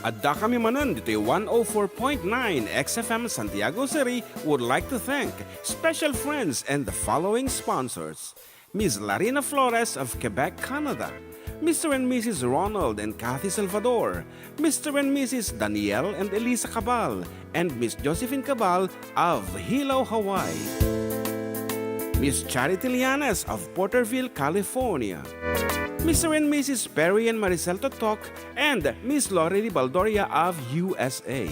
Adda kami Manen, Ditoy 104.9 XFM Santiago City would like to thank special friends and the following sponsors. Ms. Larina Flores of Quebec, Canada. Mr. and Mrs. Ronald and Kathy Salvador. Mr. and Mrs. Danielle and Elisa Cabal. And Miss Josephine Cabal of Hilo, Hawaii. Miss Charity Lianes of Porterville, California. Mr. and Mrs. Perry and Maricel Totok and Miss Lorely Baldoria of USA.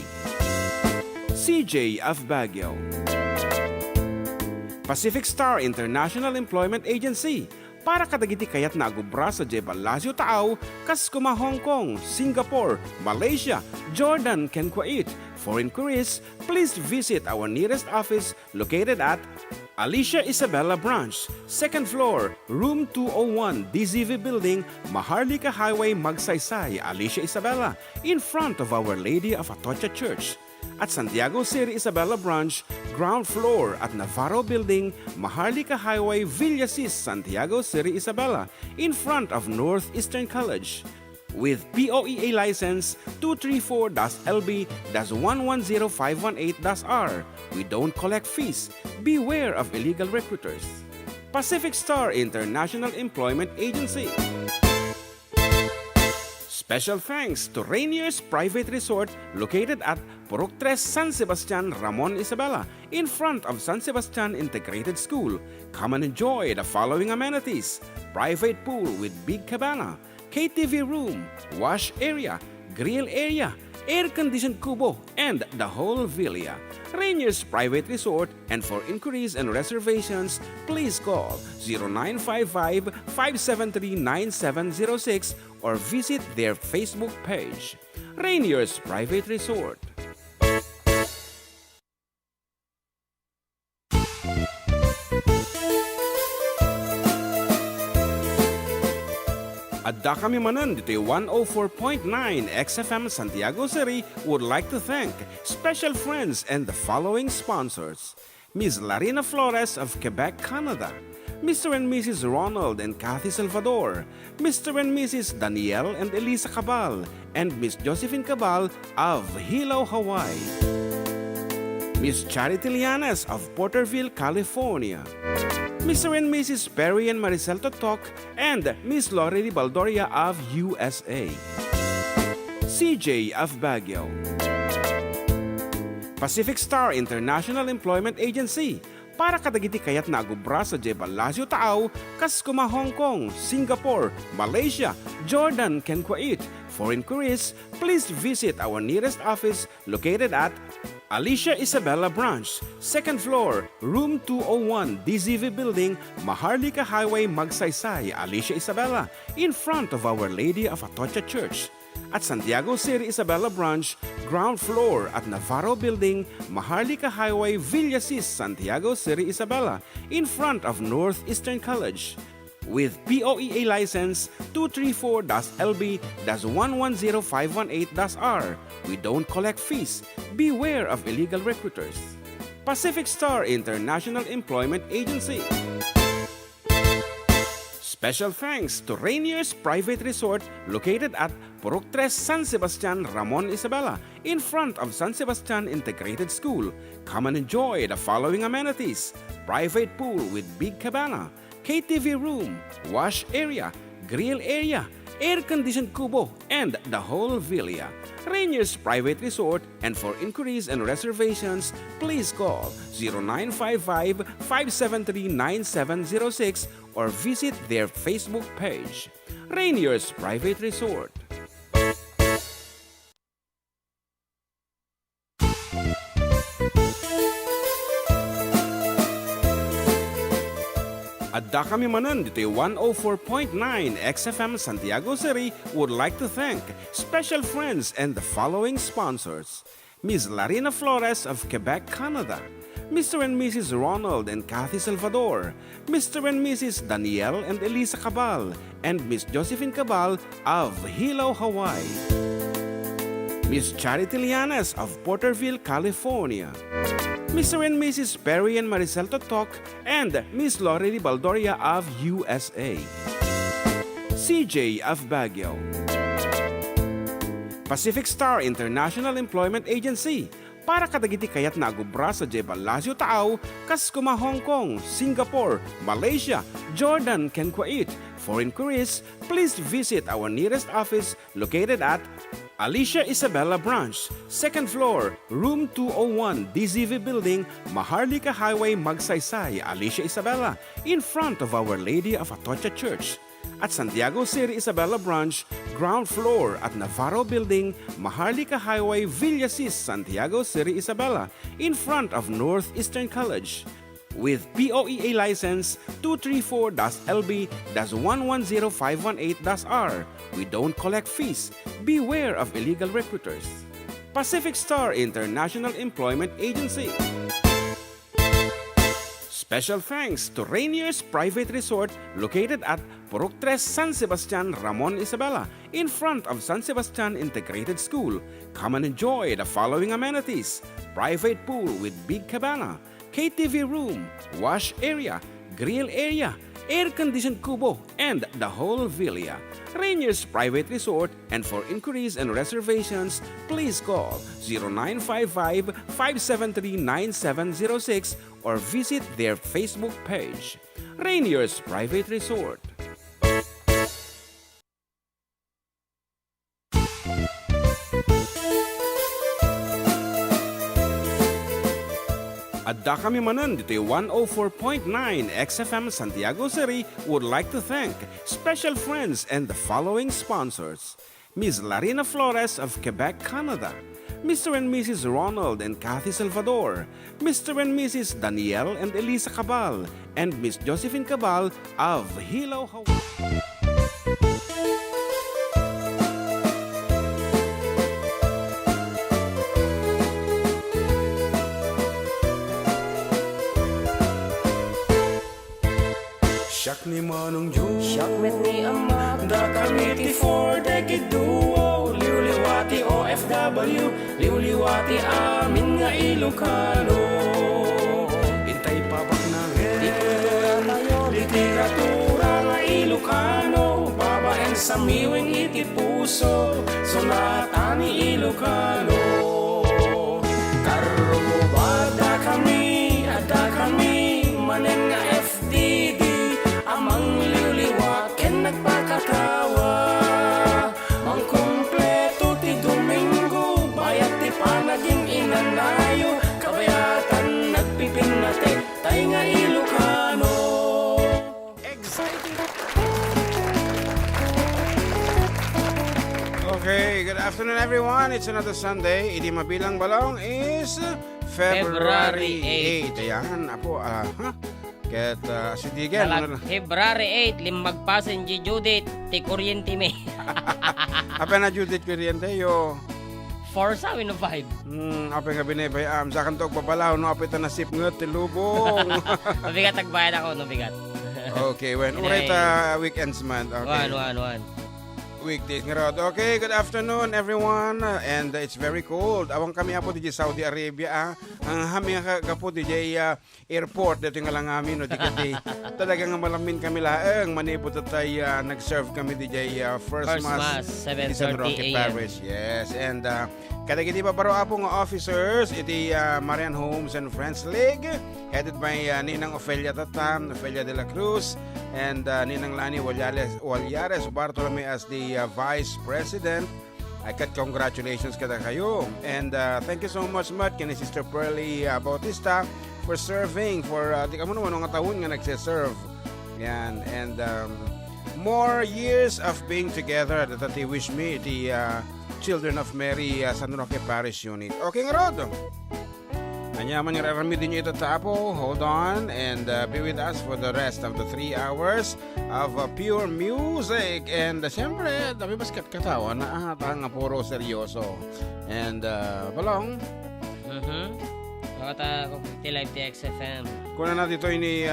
CJ of Baguio. Pacific Star International Employment Agency. Para kadagiti kayat na agubra sa Jebalasyo Tao, kas kuma Hong Kong, Singapore, Malaysia, Jordan, ken Kuwait. For inquiries, please visit our nearest office located at Alicia Isabella Branch, 2nd floor, room 201, DZV Building, Maharlika Highway, Magsaysay, Alicia Isabella, in front of Our Lady of Atocha Church. At Santiago City Isabella Branch, ground floor at Navarro Building, Maharlika Highway, Villasis, Santiago City Isabella, in front of Northeastern College. With POEA license 234-LB-110518-R. We don't collect fees. Beware of illegal recruiters. Pacific Star International Employment Agency. Special thanks to Rainier's Private Resort located at Purok 3, San Sebastian, Ramon Isabela, in front of San Sebastian Integrated School. Come and enjoy the following amenities: private pool with big cabana, KTV room, wash area, grill area, air-conditioned kubo, and the whole villa. Rainier's Private Resort, and for inquiries and reservations, please call 0955-573-9706 or visit their Facebook page. Rainier's Private Resort. Adda kami Manen, Ditoy 104.9 XFM Santiago City would like to thank special friends and the following sponsors. Ms. Larina Flores of Quebec, Canada. Mr. and Mrs. Ronald and Kathy Salvador. Mr. and Mrs. Danielle and Elisa Cabal. And Miss Josephine Cabal of Hilo, Hawaii. Miss Charity Lianes of Porterville, California. Mr. and Mrs. Perry and Maricel Totok and Miss Lorely Baldoria of USA. CJ of Baguio. Pacific Star International Employment Agency. Para kadagiti kayat na agubra sa Jebalasyo Tao, kas kuma Hong Kong, Singapore, Malaysia, Jordan, ken Kuwait. For inquiries, please visit our nearest office located at Alicia Isabella Branch, 2nd floor, room 201, DZV Building, Maharlika Highway, Magsaysay, Alicia Isabella, in front of Our Lady of Atocha Church. At Santiago City Isabella Branch, ground floor at Navarro Building, Maharlika Highway, Villasis, Santiago City Isabella, in front of Northeastern College. With POEA license 234-LB-110518-R. We don't collect fees. Beware of illegal recruiters. Pacific Star International Employment Agency. Special thanks to Rainier's Private Resort located at Purok 3, San Sebastian, Ramon Isabela, in front of San Sebastian Integrated School. Come and enjoy the following amenities: private pool with big cabana, KTV room, wash area, grill area, air-conditioned kubo, and the whole villa. Rainier's Private Resort, and for inquiries and reservations, please call 0955-573-9706 or visit their Facebook page. Rainier's Private Resort. Adda kami Manen, Ditoy 104.9 XFM Santiago City would like to thank special friends and the following sponsors. Ms. Larina Flores of Quebec, Canada. Mr. and Mrs. Ronald and Kathy Salvador. Mr. and Mrs. Danielle and Elisa Cabal. And Miss Josephine Cabal of Hilo, Hawaii. Miss Charity Lianes of Porterville, California. Mr. and Mrs. Perry and Maricel Totok and Miss Lorely Baldoria of USA. CJ of Baguio. Pacific Star International Employment Agency. Para kadagiti kayat na agubra sa Jebel Lazio Taaw, kas kuma Hong Kong, Singapore, Malaysia, Jordan, ken Kuwait. For inquiries, please visit our nearest office located at Alicia Isabella Branch, 2nd floor, room 201, DZV Building, Maharlika Highway, Magsaysay, Alicia Isabella, in front of Our Lady of Atocha Church. At Santiago City Isabella Branch, ground floor at Navarro Building, Maharlika Highway, Villasis, Santiago City Isabella, in front of Northeastern College. With POEA license 234-LB-110518-R. We don't collect fees. Beware of illegal recruiters. Pacific Star International Employment Agency. Special thanks to Rainier's Private Resort located at Purok 3 San Sebastian, Ramon Isabela, in front of San Sebastian Integrated School. Come and enjoy the following amenities: private pool with big cabana, KTV room, wash area, grill area, air-conditioned kubo, and the whole villa. Rainier's Private Resort, and for inquiries and reservations, please call 0955-573-9706 or visit their Facebook page. Rainier's Private Resort. Adda kami Manen, Ditoy 104.9 XFM Santiago City would like to thank special friends and the following sponsors: Ms. Larina Flores of Quebec, Canada, Mr. and Mrs. Ronald and Kathy Salvador, Mr. and Mrs. Danielle and Elisa Cabal, and Miss Josephine Cabal of Hilo, Hawaii. Siyak ni Manong Joe, siyak met ni Ama, da kamiti for decade duo. Liwliwati OFW, liwliwati amin nga Ilocano. Intay pabak na Literatura tayo, literatura nga Ilocano. Babaeng sa miwing iti puso, sonata ni Ilocano. Karubada kami, ada kami, manen nga FDD. Amang liwliwat ken nagpakatawa. Mang kumpleto ti Domingo, bayat ti panaging inanayo. Kabayatan nagpipinate, tay nga Ilocano. Excited. Okay, good afternoon everyone. It's another Sunday. Idi mabilang balong is February 8. Ayan, apo, Ket si Digen. February 8, limmagpasen di Judith, ti kuryente me. Apa na Judith kuryente yo? 4 sa 5. Apa nga binibay sa kantok babalaw no apit na sip ngut ti lubong. Mabigat agbayad ako, no bigat. Okay, when ulit weekends man. Okay. One. Weekdays nga rod. Okay, good afternoon everyone. And it's very cold. Awang kami apo di Saudi Arabia. Ang hami nga kapo di airport dito nga lang amin no di talagang malamin kami laeng manipot tay nag-serve kami di first mass 7:30 AM. Yes, and kadagiti pa baro apo nga officers iti Marian Homes and Friends League headed by Ninang Ofelia Tatam, Ofelia de la Cruz, and Ninang Lani Walyares Bartolome as the Vice President. I cut congratulations kada kayo. And thank you so much Matt kini Sister Pearly Bautista for serving for di kamo naman nga taon nga nagse-serve. Yan, and more years of being together that they wish me the Children of Mary San Roque Parish Unit. Okay nga rod. Anyaman nga rarami din nyo ito tapo. Hold on and be with us for the rest of the 3 hours of pure music. And siyempre, dami basket katawa na nga puro seryoso. And balong. Nakata ko ti live ti XFM. Kuna na dito ini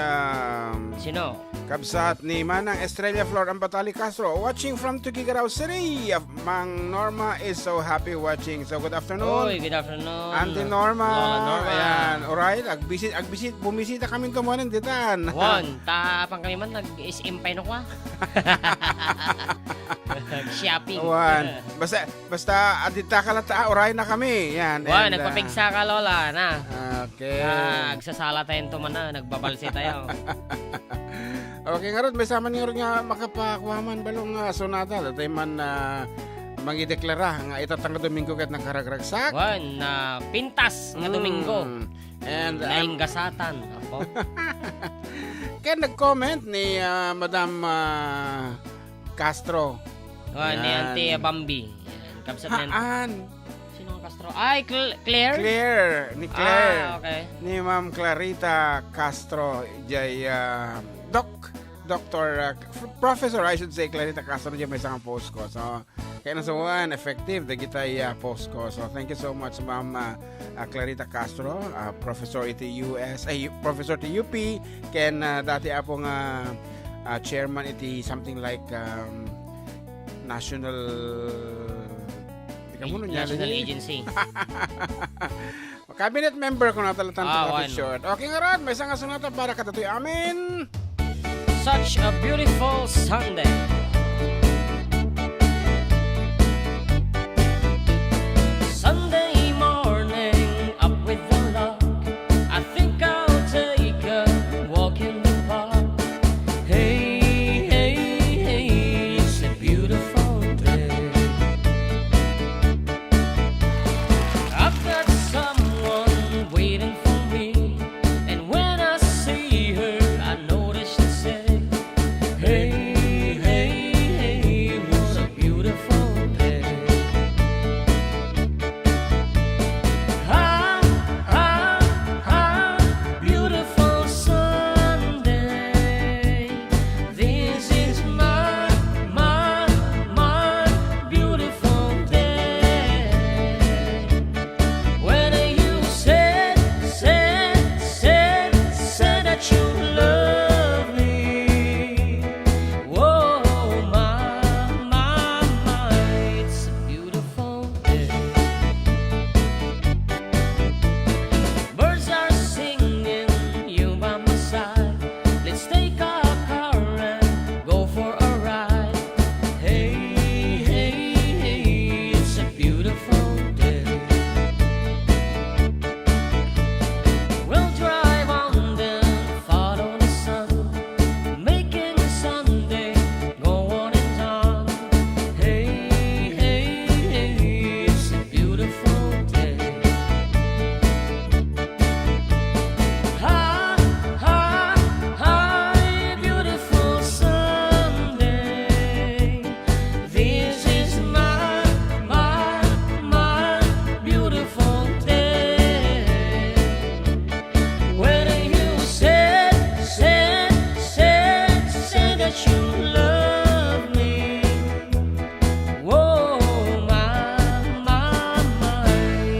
Sino? Kabsat ni Manang Estrella Flor Ambatali Castro, watching from Tuguegarao City. Mang Norma is so happy watching. So good afternoon. Oy, good afternoon. Auntie Norma. Lola Norma. Ayan. Alright, bumisita kami kumunin ditan. Wan, tapang kami man nag-isimpay no kwa. Shopping. Wan. Basta adita kalata, oray na kami. Yan. Wan, And, nagpapigsa ka lola na. Okay. Nagsasala tayo to man na, nagbabalsi tayo. Okay nga ron, may sama niyo rin nga makapakuhaman balong sonata. Datay man mangideklara nga itatang nga Domingo kat nagkaragragsak. Wan, na pintas nga Domingo. And Laing gasatan. Ako. kaya nag-comment ni Madam Castro. Wan, ni Yan. Auntie Bambi. Yan, kabsat na. Haan. Sino ang Castro? Ay, Claire? Ni Claire. Okay. Ni Ma'am Clarita Castro. Jay Doctor, Professor, I should say, Clarita Castro, dyan may isang post ko. So, kaya nasa one, effective, the gitay post ko. So, thank you so much, Ma'am Clarita Castro, Professor iti Professor iti UP, ken dati apong chairman iti something like National Agency. Cabinet member ko natalatan One. short. Okay nga ron, may isang sunata para katatoy amin. Such a beautiful Sunday. Sunday morning, up with the lark. I think I'll take a walk in the park. Hey, hey, hey, it's a beautiful day. I've got someone waiting for me, and when I see her, I notice to say, hey, hey, hey, what a beautiful day. Ah, ah, ah, beautiful Sunday. This is my beautiful day. When you said that you love me, whoa, my, it's a beautiful day. Birds are singing, you by my side. Let's take our car and go for a ride. Hey, hey, hey, it's a beautiful day. We'll drive on then follow the sun, making Sunday go on and on. Hey, hey, hey, it's a beautiful day. Ha, ha, ha, beautiful Sunday. This is my beautiful day. When you said that you love me, whoa, my,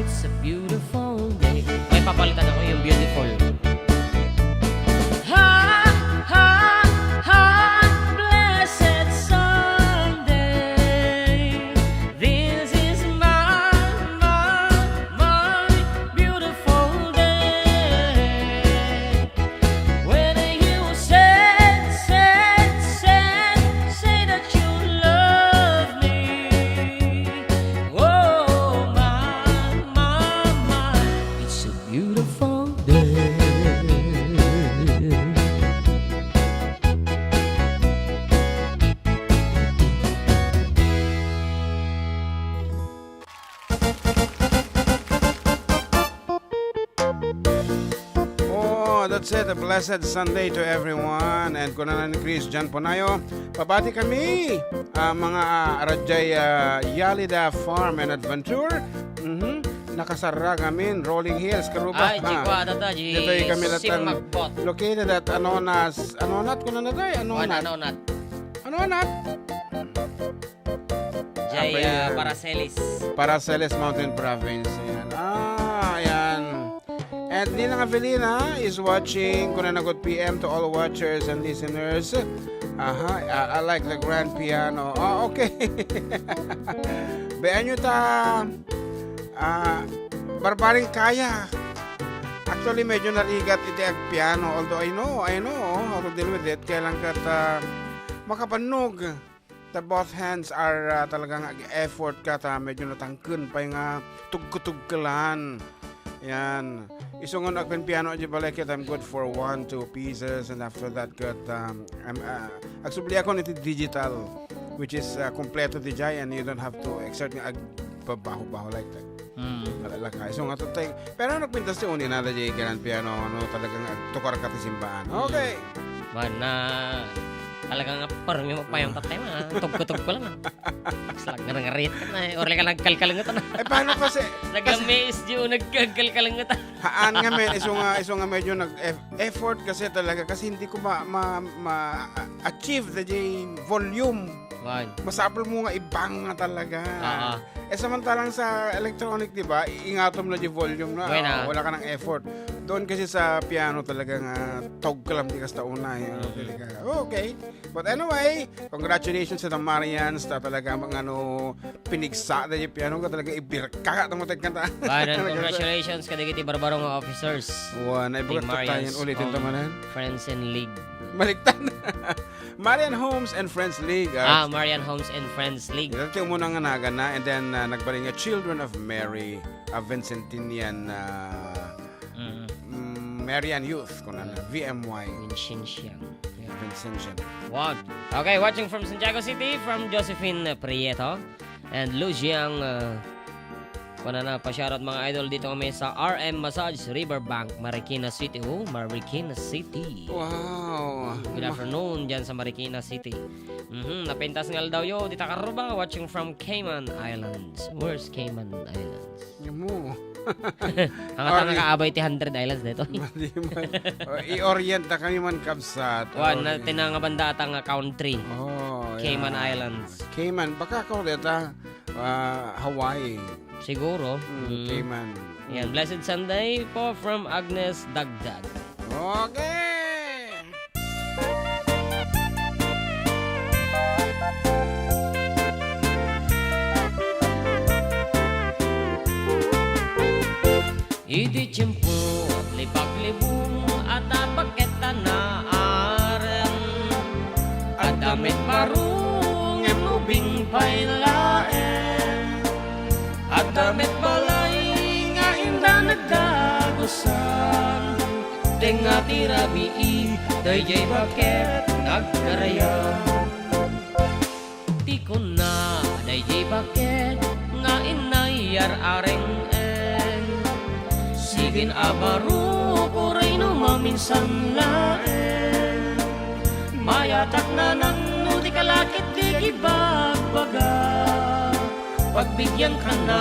it's a beautiful day. May papalitan ako yung beautiful. Ha, ha, ha, blessed Sunday. This is my beautiful day. When you said that you love me, whoa, my, it's a beautiful day. Oh, that's it. A blessed Sunday to everyone. And kung na ni Chris Jan Ponayo, pabati kami mga Arajay Yalida Farm and Adventure. Nakasara kami, Rolling Hills, Karuba. Ay, jikwa data, Ditoy kami latan Simagbot. located at Anonas. Anonat ko na natay. Ano Anonat. nat? Anonat. Jay Abay, Paracelis. Paracelis Mountain Province. Ayan. Ayan. And Ninang Avelina is watching. Kunanagot PM to all watchers and listeners. I like the grand piano. Oh, okay. Bayan nyo ta barbaring kaya. Actually, medyo narigat iti ang piano. Although I know how to deal with it. Kailan ka makapanog. The both hands are talagang effort ka ta. Medyo natangkun pa yung tugkutugkalan. Yan. Isungon akong piano di balik it. I'm good for 1-2 pieces. And after that, good. Agsubli ako nito digital. Which is kompleto DJ and you don't have to exert baho-baho like that. Malalakay. So nga tutay. Pero nagpintas ti uni na DJ kanan piano. Talagang tukar ka ti simbahan. Okay. Na talagang parang mo pa yung tatay mo. Tugkutug ko lang. Slag nga nangarit ka na. Orle ka nagkalkalangot na. Paano kasi? Nag-amaze yun. Nagkalkalangot na. Haan nga men. Iso nga medyo nag-effort kasi talaga. Kasi hindi ko ma-achieve the volume. Masapal mo nga ibang nga talaga. Samantalang sa electronic, di ba, ingatom na yung volume na. Wala ka ng effort. Doon kasi sa piano talagang tog ka lang di kasta una. Okay. But anyway, congratulations sa the Marians na talaga mga pinigsa na yung piano ka talaga ibirka ka na mo tagkanta. Congratulations kadagiti barbarong officers. Naibagat tayo ulitin tamanan. Friends and League. Baliktad. Marian Homes and Friends League. Marian Homes and Friends League. Ito yung munang nga na and then nagbaling Children of Mary, Vincentinian Marian Youth, VMY. Vincentian. Wow. Okay, watching from Santiago City, from Josephine Prieto and Luciang pa-shoutout mga idol dito kami sa RM Massage Riverbank, Marikina City. Marikina City. Wow. Good afternoon dyan sa Marikina City. Napintas ngal daw yo. Dita karuba, watching from Cayman Islands. Where's Cayman Islands? Mo. Ang atang nakaabay ti 100 islands dito. I-orient na kami man kabsat. Natin nga banda atang country. Cayman Islands. Cayman. Baka ako dito Hawaii. Siguro. Cayman. Yan. Blessed Sunday po from Agnes Dagdag. Okay. Idi tiyempo, lipak-libong, at abaketa na aren. At damit marung, emubing pailaen. At damit balay, nga inda nagdagusan. Tenga tirabii, dayjay baket, nagkaraya. Tikon na, dayjay baket, nga inayar areng. Sigin abaro ko rin maminsan laen. Mayatak na nang di kalakit di gibagbaga. Pagbigyan ka na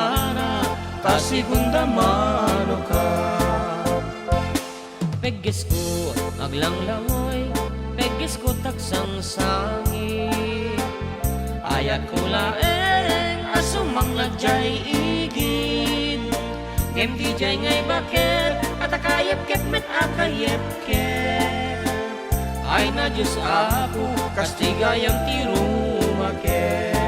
pasigunda mano ka. Pegis ko aglanglangoy, pegis ko taksang sangi. Ayat ko laeng asumang ladyay igid. Game DJ ngay bakit at akayep ket met akayep ket. Ay na Diyos ako kastigayang tirumaket.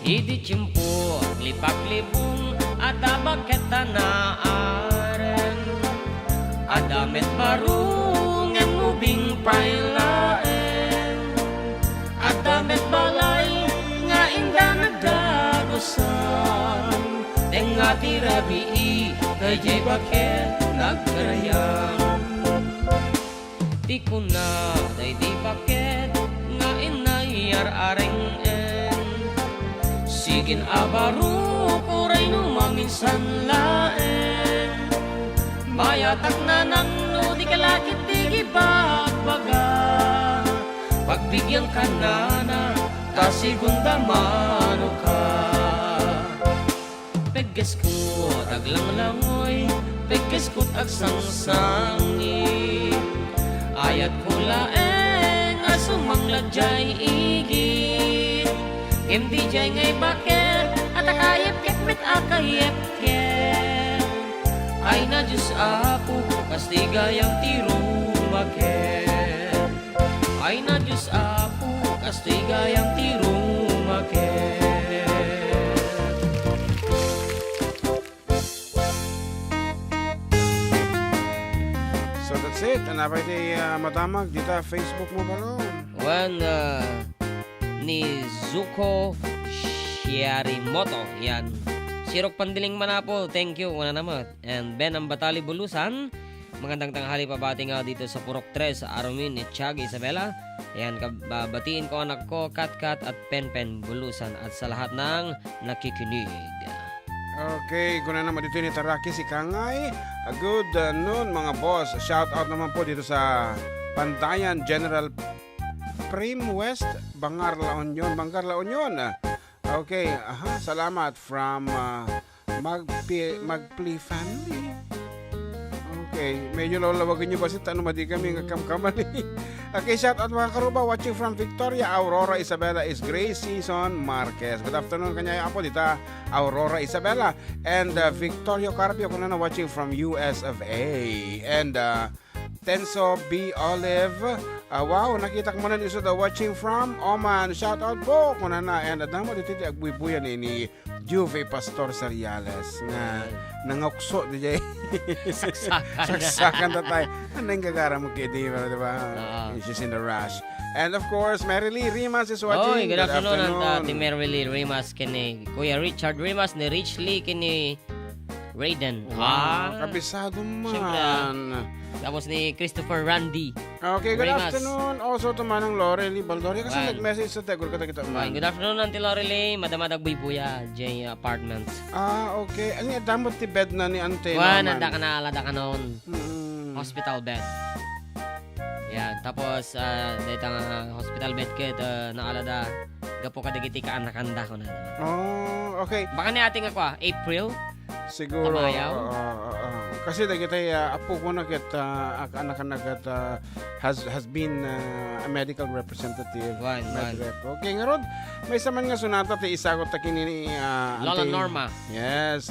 Idi tiyempo, lipak-libong, at abaketa na aren. Adamet marung, emubing pailaen. Adamet balay, nga inda nagdagusan. Tenga tirabii, dayjay baket, nagkarayan. Tikon na, dayjay baket, nga inayar areng. Sigin abaro ko rin maminsan laen. Mayatak na nang di kalakit di gibagbaga. pagbigyan ka na ta segunda mano ka. Pegges ko taglang-langoy, pegges ko agsang-sangi, ayat ko laeng asumangladyay igit, hindi jay ngay baker at akayep-kep met akayep-kep, ay na Diyos apo kastigayang tirumaket, ay na Diyos apo kastigayang tirumaket. So that's it. Anapay di madamag dito Facebook mo balon. One ni Zuko Shiarimoto. Yan. Sirok Pandiling Manapo. Thank you. Una naman. And Ben Ambatali Bulusan. Magandang tanghali pabati nga dito sa Purok 3 sa Arumin ni Tiag Isabela. Ayan, batiin ko anak ko, Kat at Pen Bulusan at sa lahat ng nakikinig. Okay, kuna naman dito ni Taraki si Kangay. Good noon mga boss. Shout out naman po dito sa Pantayan General Prim West, Bangar La Union. Okay, salamat from Magpli family. Okay, medyo lawagin nyo ba si Tano Madi kami ng kamkamali. Okay, shout out mga karuba watching from Victoria, Aurora Isabela is Grace Season Marquez. Good afternoon kanya apo dito, Aurora Isabela. And Victoria Carpio kuna na watching from US of A. And Tenso B. Olive. Wow, nakita ko muna niso watching from Oman. Shout out po kuna na. And adamo dito agbuibuyan ni Juve Pastor Sariales nga nangokso DJ. Saksakan tatay. Anong gagara mo kay Diva, diba? She's in the rush. And of course, Merily Rimas is watching. Good afternoon. Ate Merily Rimas kini Kuya Richard Rimas ni Rich Lee kini Raiden. Kabisado man. Siyempre, tapos ni Christopher Randy. Okay, good Rimas. afternoon. Also to manang Lorely Baldoria kasi nag-message sa Tegol kita man. Good afternoon, Auntie Lorely. Madamadag Buibuya, J Apartments. Okay. Ano yung damot ti bed na ni Ante? Nanda ka na, alada ka noon. Hospital bed. Yan, tapos dito nga hospital bed kit naalada gapo kadagiti ka anak-anda ko na. Okay. Baka ni ating ako April. Siguro. Tamayaw? Kasi dagiti apo ko na kit anak-anak at has been a medical representative. One. Okay, nga Rod, may saman nga sunata ti isagot ta kini Lola Norma. Yes.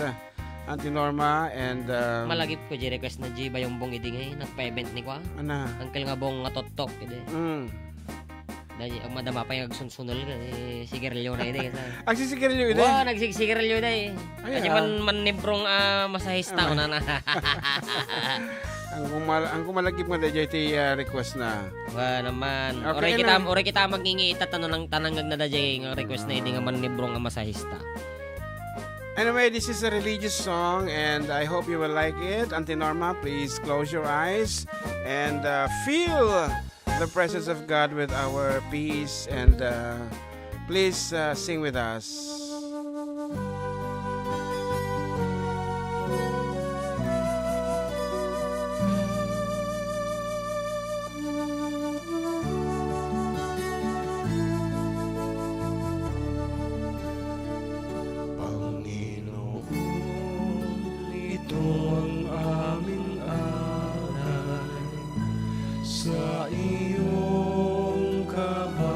Auntie Norma and Malagip ko di request na G ba yung bong idi ngay nagpa-event ni kwa. ana. Angkel nga bong nga totok idi. Dahil ang madama pa yung agsunsunol ka sigarilyo na idi. Agsisigarilyo ide. Nagsigarilyo na eh. Kasi man nibrong masahista ko na. Ang kumalagip nga dahil ti request na. Naman. Okay, Oray kita magingi itatano ng tanangag na dahil nga request na hindi nga man nibrong masahista. Anyway, this is a religious song and I hope you will like it. Auntie Norma, please close your eyes and feel the presence of God with our peace and please sing with us. Sa iyong kabanalan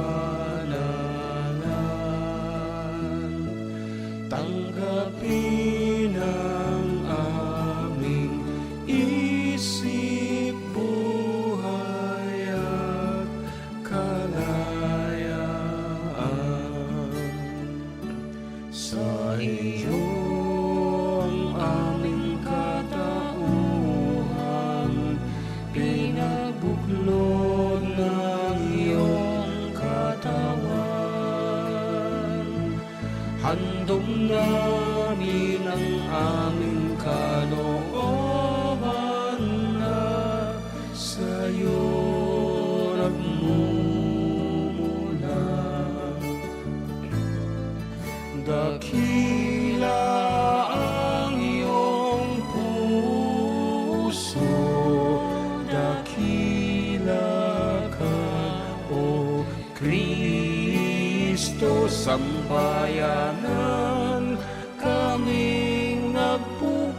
sambayanan kaming nagpupuri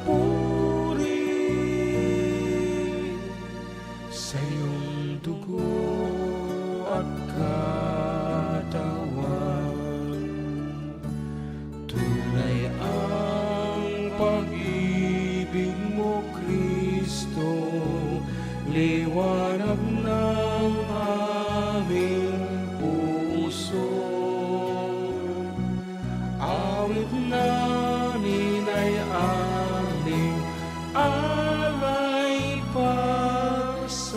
sa iyong dugo at katawan. Tunay ang pag-ibig mo, Kristo, liwanag ng aming puso. Awit namin ay aming alay, pasalamat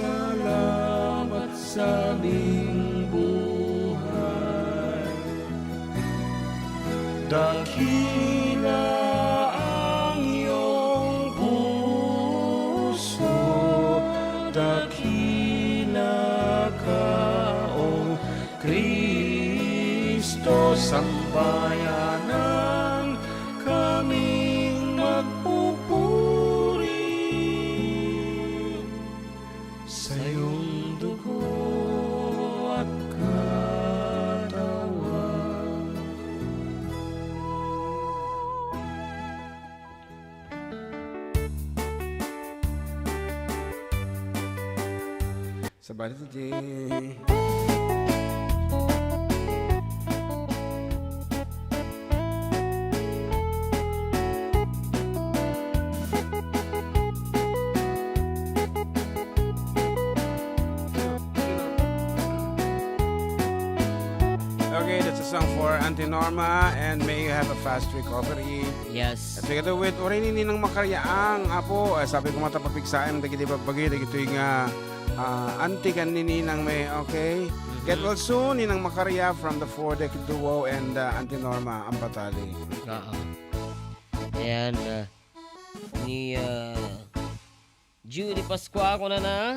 sa aming buhay. Dakila ang iyong puso, dakila ka, O Kristo, sambayanan kaming magpupuri sa iyong dugo at katawan. Sabay sa J. Okay, that's a song for Auntie Norma, and may you have a fast recovery. Yes. At together with Orini Ninang Makaryaang, apo, sabi ko matapapigsaim, dagiti pagbagi, dagiti nga auntie kan ni Ninang may, okay? Get well soon, Ninang Makarya from the 4-deck duo and Auntie Norma Ampatali. Oo. Ayan. Ni Judy Pascua ko na.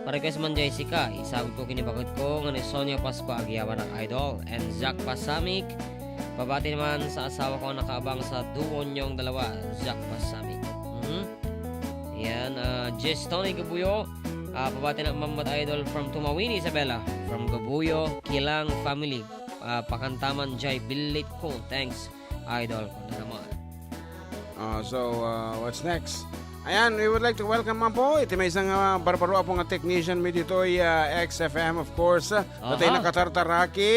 Para guys man Jessica, isabot ko kinibagod ko nga ni Sonia Pascua agyawan ng idol and Zach Pasamik. Pabati naman sa asawa ko nakaabang sa duo niyong dalawa, Zach Pasamik. Ayan, Jess Tony Gabuyo. Pabati ng Mamad Idol from Tumawini, Isabela. From Gabuyo, Kilang Family. Pakantaman Jai Bilit ko. Thanks, Idol. Kung naman. So, what's next? Ayan, we would like to welcome man po. Ito may isang barbaro po nga technician may Ditoy XFM, of course. Datay nakatartaraki,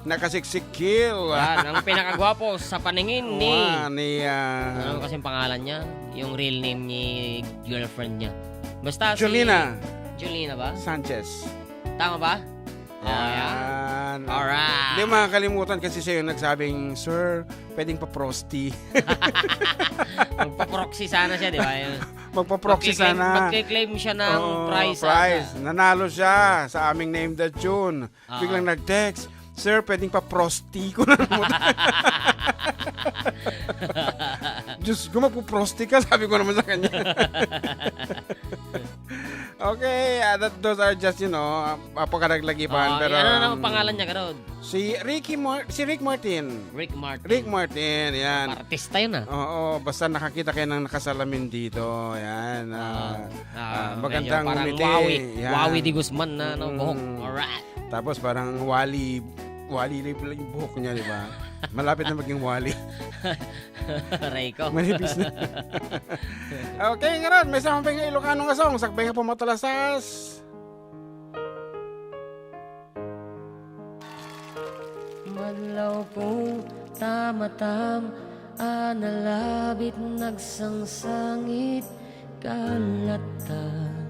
nakasiksik-kill. Yan, ang pinakagwapo sa paningin ni... ano kasing pangalan niya? Yung real name ni girlfriend niya. Basta Julina. Julina ba? Sanchez. Tama ba? Yan. Alright. Hindi makakalimutan kasi siya yung nagsabing, Sir, pwedeng pa-prosty. Magpa-proxy sana siya, di ba? Magpa-proxy sana. Magkiklaim siya ng prize. Nanalo siya sa aming Name the Tune. Biglang nag-text, Sir, pwedeng pa-prosty ko na naman. Diyos ko, magpo-prosty ka, sabi ko naman sa kanya. Okay, those are just, pagkadaglagipan. Pero, ano naman pangalan niya, Garod? Si Rick Martin. Rick Martin. Rick Martin, yan. Artista yun, Oo, basta nakakita kayo ng nakasalamin dito. Yan. Magandang ngumiti. Wawi di Guzman na buhok. Alright. Tapos parang Wally pala yung buhok niya, di ba? Malapit na maging Wally. Rayco. Manipis na. Okay, ngayon. May sama pa yung Ilocano nga song. Sakbay nga po matalasas. Madlaw kong tamatam, analabit nagsangsangit kalatan.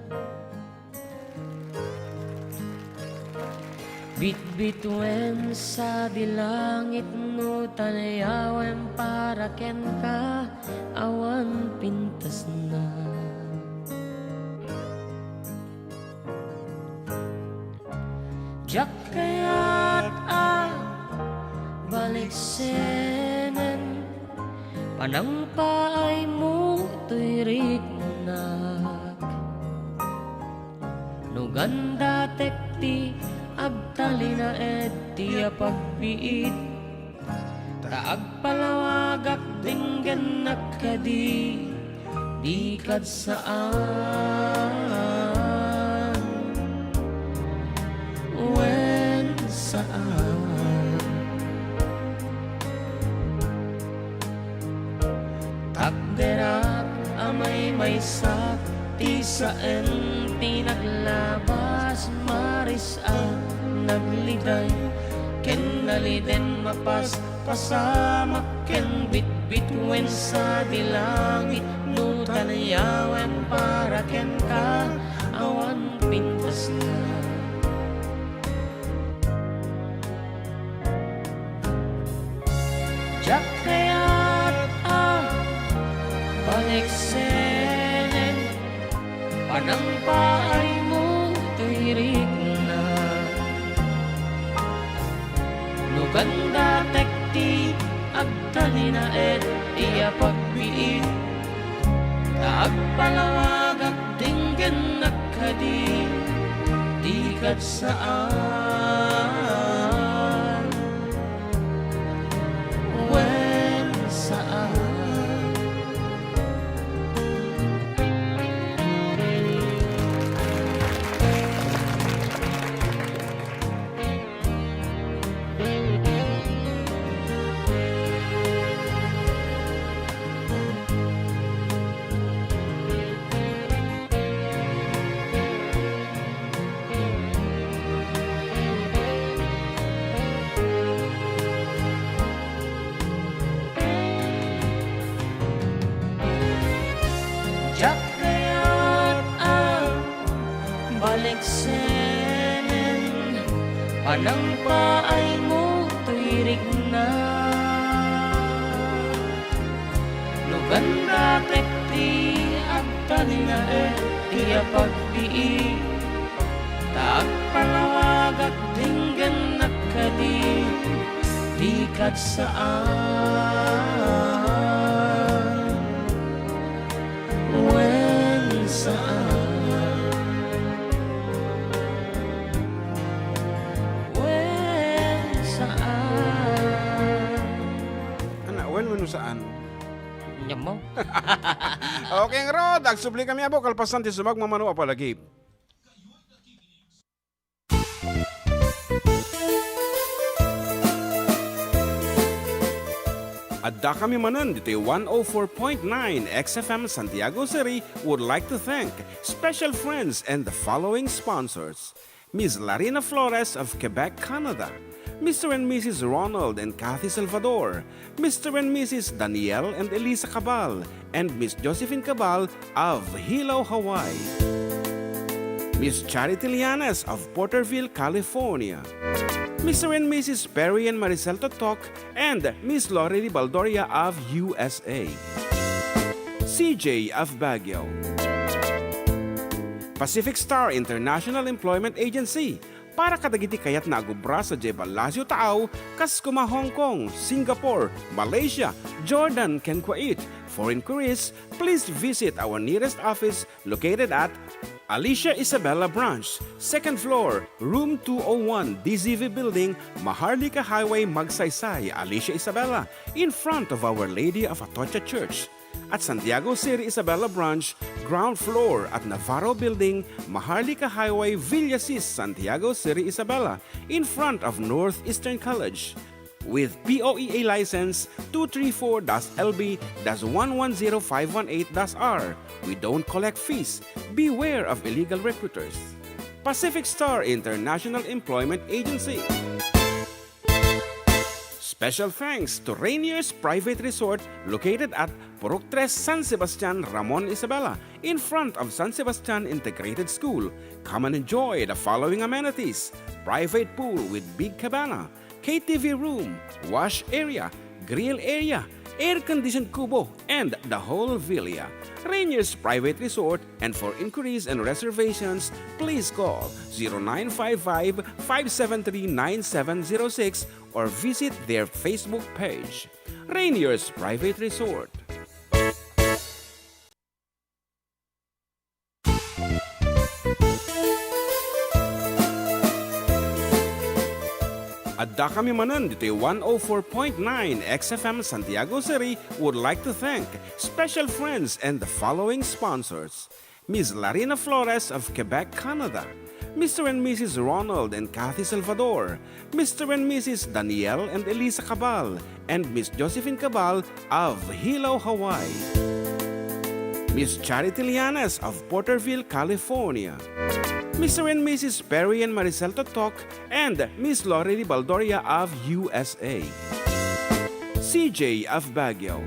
Bit-bitwen sa dilangit no tanayawen para ken ka awan pintas na. Jak kaya't balik senen panampaay mo to'y riknak no ganda tekti agtali na eti pagpiit taag palawagak dinggan nakadi di kad saan wen saan may sakti sa tinaglabas maris nagliday ken naliden mapas pasama ken bitbit wen sa dilangit nutan yawen para ken ka awan pintas na jak kaya't baliksenen panang paay mo tuirig na nuganda tekti agtali na iya pagbiit taagpalawag at tinggan nakadi di kat saan wen saan jak kaya't baliksenen panang paay mo tuirig na nuganda tekti agtali na iya pagbii taagpalawag at tinggan nakadi di kat saan wen saan wen saan Ana, well, saan? nyamo Okay, Rod, agsubli kami abo, kalpasan ti sumag mamano apalagi. Adda kami Manen, Ditoy 104.9 XFM Santiago City would like to thank special friends and the following sponsors. Ms. Larina Flores of Quebec, Canada. Mr. and Mrs. Ronald and Kathy Salvador. Mr. and Mrs. Danielle and Elisa Cabal. And Miss Josephine Cabal of Hilo, Hawaii. Miss Charity Lianes of Porterville, California. Mr. and Mrs. Perry and Maricel Totok, and Miss Lori Baldoria of USA. CJ of Baguio. Pacific Star International Employment Agency, para kadagiti kayat na agubra sa Jebel Lazio Taaw, kas kuma Hong Kong, Singapore, Malaysia, Jordan, ken Kuwait. For inquiries, please visit our nearest office located at Alicia Isabella Branch, 2nd floor, room 201, DZV Building, Maharlika Highway, Magsaysay, Alicia Isabella, in front of Our Lady of Atocha Church. At Santiago City Isabella Branch, ground floor at Navarro Building, Maharlika Highway, Villasis, Santiago City Isabella, in front of Northeastern College. With POEA license 234-LB-110518-R. We don't collect fees. Beware of illegal recruiters. Pacific Star International Employment Agency. Special thanks to Rainier's Private Resort located at Purok 3 San Sebastian, Ramon Isabela, in front of San Sebastian Integrated School. Come and enjoy the following amenities: private pool with big cabana, KTV room, wash area, grill area, air-conditioned kubo, and the whole villa. Rainier's Private Resort, and for inquiries and reservations, please call 0955-573-9706 or visit their Facebook page. Rainier's Private Resort. Adda kami Manen, Ditoy 104.9 XFM Santiago City would like to thank special friends and the following sponsors. Ms. Larina Flores of Quebec, Canada. Mr. and Mrs. Ronald and Kathy Salvador. Mr. and Mrs. Danielle and Elisa Cabal. And Miss Josephine Cabal of Hilo, Hawaii. Miss Charity Lianas of Porterville, California. Mr. and Mrs. Perry and Maricel Totok, and Miss Lorely Baldoria of USA. CJ of Baguio.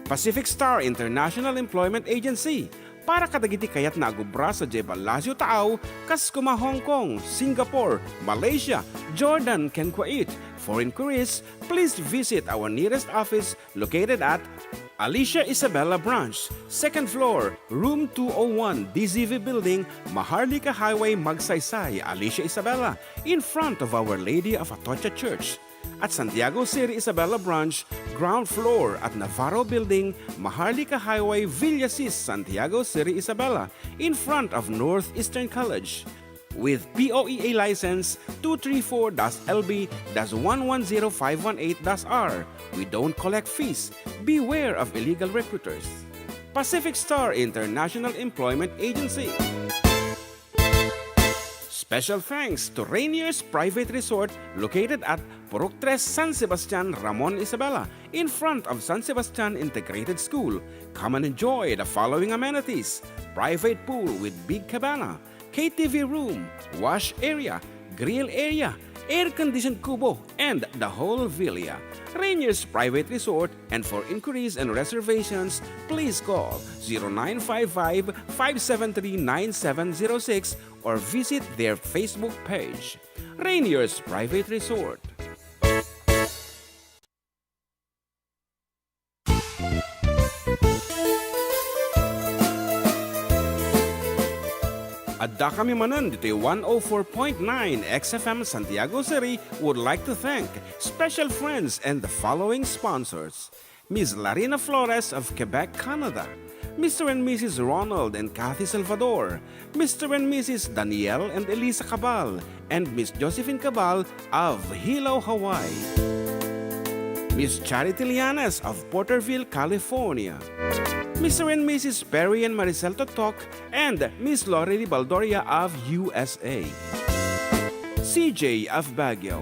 Pacific Star International Employment Agency, para kadagiti kayat na agubra sa Jebel Lazio Taaw, kas kuma Hong Kong, Singapore, Malaysia, Jordan, ken Kuwait. For inquiries, please visit our nearest office located at Alicia Isabella Branch, 2nd floor, room 201, DZV Building, Maharlika Highway, Magsaysay, Alicia Isabella, in front of Our Lady of Atocha Church. At Santiago City Isabella Branch, ground floor at Navarro Building, Maharlika Highway, Villasis, Santiago City Isabella, in front of Northeastern College. With POEA license 234-LB-110518-R. We don't collect fees. Beware of illegal recruiters. Pacific Star International Employment Agency. Special thanks to Rainier's Private Resort located at Purok 3, San Sebastian, Ramon Isabela, in front of San Sebastian Integrated School. Come and enjoy the following amenities: private pool with big cabana, KTV room, wash area, grill area, air-conditioned kubo, and the whole villa. Rainier's Private Resort, and for inquiries and reservations, please call 0955-573-9706 or visit their Facebook page. Rainier's Private Resort. Adda kami Manen, Ditoy 104.9 XFM Santiago City would like to thank special friends and the following sponsors: Ms. Larina Flores of Quebec, Canada, Mr. and Mrs. Ronald and Kathy Salvador, Mr. and Mrs. Danielle and Elisa Cabal, and Miss Josephine Cabal of Hilo, Hawaii. Miss Charity Lianas of Porterville, California. Mr. and Mrs. Perry and Maricel Totok, and Miss Lorely Baldoria of USA. CJ of Baguio.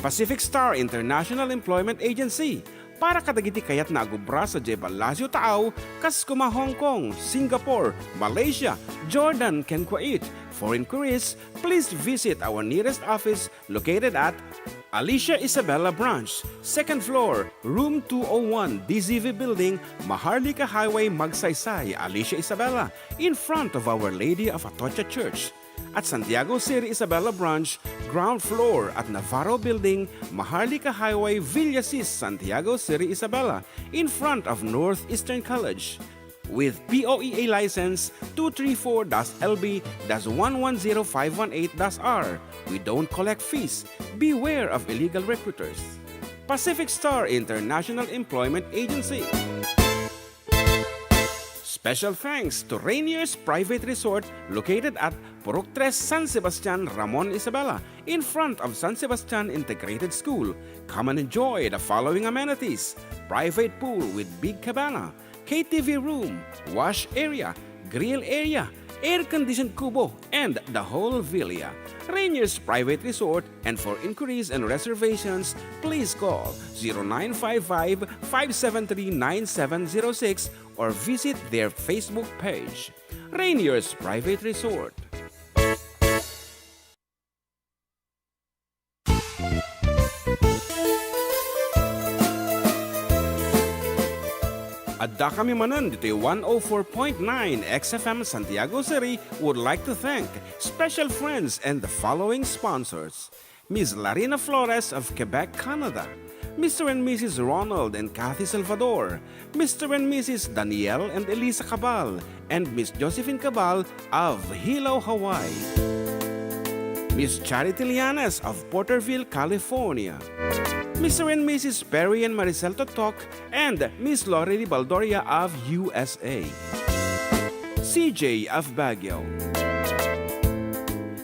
Pacific Star International Employment Agency, para kadagiti kayat na agubra sa Jebel Lazio Taaw, kas kuma Hong Kong, Singapore, Malaysia, Jordan, ken Kuwait. For inquiries, please visit our nearest office located at Alicia Isabella Branch, 2nd floor, room 201, DZV Building, Maharlika Highway, Magsaysay, Alicia Isabella, in front of Our Lady of Atocha Church. At Santiago City Isabella Branch, ground floor at Navarro Building, Maharlika Highway, Villasis, Santiago City Isabella, in front of Northeastern College. With POEA license 234-LB-110518-R. We don't collect fees. Beware of illegal recruiters. Pacific Star International Employment Agency. Special thanks to Rainier's Private Resort located at Purok 3, San Sebastian, Ramon Isabela, in front of San Sebastian Integrated School. Come and enjoy the following amenities: private pool with big cabana, KTV room, wash area, grill area, air-conditioned kubo, and the whole villa. Rainier's Private Resort, and for inquiries and reservations, please call 0955-573-9706 or visit their Facebook page. Rainier's Private Resort. Adda kami Manen, Ditoy 104.9 XFM Santiago City would like to thank special friends and the following sponsors: Ms. Larina Flores of Quebec, Canada, Mr. and Mrs. Ronald and Kathy Salvador, Mr. and Mrs. Danielle and Elisa Cabal, and Miss Josephine Cabal of Hilo, Hawaii. Miss Charity Lianas of Porterville, California. Mr. and Mrs. Perry and Maricel Totok, and Miss Lorely Baldoria of USA. CJ of Baguio.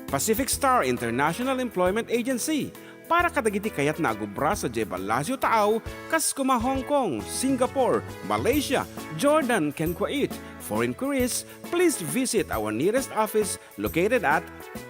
Pacific Star International Employment Agency, para kadagiti kayat na agubra sa Jebel Lazio Taaw, kas kuma Hong Kong, Singapore, Malaysia, Jordan, ken Kuwait. For inquiries, please visit our nearest office located at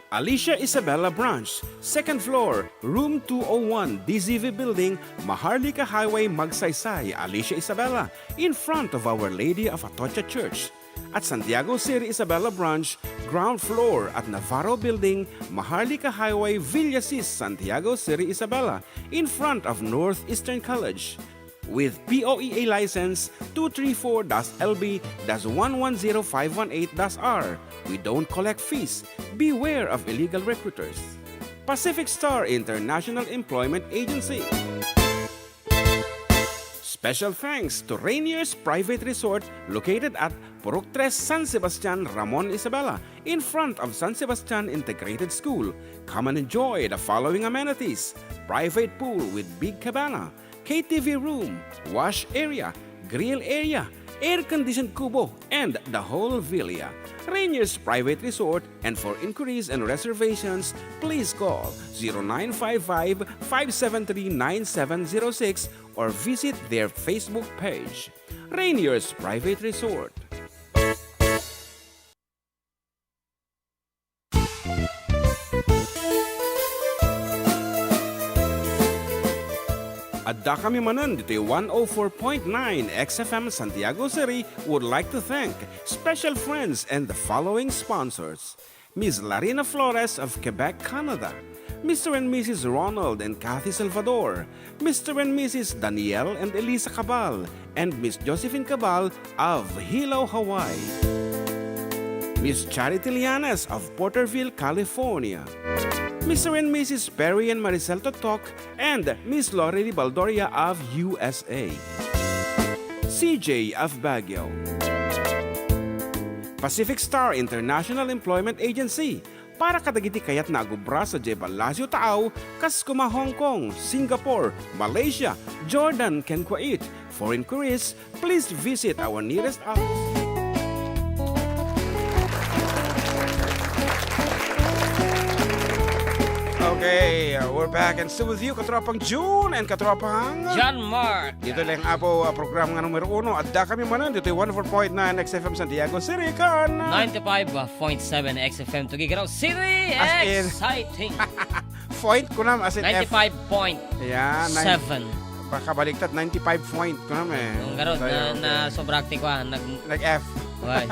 Alicia Isabella Branch, 2nd floor, room 201, DZV Building, Maharlika Highway, Magsaysay, Alicia Isabella, in front of Our Lady of Atocha Church. At Santiago City Isabella Branch, ground floor at Navarro Building, Maharlika Highway, Villasis, Santiago City Isabella, in front of Northeastern College. With POEA license 234-LB-110518-R. We don't collect fees. Beware of illegal recruiters. Pacific Star International Employment Agency. Special thanks to Rainier's Private Resort located at Purok 3 San Sebastian, Ramon Isabela, in front of San Sebastian Integrated School. Come and enjoy the following amenities: private pool with big cabana, KTV room, wash area, grill area, air-conditioned kubo, and the whole villa. Rainier's Private Resort, and for inquiries and reservations, please call 0955-573-9706 or visit their Facebook page. Rainier's Private Resort. Adda kami Manen, Ditoy 104.9 XFM Santiago City would like to thank special friends and the following sponsors: Ms. Larina Flores of Quebec, Canada, Mr. and Mrs. Ronald and Kathy Salvador, Mr. and Mrs. Danielle and Elisa Cabal, and Ms. Josephine Cabal of Hilo, Hawaii, Ms. Charity Lianas of Porterville, California, Mr. and Mrs. Perry and Maricel Totok, and Miss Lorely Baldoria of USA, CJ of Baguio, Pacific Star International Employment Agency, para kadagiti kayat na agubra sa Jebel Lazio Taaw, Kaskuma, Hong Kong, Singapore, Malaysia, Jordan, Ken Kuwait. For inquiries, please visit our nearest office. Okay, we're back and still with you, katropang June and katropang John Mark. Dito lang apo program nga numero 1. Adda kami Manen, dito 104.9 XFM Santiago City kan 95.7 XFM Tuguegarao City. As in- Exciting. point ko nam as in F. 95.7. Yan, baka baliktad 95 point ko nam eh. Yung garot na sobrakti ko Like F. Why?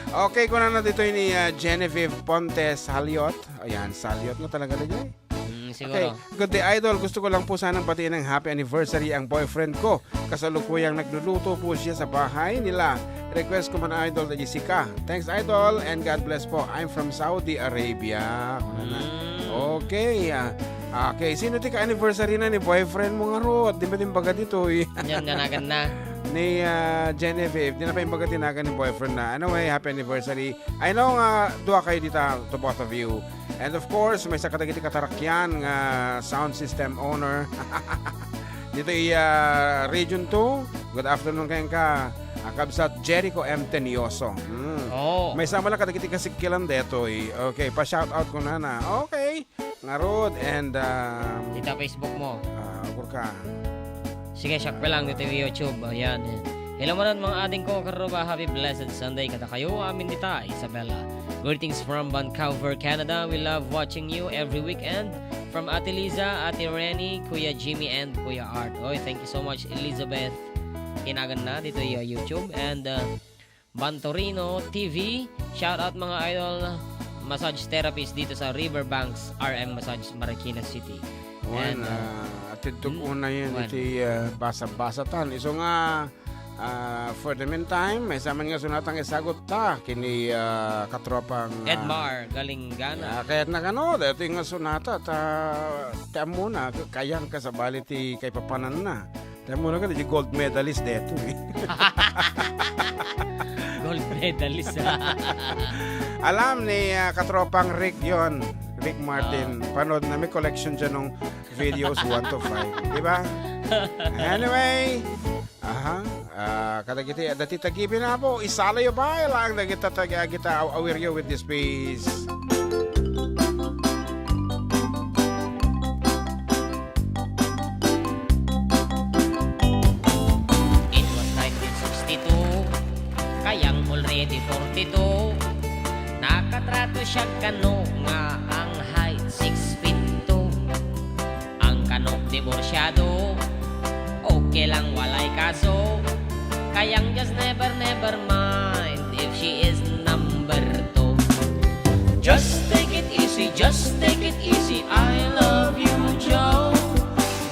Okay, kuna na dito ni Genevieve Pontes Saliot. Ayan, Saliot nga talaga na dyan. Okay, Siguro. good day idol. Gusto ko lang po sanang batiin ng happy anniversary ang boyfriend ko. Kasalukuyang nagluluto po siya sa bahay nila. Request ko man idol na Jessica. Thanks idol and God bless po. I'm from Saudi Arabia. Okay. Okay, sino ti ka anniversary na ni boyfriend mo nga ro? Di ba din baga dito eh? Yan, nanagan na. Ni Genevieve, di na pa yung baga tinagan ni boyfriend na. Anyway, happy anniversary. I know nga, dua kayo dito to both of you. And of course, may sa kadagiti katarakyan nga sound system owner. Dito Region 2. Good afternoon kayo ka. Kabsat Jericho M. Tenioso. Oh. May sama lang kadagiti kasikilan dito eh. Okay, pa-shoutout ko na na. Okay, nga Rod and Dito Facebook mo. ka. Sige, shock pa lang dito yung YouTube. Ayan. Hello mo mga ating ko karuba. Happy blessed Sunday. Kata kayo amin dita, Isabella. Greetings from Vancouver, Canada. We love watching you every weekend. From Ate Liza, Ate Renny, Kuya Jimmy, and Kuya Art. Oy, thank you so much, Elizabeth. Kinagan na dito yung YouTube. And Bantorino TV. Shout out mga idol massage therapist dito sa Riverbanks RM Massage, Marikina City. And atitog una yun iti basa-basa tan. Iso nga for the meantime, may saman nga sunatang isagot ta kini katropang Edmar Galinggana. Kahit na kano, dito nga sunata ta muna, kayang ka sa bali ti kay papanan na. Ta muna ka, di gold medalist dito eh. Gold medalist. Alam ni katropang Rick yon, Rick Martin. Panood na may collection dyan ng videos 1 to 5. Diba? Anyway, kadagiti dati tagibin na po. Isala yung bahay lang. Dagita aware you with this piece. It was 1962. Kayang already 42. Makatrato siya kano nga ang height 6 feet 2. Ang kano diborsyado, okay lang walay kaso. Kayang just never mind if she is number 2. Just take it easy, just take it easy, I love you, Joe.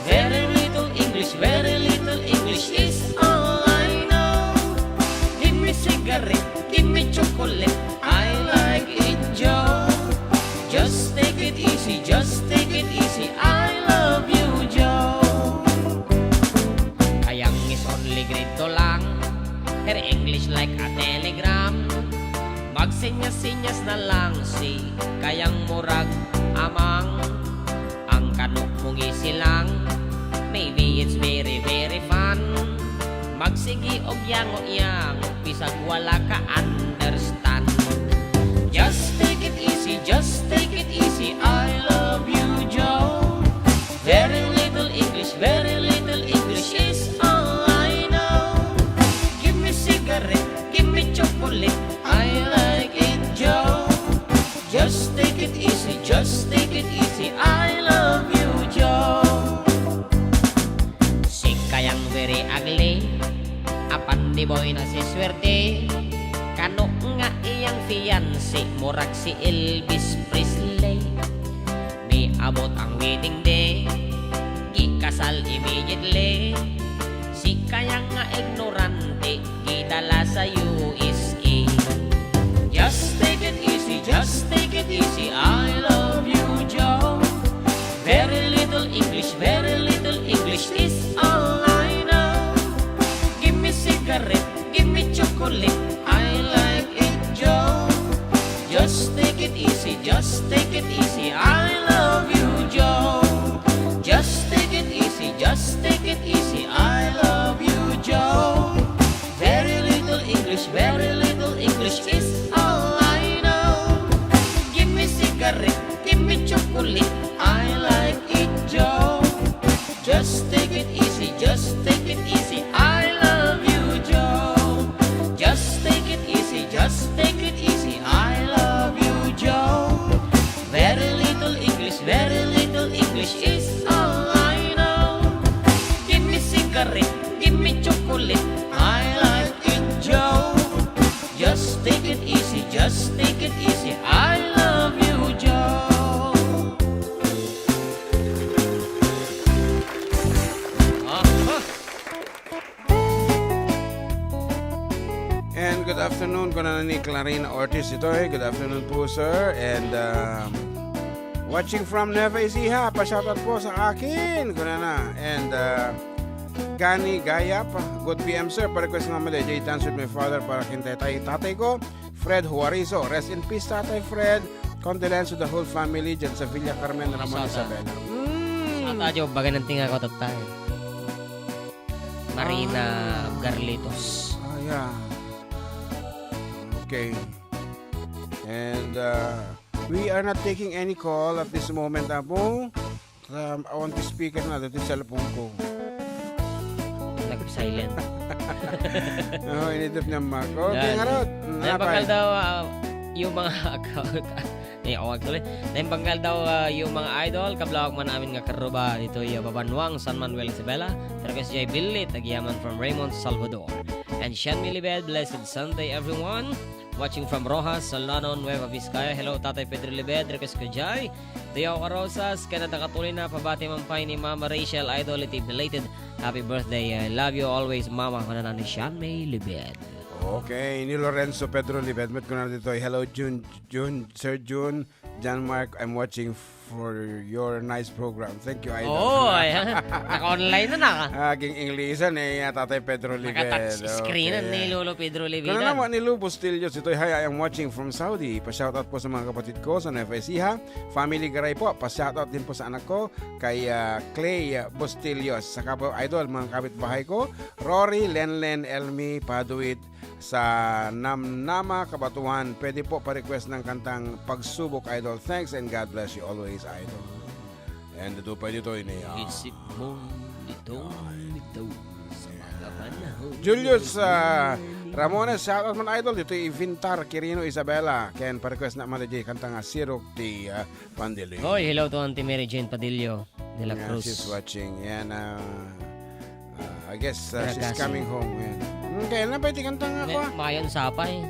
Very little English is all I know. Give me cigarette, give me chocolate, I like it, Joe. Just take it easy, I love you, Joe. Kayang is only grade 2 lang, her English like a telegram. Magsinyas-sinyas na lang si kayang murag amang. Ang kanok mong isilang, maybe it's very fun. Magsigi og yango-yang, bisag wala ka understand. Just take it easy, I love you, Joe. Very little English is all I know. Give me cigarette, give me chocolate, I like it, Joe. Just take it easy, I love you, Joe. Si kayang very ugly, apan di boy na si swerte. Kano nga iyang fiancé, murag si Elvis Presley. May abot ang wedding day, gikasal immediately. Si kayang nga ignorante, gidala sa USA. Just take it easy, I love you, Joe. Very little English is all I know. Give me cigarette, give me chocolate, I like it, Joe. Just take it easy, I love you, Joe. Just take it easy, I love you, Joe. Very little English is all I know. Give me cigarette, give me chocolate, I like it, Joe. Just take it easy, I love you, Joe. Just take it easy, I love you, Joe. Very little English is all I know. Give me cigarette, give me chocolate, I like it, Joe. Just take it easy, I love you, Joe. And good afternoon ko na ni Clarina Ortiz Ditoy. Good afternoon po, sir. And watching from Nueva Ecija, pa-shoutout po sa akin. Kuna na. And Gani Gayap, good PM, sir. Pa-request nga mali, Jay dance with my father para kintay tatay ko. Fred Juarizo, rest in peace, tatay Fred. Condolence to the whole family dyan sa Villa Carmen, Ramon Isabela. Sata jo bagan ng tinga ko tayo. Marina Garlitos. Ah, yeah. Okay. And we are not taking any call at this moment, Apo. I want to speak na dito sa cellphone ko. Nag-silent. Oh, inidip niya Mark. Okay, harot. Naimbanggal daw yung mga actually. Naimbanggal daw yung mga idol. Kablawag man namin nga karuba dito yung Babanwang, San Manuel Isabela. Terkas Jay Billy, Tagyaman from Raymond, Salvador. And Shan Milibed, blessed Sunday everyone. Watching from Rojas, Solano, Nueva Vizcaya. Hello, Tatay Pedro Libed, Request ko Jai. Diyaw Karosas, kanata katuloy na pabati mampay ni Mama Rachel, Idol, iti belated happy birthday. I love you always, Mama. Kana ni Shan May Libed. Okay, ni Lorenzo Pedro Libed. Met ko na dito. Hello, Sir June, John Mark. I'm watching for your nice program. Thank you, Idol. Oh, ayan. Naka-online na Aking Inglesan Tatay Pedro Libed. Naka-touch-screenan ni Lolo Pedro Libed. Kung naman ni Lu Bustillos, ito'y hi, I am watching from Saudi. Pa-shoutout po sa mga kapatid ko sa Nueva Ecija. Family Garay po. Pa-shoutout din po sa anak ko kay Clay Bustillos. Saka po, Idol, mga kapitbahay ko. Rory, Lenlen, Elmi, Paduit, sa Namnama, Kabatuhan. Pwede po pa-request ng kantang Pagsubok, Idol. Thanks and God bless you always, Idol. And ito pa dito Isip mo ito sa mga panahon. Julius Ramones, shout out man idol. Dito Vintar, Quirino, Isabela. Ken pa-request na man DJ kanta nga Sirok ti Pandili. Hoy, hello to Auntie Mary Jane Padillo de la Yeah, Cruz. she's watching. Yan, I guess she's Ragazzi. coming home. Yan. Kaya na ba iti kanta nga ako? Mayon sapay.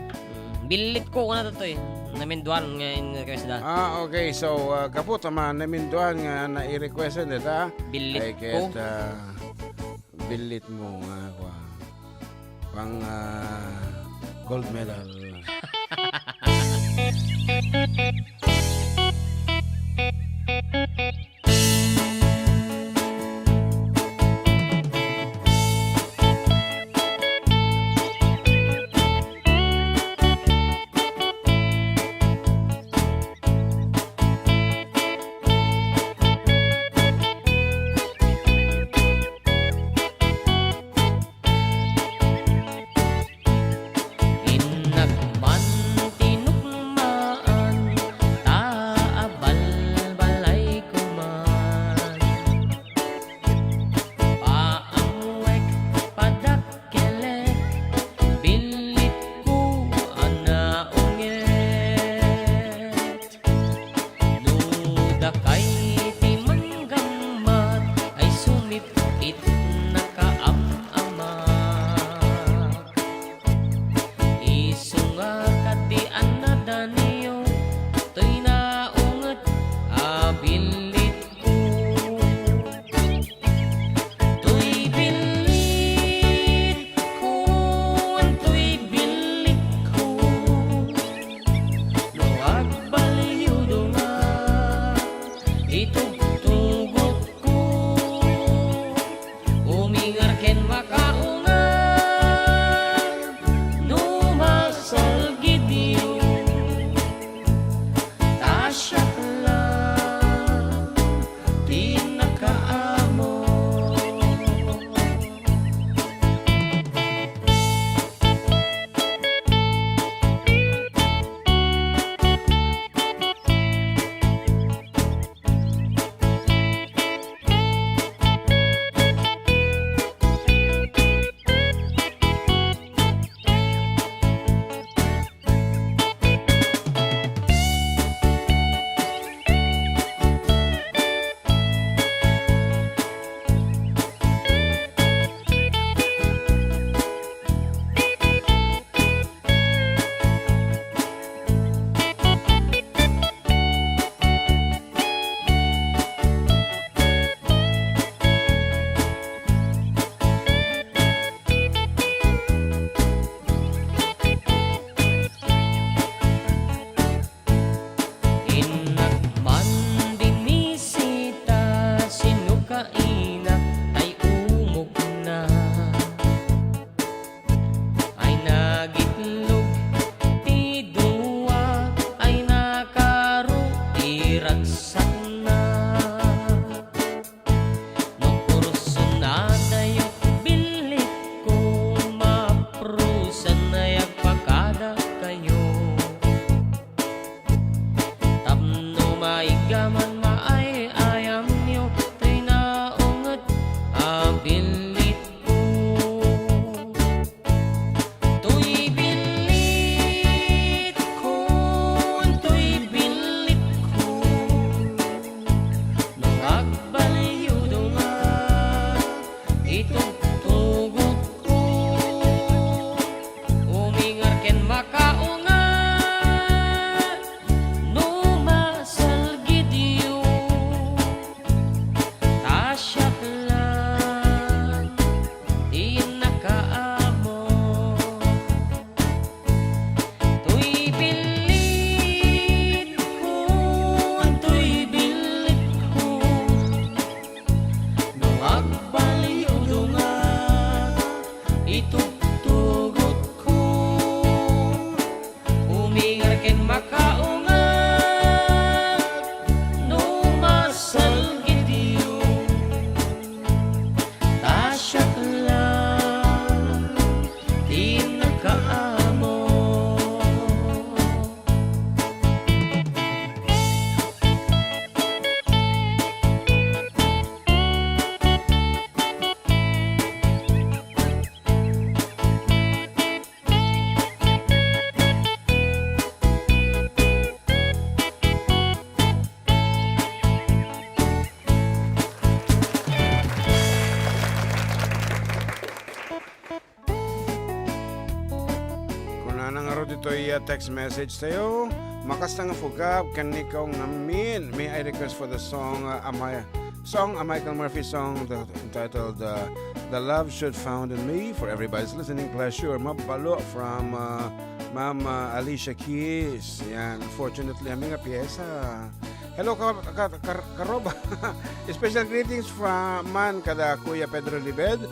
Bilit ko na to eh. Naminduan ngayon request da. Okay. So, kaput naman, naminduan nga na i-request dita. Bilit Ay, ko. bilit mo nga ako. Pang gold medal. Anang aro dito'y text message sa'yo. Makas na nga fugab, kanikaw ngamin. May I request for the song, a Michael Murphy song entitled The Love Should Found in Me for everybody's listening pleasure. Mabalo from Ma'am Alicia Keys. Yan, unfortunately, aming nga piyesa. Hello, Karoba. Special greetings from man kada Kuya Pedro Libed.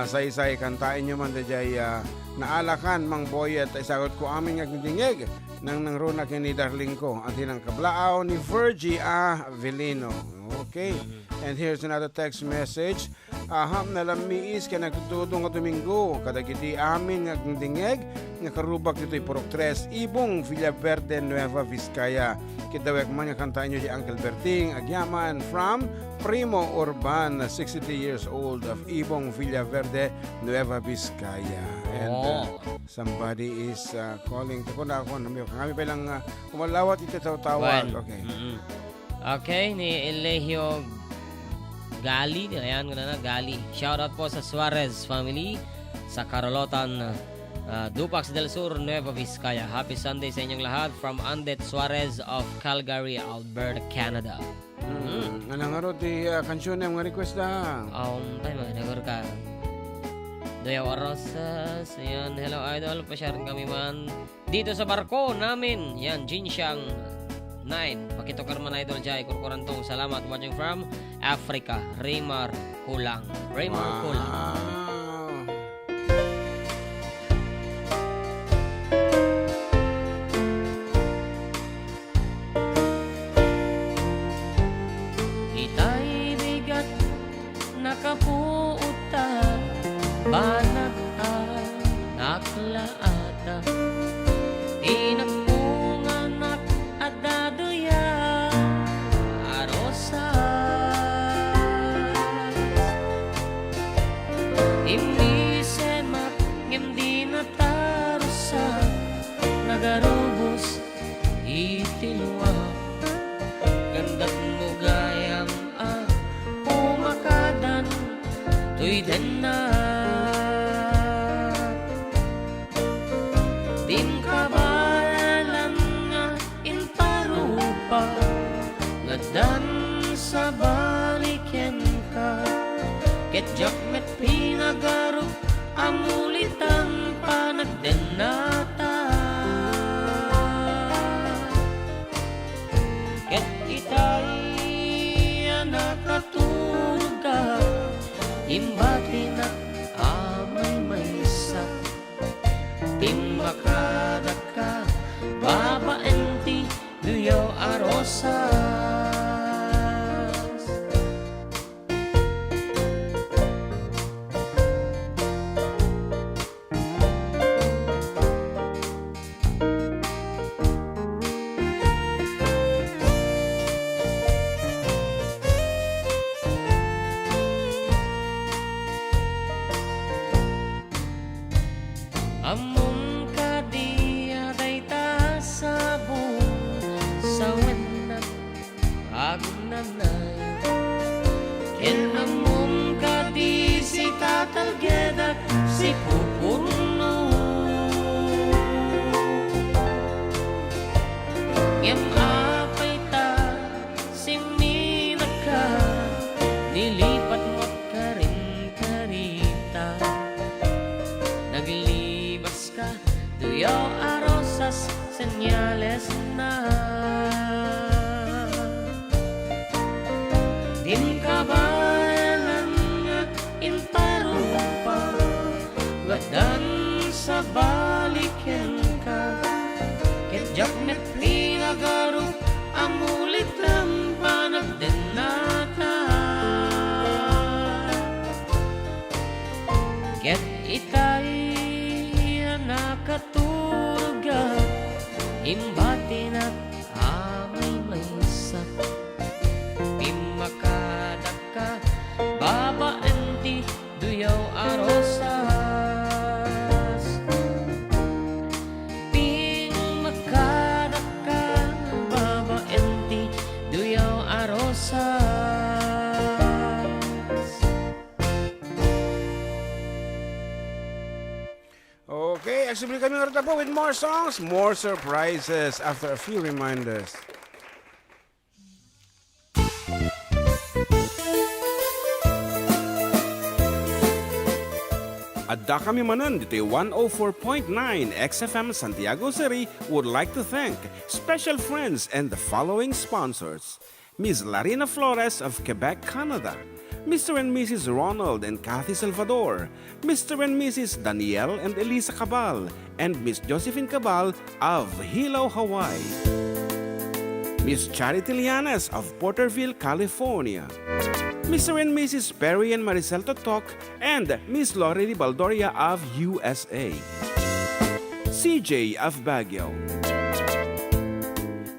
Say kantain nyo man dajay naalakan mang boyet ay sagot ko aming agdingeg nang runa kini darling ko ang tinang kablaaw ni Virgie Avellino. Okay. And here's another text message. Aham na lamiis ka nagtutudong nga Domingo kadagiti amin nga agdingeg nga karubak dito'y Purok 3 Ibong Villaverde Nueva Vizcaya. Kidawek man nga kantaan nyo si Uncle Berting Agyaman from Primo Urban, 62 years old of Ibong Villaverde, Nueva Vizcaya. And somebody is calling. Tako na ako. Kami pa lang kumalawat ito tawag. Okay. Okay, ni Elehio Gali. Ayan, na Gali. Shoutout po sa Suarez family sa Carolotan, Dupax del Sur, Nueva Vizcaya. Happy Sunday sa inyong lahat from Andet Suarez of Calgary, Alberta, Canada. Anong araw di kansyon yung request na? Tayo mga nagor ka. Doyaw Arosas. Ayan, hello idol. Pa-share kami man dito sa barko namin. Yan, Jinsyang 9. Pakitokar man idol Jai. Kurkurantong salamat. Watching from Africa. Raymar Kulang. Kulang. Nakapuuta, banag naklaata, inagpunganak at daduya, arosa. Imisemak, ngimdi na tarusa, nagarubos, itilwa, gandat mo gayam umakadan, tuy den na. Dim kabalan nga inparupa, ngadan sa baliken ka, ketjak met pinagaro, amulitan panagdenata. Ket itay nakatuga, imbati na amay maysa, timakadaka, babaenti, duyaw arosas. Amon kadiya dayta sabong sa wenan agnanay, ken amon kadi si tatalgeda si pupuno, ngem apay ta si minaka, nilipat mo karin karita, naglibas ka, duyaw arosas, senyales na. Din kabalan nga inparupa, gadan sa baliken ka, ketjak net pinagaro, amulit lang panagdenata. Ket itay nakatuga, imbati na amay maysa, timakadaka, babaenti, duyaw arosas. Ping makadaka, babaenti, duyaw Okay, actually kami nga po with more songs, more surprises after a few reminders. Adda kami Manen, Ditoy 104.9 XFM Santiago City would like to thank special friends and the following sponsors. Ms. Larina Flores of Quebec, Canada. Mr. and Mrs. Ronald and Kathy Salvador. Mr. and Mrs. Danielle and Elisa Cabal. And Miss Josephine Cabal of Hilo, Hawaii. Miss Charity Lianas of Porterville, California. Mr. and Mrs. Perry and Maricel Totok, and Miss Lorely Baldoria of USA. CJ of Baguio.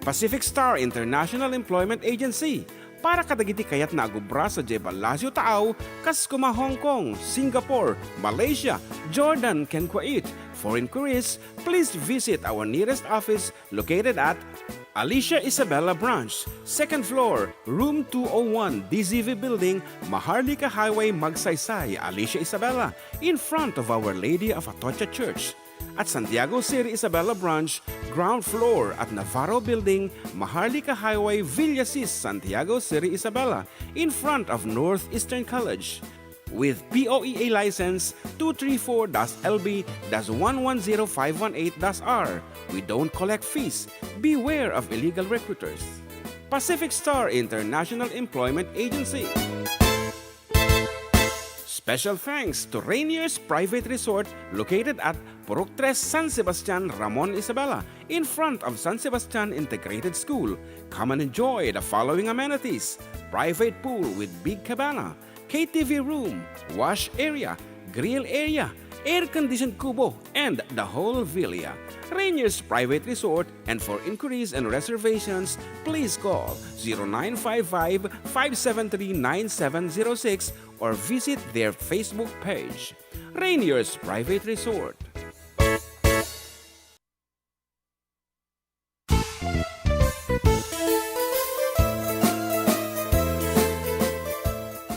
Pacific Star International Employment Agency, para kadagiti kayat na agubra sa Jebel Lazio Taaw, kas kuma Hong Kong, Singapore, Malaysia, Jordan, ken Kuwait. For inquiries, please visit our nearest office located at Alicia Isabella Branch, 2nd floor, room 201, DZV Building, Maharlika Highway, Magsaysay, Alicia Isabella, in front of Our Lady of Atocha Church. At Santiago City Isabella Branch, ground floor at Navarro Building, Maharlika Highway, Villasis, Santiago City Isabella, in front of Northeastern College. With POEA license 234-LB-110518-R. We don't collect fees. Beware of illegal recruiters. Pacific Star International Employment Agency. Special thanks to Rainier's Private Resort located at Purok 3 San Sebastian, Ramon Isabela, in front of San Sebastian Integrated School. Come and enjoy the following amenities: private pool with big cabana, KTV room, wash area, grill area, air-conditioned kubo, and the whole villa. Rainier's Private Resort, and for inquiries and reservations, please call 0955-573-9706 or visit their Facebook page. Rainier's Private Resort.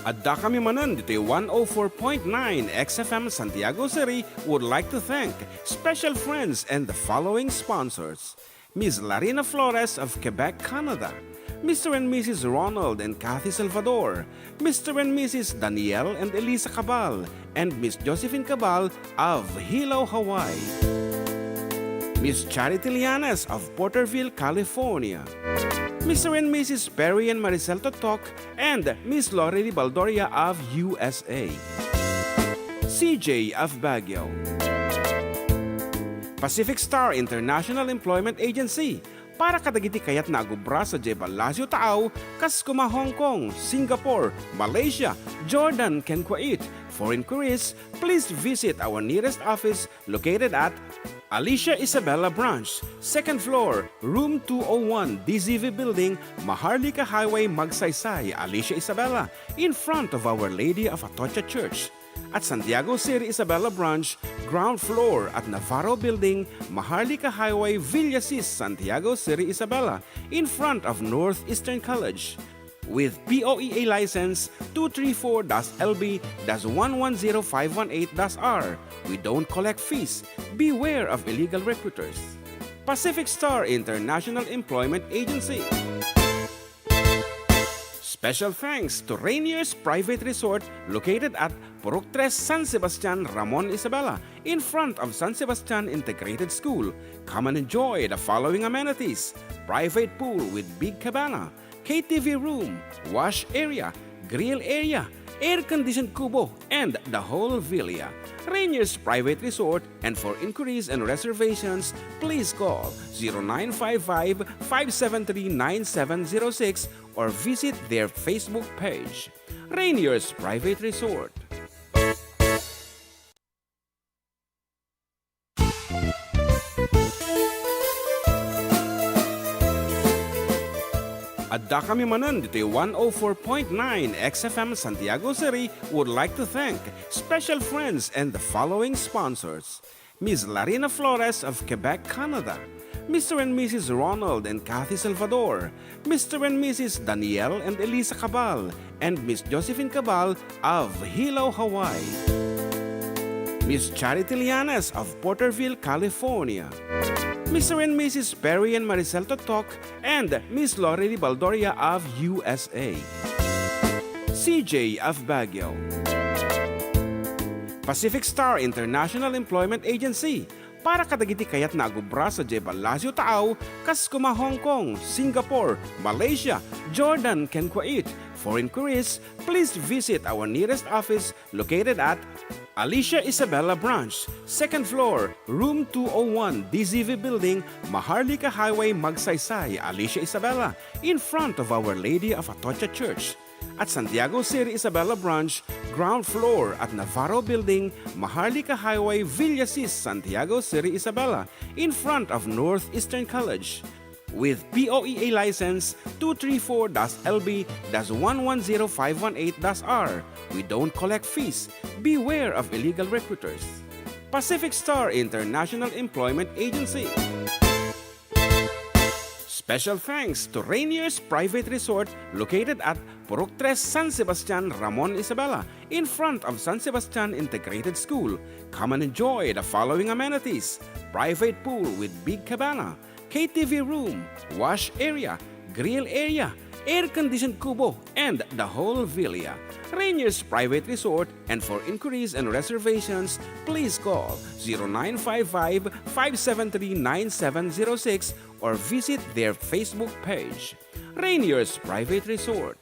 Adda kami Manen, Ditoy 104.9 XFM Santiago City would like to thank special friends and the following sponsors. Ms. Larina Flores of Quebec, Canada. Mr. and Mrs. Ronald and Kathy Salvador. Mr. and Mrs. Danielle and Elisa Cabal. And Miss Josephine Cabal of Hilo, Hawaii. Miss Charity Lianas of Porterville, California. Mr. and Mrs. Perry and Maricel Totok, and Miss Lorely Baldoria of USA. CJ of Baguio. Pacific Star International Employment Agency, para kadagiti kayat na agubra sa Jebel Lazio Taaw, kas kuma Hong Kong, Singapore, Malaysia, Jordan, ken Kuwait. For inquiries, please visit our nearest office located at Alicia Isabella Branch, 2nd floor, room 201, DZV Building, Maharlika Highway, Magsaysay, Alicia Isabella, in front of Our Lady of Atocha Church. At Santiago City Isabella Branch, ground floor at Navarro Building, Maharlika Highway, Villasis, Santiago City Isabella, in front of Northeastern College. With POEA license 234-LB-110518-R. We don't collect fees. Beware of illegal recruiters. Pacific Star International Employment Agency. Special thanks to Rainier's Private Resort located at Purok 3 San Sebastian, Ramon Isabela, in front of San Sebastian Integrated School. Come and enjoy the following amenities: private pool with big cabana, KTV room, wash area, grill area, air-conditioned kubo, and the whole villa. Rainier's Private Resort, and for inquiries and reservations, please call 0955-573-9706 or visit their Facebook page. Rainier's Private Resort. Adda kami Manen, Ditoy 104.9 XFM Santiago City would like to thank special friends and the following sponsors. Ms. Larina Flores of Quebec, Canada. Mr. and Mrs. Ronald and Kathy Salvador. Mr. and Mrs. Danielle and Elisa Cabal. And Miss Josephine Cabal of Hilo, Hawaii. Miss Charity Lianes of Porterville, California. Mr. and Mrs. Perry and Maricel Totok, and Miss Lori Baldoria of USA. CJ of Baguio. Pacific Star International Employment Agency, para kadagiti kayat na agubra sa Jebalasio Taaw, Kaskuma, Hong Kong, Singapore, Malaysia, Jordan, ken Kuwait. For inquiries, please visit our nearest office located at Alicia Isabella Branch, 2nd floor, room 201, DZV Building, Maharlika Highway, Magsaysay, Alicia Isabella, in front of Our Lady of Atocha Church. At Santiago City Isabella Branch, ground floor at Navarro Building, Maharlika Highway, Villasis, Santiago City Isabella, in front of Northeastern College. With POEA license 234-LB-110518-R. We don't collect fees. Beware of illegal recruiters. Pacific Star International Employment Agency. Special thanks to Rainier's Private Resort located at Purok 3, San Sebastian, Ramon, Isabela, in front of San Sebastian Integrated School. Come and enjoy the following amenities: private pool with big cabana, KTV room, wash area, grill area, air-conditioned kubo, and the whole villa. Rainier's Private Resort, and for inquiries and reservations, please call 0955-573-9706 or visit their Facebook page. Rainier's Private Resort.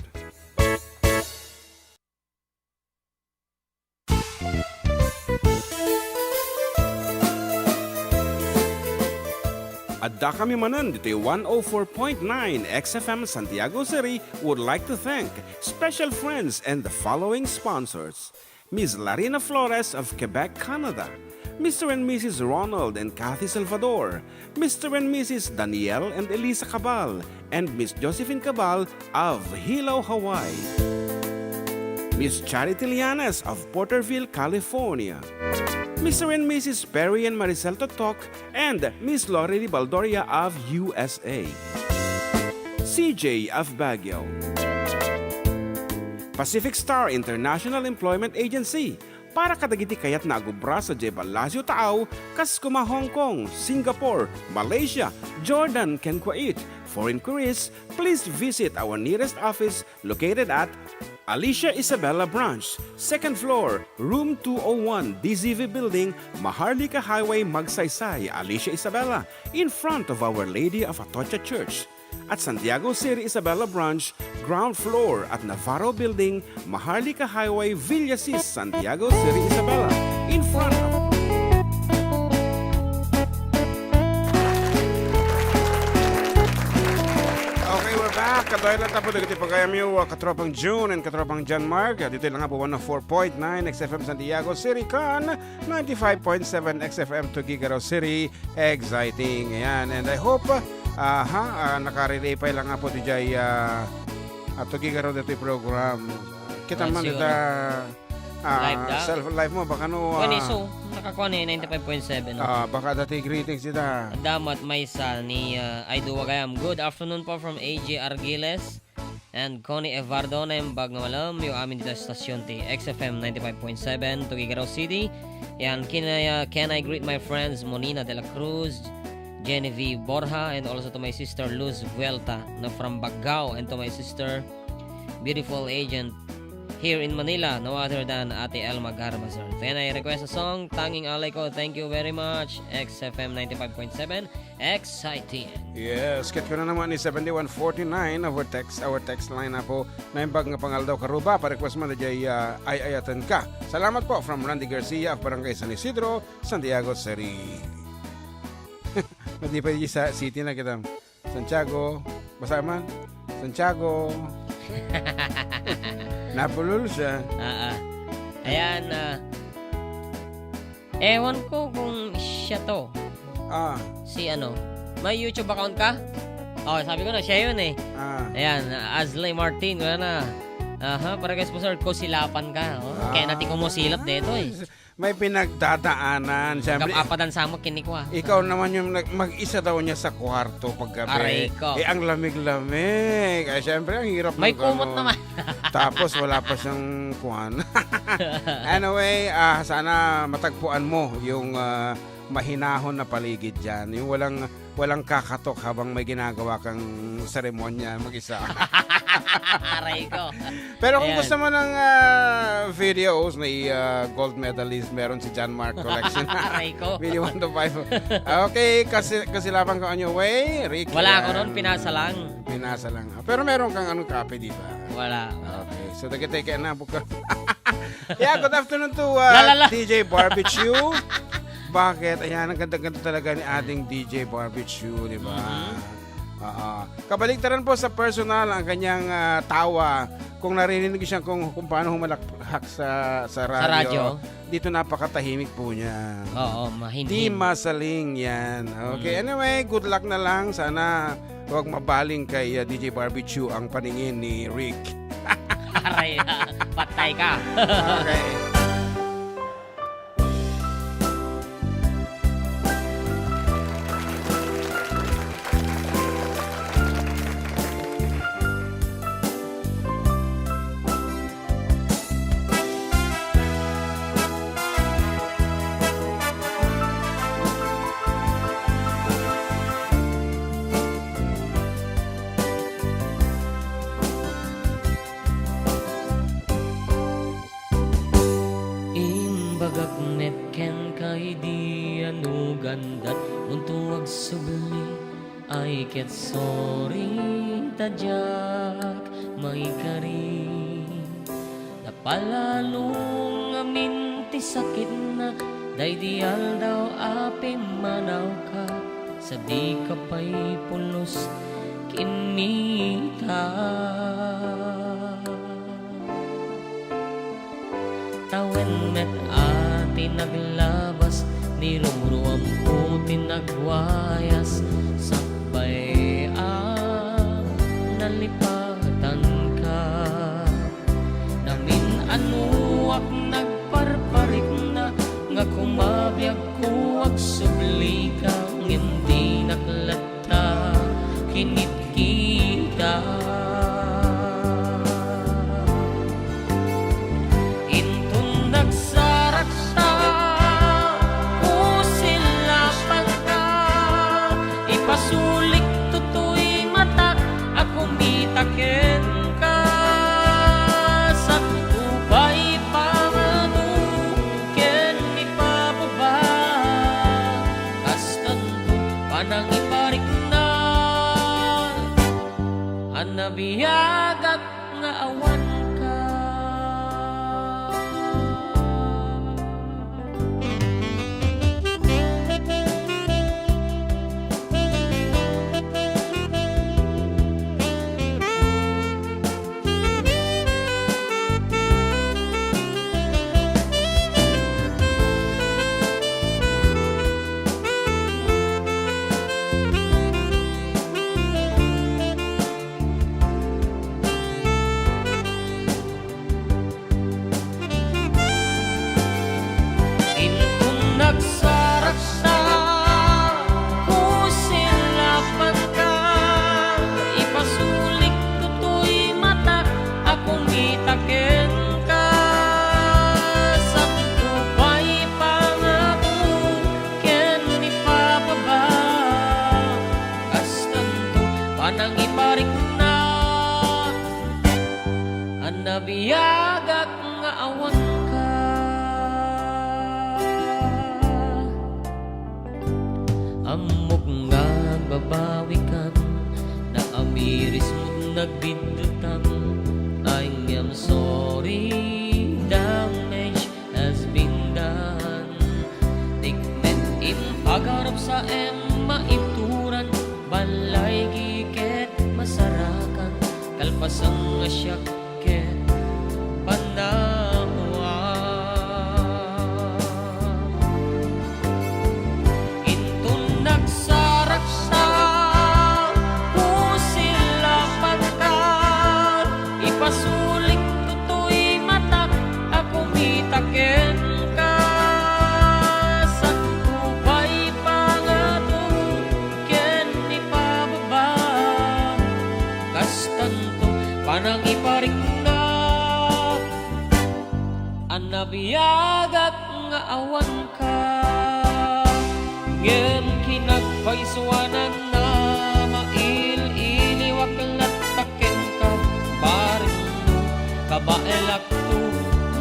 Adda kami Manen, Ditoy 104.9 XFM Santiago City would like to thank special friends and the following sponsors: Ms. Larina Flores of Quebec, Canada, Mr. and Mrs. Ronald and Kathy Salvador, Mr. and Mrs. Danielle and Elisa Cabal, and Miss Josephine Cabal of Hilo, Hawaii. Miss Charity Lianes of Porterville, California. Mr. and Mrs. Perry and Maricel Totok, and Miss Lori Baldoria of USA. CJ of Baguio. Pacific Star International Employment Agency, para kadagiti kayat na agubra sa Jebalasio Taaw, Kaskuma, Hong Kong, Singapore, Malaysia, Jordan, ken Kuwait. For inquiries, please visit our nearest office located at Alicia Isabella Branch, 2nd floor, room 201, DZV Building, Maharlika Highway, Magsaysay, Alicia Isabella, in front of Our Lady of Atocha Church. At Santiago City Isabella Branch, ground floor at Navarro Building, Maharlika Highway, Villasis, Santiago City Isabella, in front of... Kadahil lang tapo dagiti pagayamiw katropang June and katropang John Mark. Dito lang nga po 104.9 XFM Santiago City kan 95.7 XFM Tuguegarao City. Exciting. Ayan. And I hope nakarelay lang nga po di jay Tuguegarao dito program. Kita man ita self-life mo baka no Kaniso, nakakuha ni 95.7. Baka dati greetings ita. Damat may sa ni Aiduwagayam. Good afternoon po from AJ Argiles and Connie Evardo na yung bag na malam yung amin dito sa stasyon ti XFM 95.7 Tuguegarao City. Yan, can I greet my friends Monina de la Cruz, Genevieve Borja, and also to my sister Luz Vuelta na from Bagao, and to my sister beautiful agent here in Manila, no other than Ate Elma Garbazar. Then I request a song, Tanging Alay Ko. Thank you very much. XFM 95.7, exciting. Yes, kit ko na naman ni 7149 our text line na po na yung bag nga pangal daw karuba. Pa-request mo na jay ayatan ka. Salamat po from Randy Garcia of Barangay San Isidro, Santiago City. Hindi pa sa city na kita. Santiago, basa man? Santiago. Napulol siya. Ayan, ewan ko kung siya to. Si ano, may YouTube account ka? Sabi ko na, siya yun eh. Ayan, Azley Martin, wala na. Para kay sponsor ko, silapan ka. Kaya natin kumusilap dito eh. may pinagdadaanan. Siyempre, Kapadan sa mo kinikwa. ikaw naman yung mag-isa daw niya sa kwarto paggabi. Aray ko. Ang lamig-lamig. Ay, siyempre, ang hirap May ng kumot ganun. naman. Tapos, wala pa siyang kuhan. Anyway, sana matagpuan mo yung mahinahon na paligid dyan. Yung walang kakatok habang may ginagawa kang seremonya mag-isa. Aray ko. Pero kung Ayan. gusto mo ng videos, may gold medalist, meron si John Mark Collection. Aray ko. Video 1 to 5. Okay, kasi laban ka on your way. Rick, Wala yan. ako noon, pinasa lang. Pinasa lang. Pero meron kang anong copy, di ba? Wala. Okay, so nagkatake na buka. Yeah, good afternoon to Lalala. DJ Barbecue. Bakit? Ayan, ang ganda-ganda talaga ni ating DJ Barbecue, di ba? Kabaligtaran po sa personal ang kanyang tawa. Kung narinig siya kung paano humalakhak sa radyo, dito napakatahimik po niya. Oo, Di mahinhin. masaling yan. Okay, anyway, good luck na lang. Sana huwag mabaling kay DJ Barbecue ang paningin ni Rick. Aray, patay ka. Okay. Bagagnet ken kay di anu gandat untuwag subli ay ket sorry tadyak may kari napalalong amin ti sakit na daydial daw api manaw ka sa di ka pa'y pulos kinita tawen met ati naglabas ni rumuruam puti nagwayas sakbay nalipatan ka namin anuak nagparparik na nga kumabiyag ko ag subli ka hindi naklata kinit kita Pasulik tutoy matak ako mitaken ka sa ubay pangano ken ipababa kastan panang iparik na anabiyagak nga awan ka nabiyagak nga awan ka amok nga babawikan na amiris mo nagbidutan I am sorry damage has been done tignan in pagharap sa maituran balay giket masarakan kalpasang asyak Pasulik tutoy matak ako mitaken ka mabiyagak nga awan ka ngem kinagpaisuanan na mail-iliwak lataken ka baring mo kabaelak to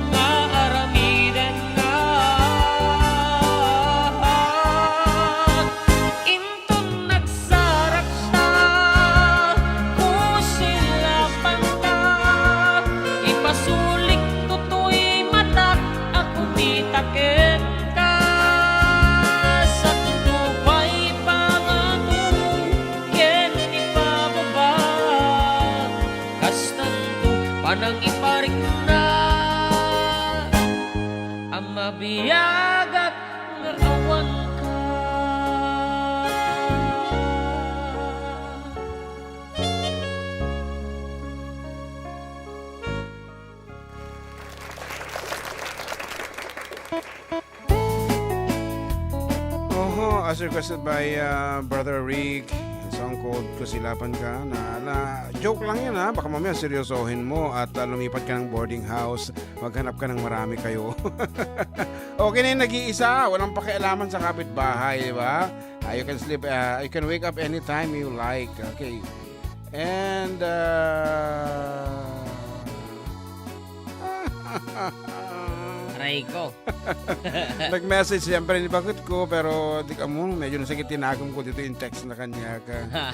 nga aramiden nga inton nagsarak sa kusilapan ka ipasulik tutoy matak ako mitaken ka sa tutupay pangato ken ipababa kastan to panang iparik na ang mabiyagak nga awan ka. As requested by Brother Rick, ang song called Kusilapan Ka na joke lang yan ha, baka mamaya seryosohin mo at lumipat ka ng boarding house, maghanap ka ng marami kayo. Okay na yung nag-iisa, walang pakialaman sa kapitbahay, di ba? You can sleep, you can wake up anytime you like, okay? And Aray ko. nag-message siyempre ni bakit ko pero di ka mo medyo nasakit tinagom ko dito yung text na kanya ka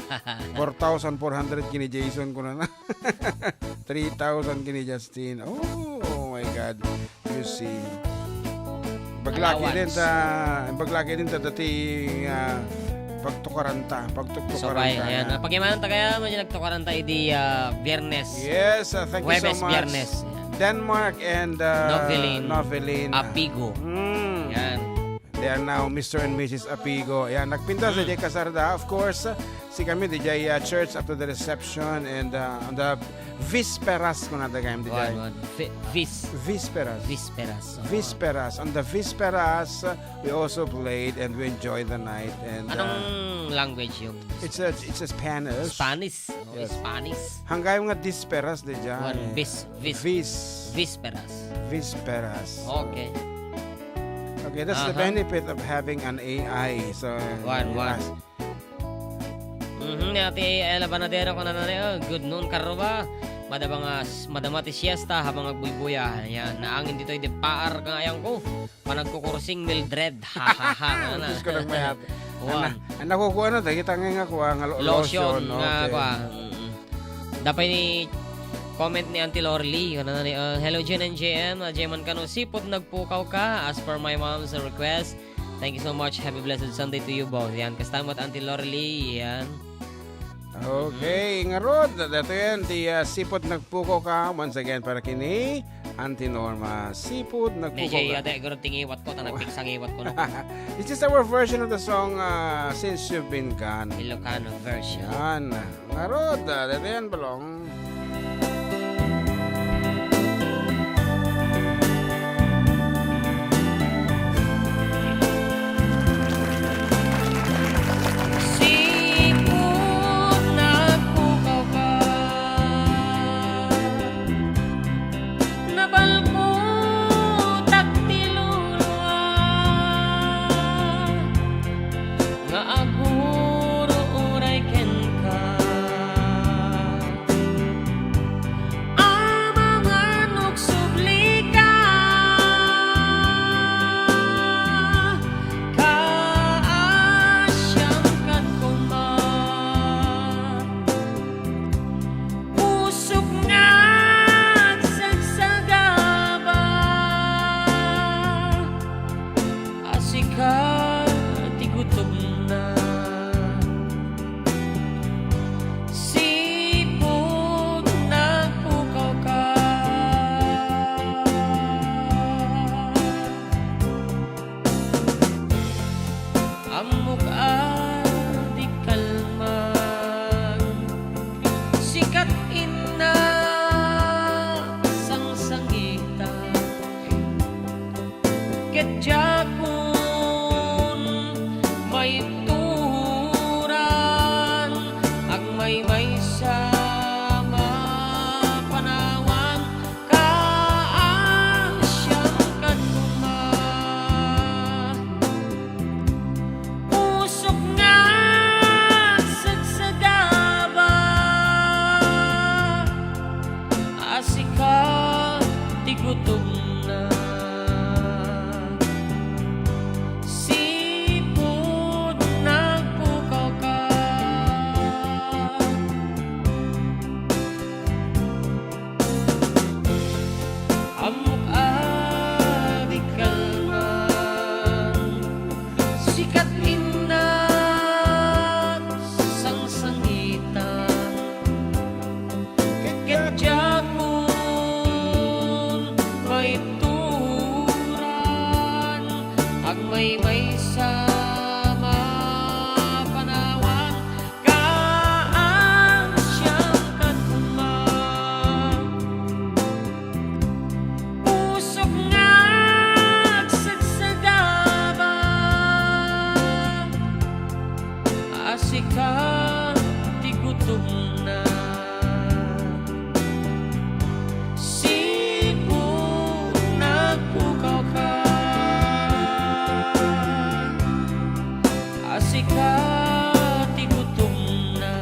4,400 kini Jason ko na 3,000 kini Justin. Oh my God, you see baglaki din ta dating pagtukaranta So kay ayan, pagimanan ta kaya man nagtukaranta idi Biyernes. Yes, thank you Huwebes, so much. Biyernes. Denmark and Novelin. Apigo. Yan. They are now Mr. and Mrs. Apigo. Ayan, nagpinta sa DJ Casarda. Of course, si kami DJ church after the reception and on the Visperas ko na tagay DJ. Visperas. Visperas. On the Visperas, we also played and we enjoyed the night. And Anong language yung? it's a Spanish. Spanish. Yes. Spanish. Hanggang nga Disperas DJ. Visperas. Visperas. Okay. Okay, that's the benefit of having an AI. So, One. Ati labanadero ko na good noon karoba. Madamati siesta habang nagbubuya. Yan, naangin dito de paar ka ayang ko. Panagkukursing Mildred. Ha. Diyos ko lang may happy. One. Ang nakukuha na, kita nga ko ang lotion. nga Okay. kwa. Dapat ni comment ni Auntie Lorly. Hello Jen and JM. Jeman kano sipot nagpukaw ka as per my mom's request. Thank you so much. Happy blessed Sunday to you both. Yan, kastamot Auntie Lorly. Yan. Okay, nga Rod. Dato yan, di sipot nagpuko ka. Once again, para kini Auntie Norma. Sipot nagpuko Medyo ka. yata garo tingiwat ko. Tanagpiksang iwat ko. No? This is our version of the song Since You've Been Gone. Ilocano version. Yan. Nga Rod. Dato yan, balong. Sipot nagpukaw ka nabalkutak tiluluwa nga aguro uray ken ka amang anok subli ka kaasyam kat kuma pusok nga sagsagaba asika tigutom na sipot nagpukaw ka amok di kalman sikat ina sangsangita ketjakun may turan ang may sama panawan kaasyam asika ti gutom na sipo nagpukaw ka asika ti gutom na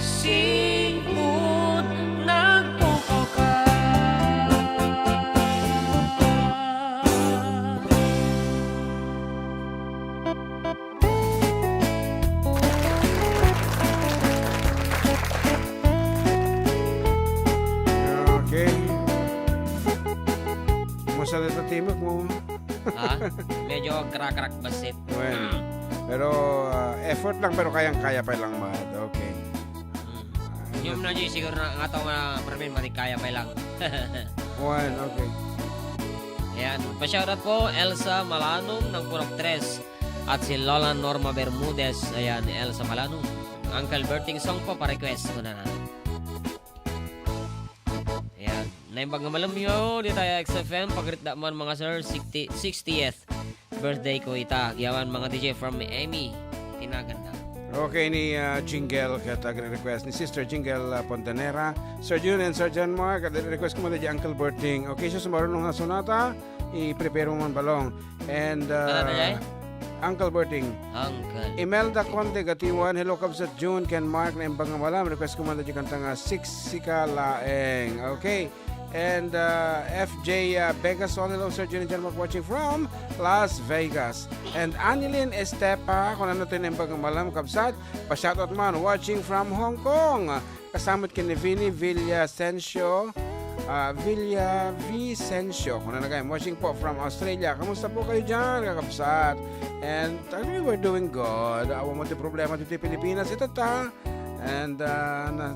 sipo nagpukaw ka Okay. Masalita timok mo. Ha? Medyo krak-krak basit. Well, pero effort lang pero kayang-kaya pa lang mahal. Okay. Yung na dyan siguro na nga ito nga permin matikaya pa lang. One, okay. Ayan. Pa-shoutout po Elsa Malanong ng Purok 3 at si Lola Norma Bermudez. Ayan, Elsa Malanong. Uncle Berting song po pa-request ko na natin. Ayan. Naimbag nga malam nyo, di tayo XFM. Pagrit man mga sir, 60th birthday ko ita. Giyawan mga DJ from Amy. Tinaganda. Okay ni Jingle kata request ni Sister Jingle Pontanera, Sir June and Sir John Mark at request ko muna di Uncle Berting. Okay, so sumarunong nga sonata, i-prepare mo man balong. And Uncle Berting. Uncle. Imelda Conte Gatiwan, hello kabsat June, Ken Mark na imbang nga malam. Request ko muna di kanta nga Sika Laeng. Okay. And FJ Begason, hello Sir June and John Mark watching from Las Vegas. And Anilyn Estepa, kung ano ito yung imbang nga malam kabsat, pa-shoutout man, watching from Hong Kong. Kasamot kini Vinny Villasencio. Vicencio, kung ano kayo, watching po from Australia. Kamusta po kayo dyan, kakabsat? And actually, we're doing good. Awa mo ti problema dito Pilipinas, ito ta. And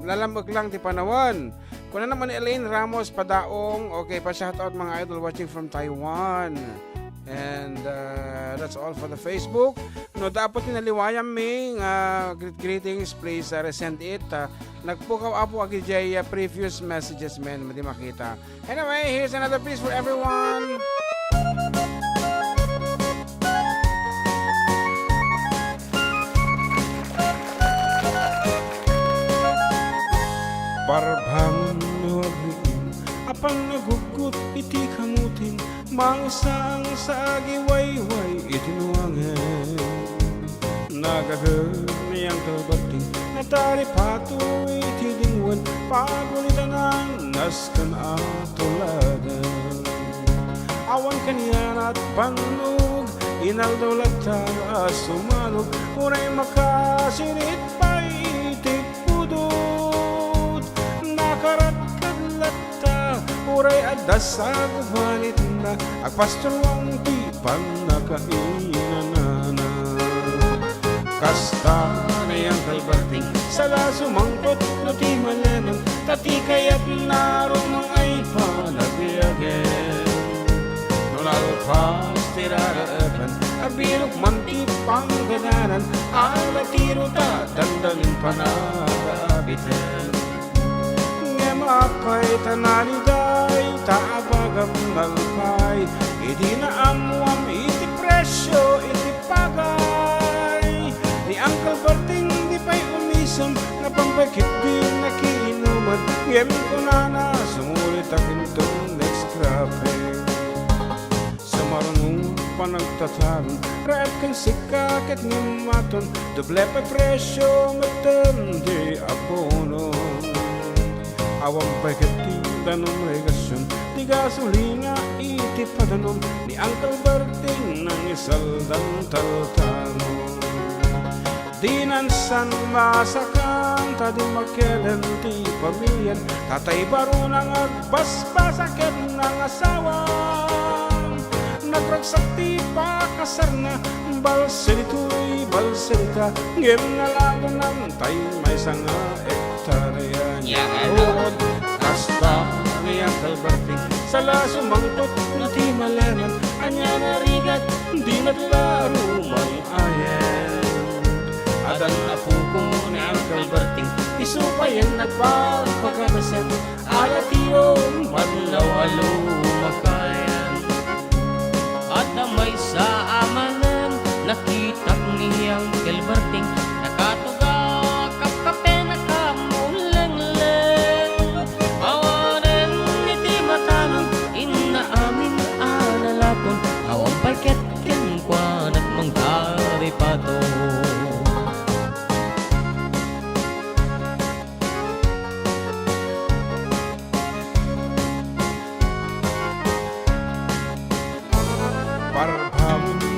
lalambag lang ti Panawan. Kung ano naman Elaine Ramos Padaong, okay, pa-shoutout mga idol watching from Taiwan. And that's all for the Facebook. No, dapat tinaliwayang ming greetings, please resend it. Nagpukaw apo agi jay previous messages men, madi makita. Anyway, here's another piece for everyone. Barbang nuwagin, apang nagugut iti kamutin, mangsang sa agiwayway itinuangin. Nagagad niyang kalbating, natari pato iti dingwan, pagulitan ang naskan atuladan. Awan kanyan at panog, inaldolata sumanog, uray makasirit pa itik pudot. Nakarat kadlata, uray adasag vanit na, agpastulwang tipan nakainanana. Kasta niyang kalbating, sala sumangkot no ti malanang, tati kaya't narong ay panagbiyagen. Nunalpas tiraraapan, abirok mantipang gananan, alatiro ta dandalin panagabitin. Ngemapay tanaliday, taabagam nalpay, iti na amuam iti presyo, iti pagay. Ni Uncle Berting di pa'y umisam, na pambakit din nakiinuman, ngem ko na sumulit akintong next grabe. Sa marunong panagtataron, raat kang sikakit ng maton, doble pa presyo, matam di abono. Awang pa'y katinda ng regasyon, di gasolina iti padanom, ni Uncle Berting ng isaldang taltanon. Dinansan masakang, tadi makelen ti pamilyan, tatay baro nang agbasbasakit ng asawa. Nagragsak ti pakasar na, balserito'y balserita, ngem na lago ng tay may sanga ektarya niya. Kasta niyang kalbating, sala sumangkot na ti malaman, anya narigat, di natlaro mang ayen. Adan na po ko ni Uncle Berting, isupayan nagpagpagkakasan, alatiyong madlaw-alo makayan. At na may sa amanan, nakita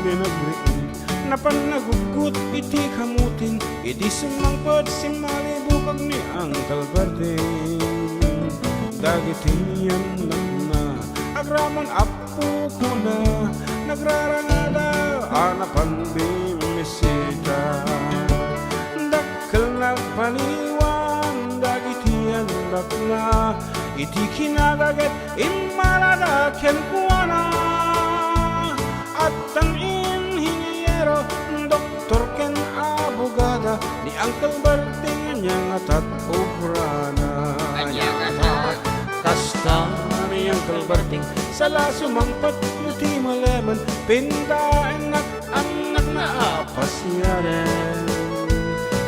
binagriin napanagugut iti kamutin iti sumangpad si malibukag ni Uncle Berting dagiti yan na agraman apo ko na nagrarangada anapan bimisita dakkel nagpaniwan dagiti yan na iti kinadagat imaladaken kuana at ang inhinyero doktor ken abogada ni Uncle Berting niyang atat obrana kasta ni Uncle Berting sala sumangpat iti malaman pindaen anak na apas niya rin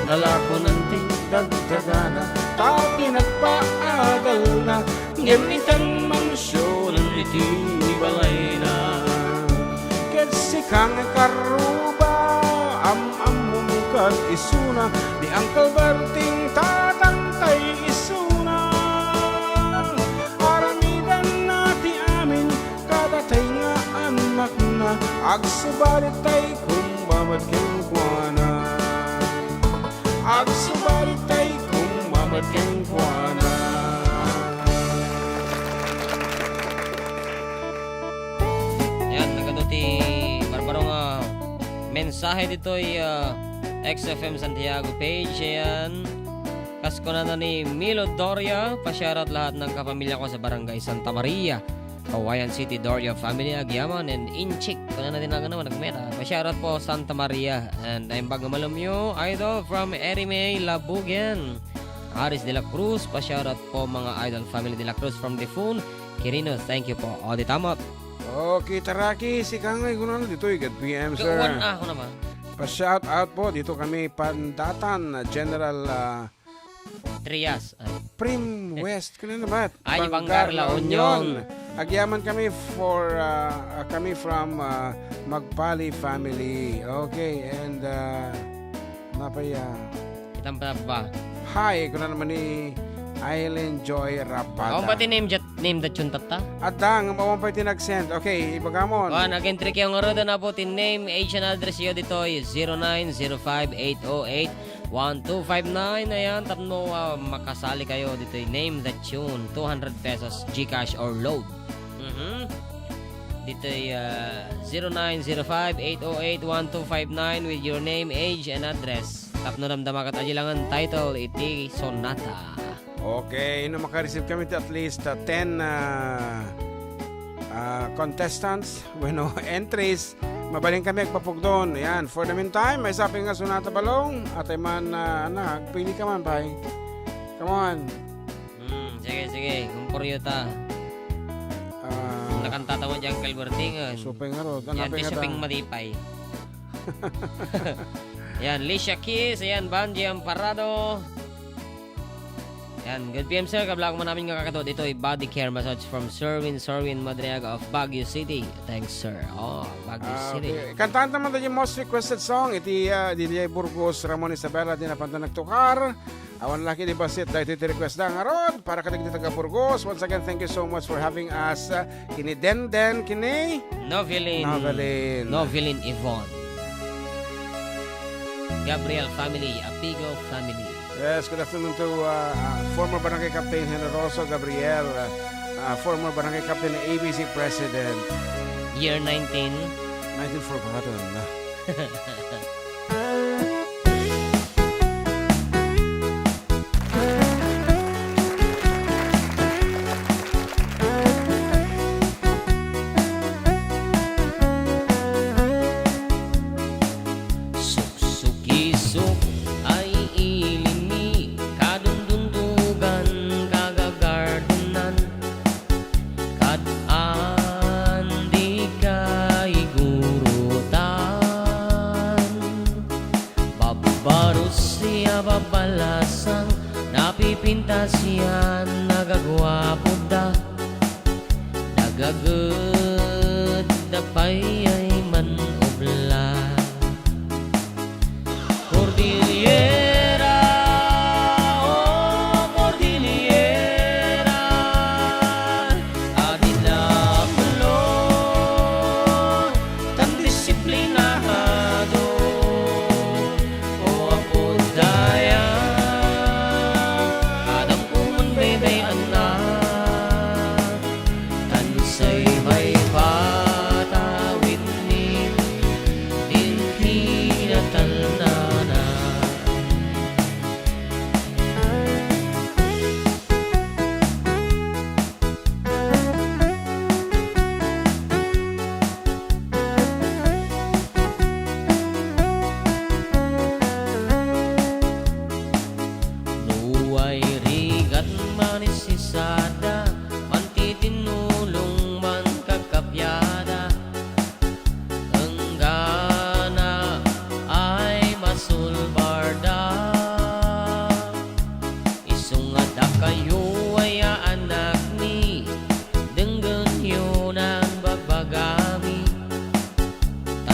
nalako ng tingdagdagana tapi nagpaadal na gamitan mansyonan iti balay na kasi kang karuba mumukat isuna di Uncle Berting tatangtay isuna aramidan na ti amin kadatay nga anak na agsubaritay kung mamad keng kuana agsubaritay kung mamad keng kuana. Yan, nagaduti barbarong mensahe dito'y XFM Santiago page. Ayan, kasko na ni Milo Doria. Pasyarat lahat ng kapamilya ko sa barangay Santa Maria, Kawayan City, Doria family, Agyaman, and Inchik. Kung na natin naman nagmeta. Pasyarat po Santa Maria. And I'm Bagamalumyo, idol from Erime, Labugan. Aris de la Cruz, pasyarat po mga idol family de la Cruz from Defun, Quirino. Thank you po. O, di tamot. Okay, taraki, si Kangay Gunano Ditoy, good PM, sir. Gawin ako naman. Pa-shout out po, dito kami Pandatan, General Trias. Ay. Prim West, kanina ba? Ay, Banggar, La Union. Agyaman kami kami from Magpali family. Okay, and napaya. Kitang pa ba? Hi, kuna naman ni Island Joy Rapada. Ako pati name that yung tata? Adda, nga mawang pa tinag-send. Okay, ibagamon. Again, trick yung rodo na po name, age and address yun dito 0905-808-1259. Ayan, tapno makasali kayo dito name that tune, 200 pesos Gcash or load. Dito 0905-808-1259 with your name, age and address. Tapno damdama kat ajilangan title iti sonata. Okay, no makareceive kami at least 10 contestants, bueno, entries. Mabaling kami agpapugdon. Ayan, for the meantime, may sabi nga Sonata Balong. At ay man, anak, pili ka man, pay. Come on. Sige, kumpuryo ta. Nakanta mo dyan, Calvertingan. Supay nga ro. Yan, di suping madipay. Yan, Lisha Kiss. Ayan, Banji Amparado. Yan, good PM sir. Kabla ko namin nga kakato. Dito ay body care massage from Serwin Madriaga of Baguio City. Thanks sir. Oh, Baguio City. Okay. Kantahan naman yung most requested song. Iti Didier Burgos, Ramon Isabela, di napanta nagtukar. Awan laki di basit. Dahil iti request na nga ron. Para katig taga Burgos. Once again, thank you so much for having us. Kini Den, kini Novelin Yvonne. Gabriel family, Apigo family. Yes, good afternoon to former Barangay Captain Generoso Gabriel, former Barangay Captain ABC President. Year 19. 19 Suksukisuk ay ilimi, kadundundugan, kagagardenan, andi kay gurutan. Babarus siya babalasang, napipinta siya, nagagwapo da, nagagad dapay ay manubla. Cordillera, oh Cordillera, adinapulo, tan disip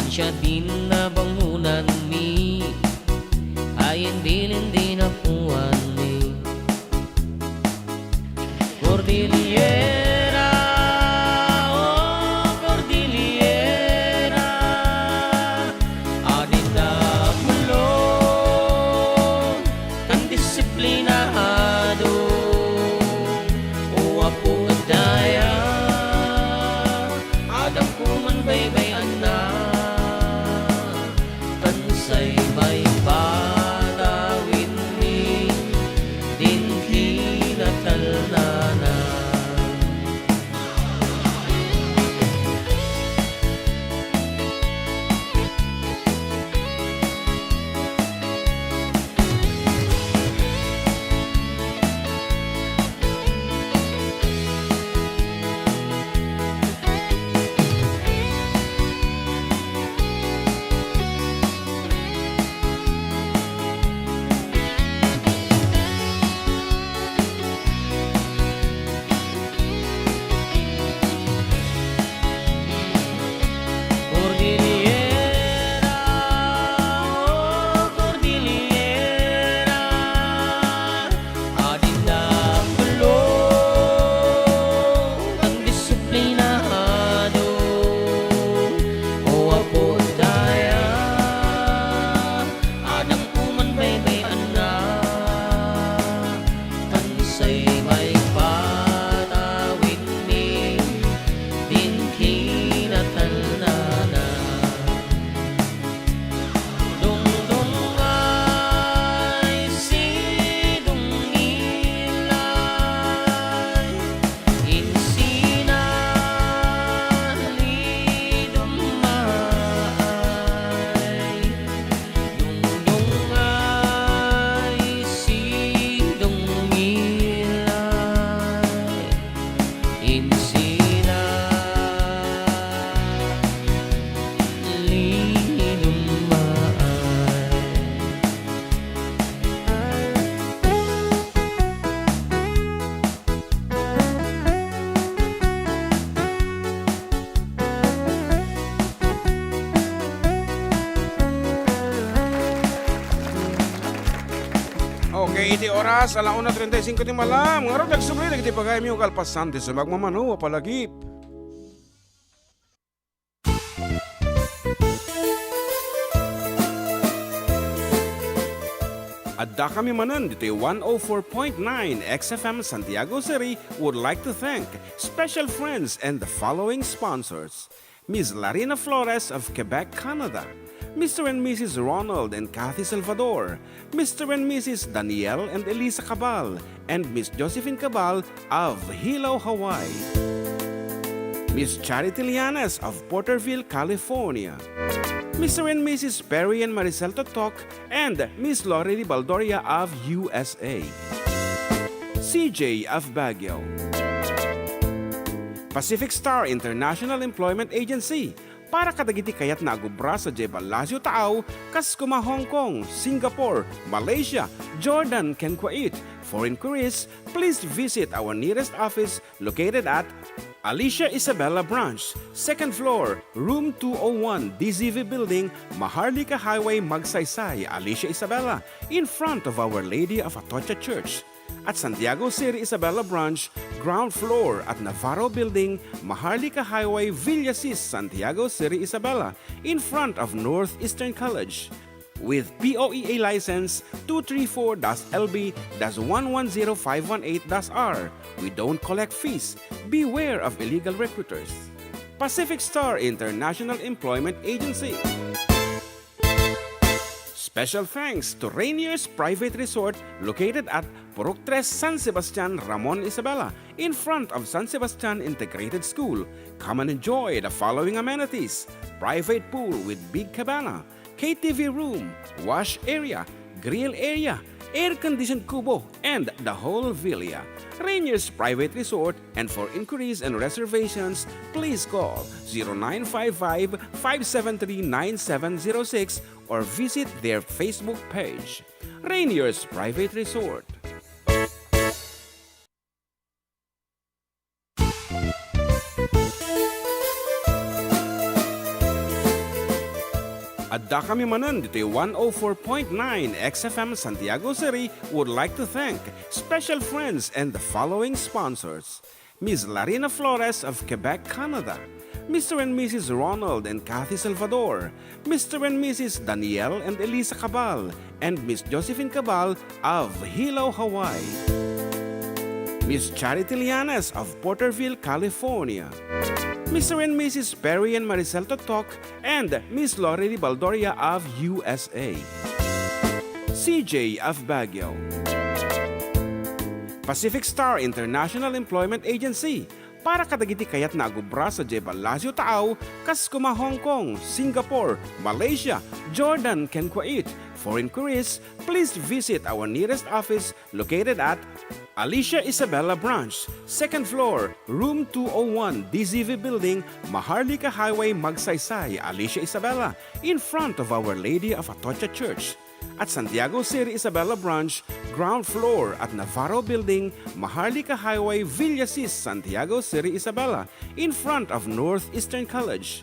siya din na bangunan mi, ayin bilin din apuan mi. Cordillera, oh Cordillera, adin na mulong ang disiplinado, o apo daya, adang kuman baybayan na, tansay may patawin ni, din kinatalnana. Cordillera, oh Cordillera, adin na mulong ang disiplinado, o apo daya, adang kuman baybayan na, tansay may patawin ni, din kinatalnana. Dungdung ay sidungilay, insinali dumay. Dungdung ay sidungilay, insinali dumay. Okay, iti oras, 1:35 ti malam. Ngaron nagsubli, nagiti pagay mi yung kalpasante sa magmamano, palagip. Adda kami Manen, dito'y 104.9 XFM Santiago City would like to thank special friends and the following sponsors. Ms. Larina Flores of Quebec, Canada. Mr. and Mrs. Ronald and Kathy Salvador. Mr. and Mrs. Danielle and Elisa Cabal. And Miss Josephine Cabal of Hilo, Hawaii. Miss Charity Lianes of Porterville, California. Mr. and Mrs. Perry and Maricel Totok, and Miss Lori Baldoria of USA. CJ of Baguio. Pacific Star International Employment Agency, para kadagiti kayat na agubra sa Jebel Lasio Taaw, kas kuma Hong Kong, Singapore, Malaysia, Jordan, ken Kuwait. For inquiries, please visit our nearest office located at Alicia Isabella Branch, 2nd floor, room 201, DZV Building, Maharlika Highway, Magsaysay, Alicia Isabella, in front of Our Lady of Atocha Church. At Santiago City Isabella Branch, ground floor at Navarro Building, Maharlika Highway, Villasis, Santiago City Isabella, in front of Northeastern College. With POEA license 234-LB-110518-R. We don't collect fees. Beware of illegal recruiters. Pacific Star International Employment Agency. Special thanks to Rainier's Private Resort located at Purok 3, San Sebastian, Ramon Isabela, in front of San Sebastian Integrated School. Come and enjoy the following amenities: private pool with big cabana, KTV room, wash area, grill area, air-conditioned kubo, and the whole villa. Rainier's Private Resort, and for inquiries and reservations, please call 0955-573-9706 or visit their Facebook page. Rainier's Private Resort. Adda kami Manen, Ditoy 104.9 XFM Santiago City would like to thank special friends and the following sponsors. Ms. Larina Flores of Quebec, Canada. Mr. and Mrs. Ronald and Kathy Salvador. Mr. and Mrs. Danielle and Elisa Cabal. And Miss Josephine Cabal of Hilo, Hawaii. Miss Charity Lianes of Porterville, California. Mr. and Mrs. Perry and Maricel Totok, and Miss Lorely Baldoria of USA. CJ of Baguio. Pacific Star International Employment Agency, para kadagiti kayat na agubra sa Jebalasio Taaw, Kaskuma, Hong Kong, Singapore, Malaysia, Jordan, ken Kuwait. For inquiries, please visit our nearest office located at Alicia Isabella Branch, 2nd floor, room 201, DZV Building, Maharlika Highway, Magsaysay, Alicia Isabella, in front of Our Lady of Atocha Church. At Santiago City Isabella Branch, ground floor at Navarro Building, Maharlika Highway, Villasis, Santiago City Isabella, in front of Northeastern College.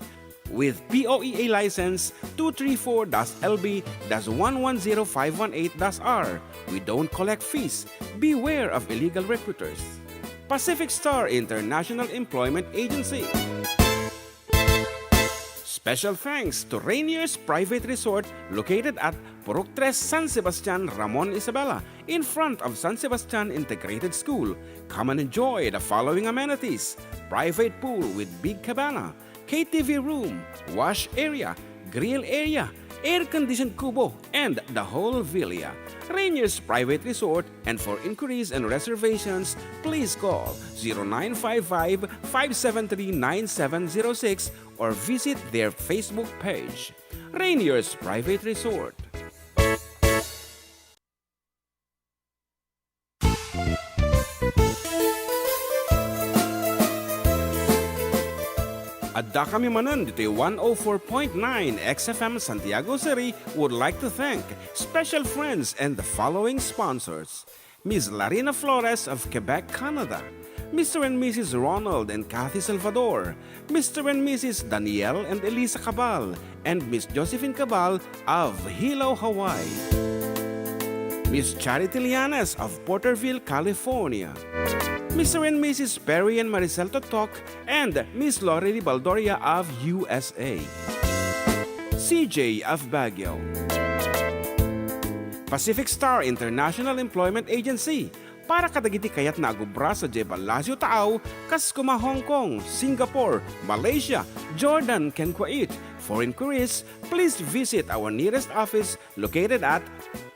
With POEA license 234-LB-110518-R. We don't collect fees. Beware of illegal recruiters. Pacific Star International Employment Agency. Special thanks to Rainier's Private Resort located at Purok 3, San Sebastian, Ramon, Isabela, in front of San Sebastian Integrated School. Come and enjoy the following amenities: private pool with big cabana, KTV room, wash area, grill area, air-conditioned kubo, and the whole villa. Rainier's Private Resort, and for inquiries and reservations, please call 0955-573-9706 or visit their Facebook page. Rainier's Private Resort. Adda kami Manen, Ditoy 104.9 XFM Santiago City would like to thank special friends and the following sponsors. Ms. Larina Flores of Quebec, Canada. Mr. and Mrs. Ronald and Kathy Salvador. Mr. and Mrs. Danielle and Elisa Cabal. And Miss Josephine Cabal of Hilo, Hawaii. Miss Charity Lianes of Porterville, California. Mr. and Mrs. Perry and Maricel Totok, and Miss Lorely Baldoria of USA. CJ of Baguio. Pacific Star International Employment Agency, para kadagiti kayat na agubra sa Jebalasio Taaw, Kaskuma, Hong Kong, Singapore, Malaysia, Jordan, ken Kuwait. For inquiries, please visit our nearest office located at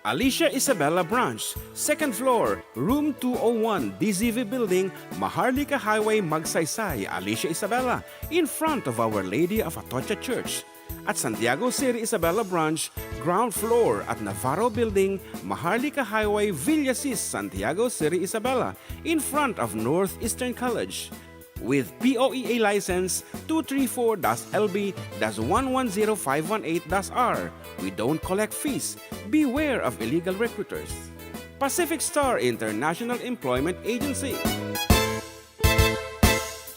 Alicia Isabella Branch, 2nd floor, room 201, DZV Building, Maharlika Highway, Magsaysay, Alicia Isabella, in front of Our Lady of Atocha Church. At Santiago City Isabella Branch, ground floor at Navarro Building, Maharlika Highway, Villasis, Santiago City Isabella, in front of Northeastern College. With POEA license 234-LB-110518-R. We don't collect fees. Beware of illegal recruiters. Pacific Star International Employment Agency.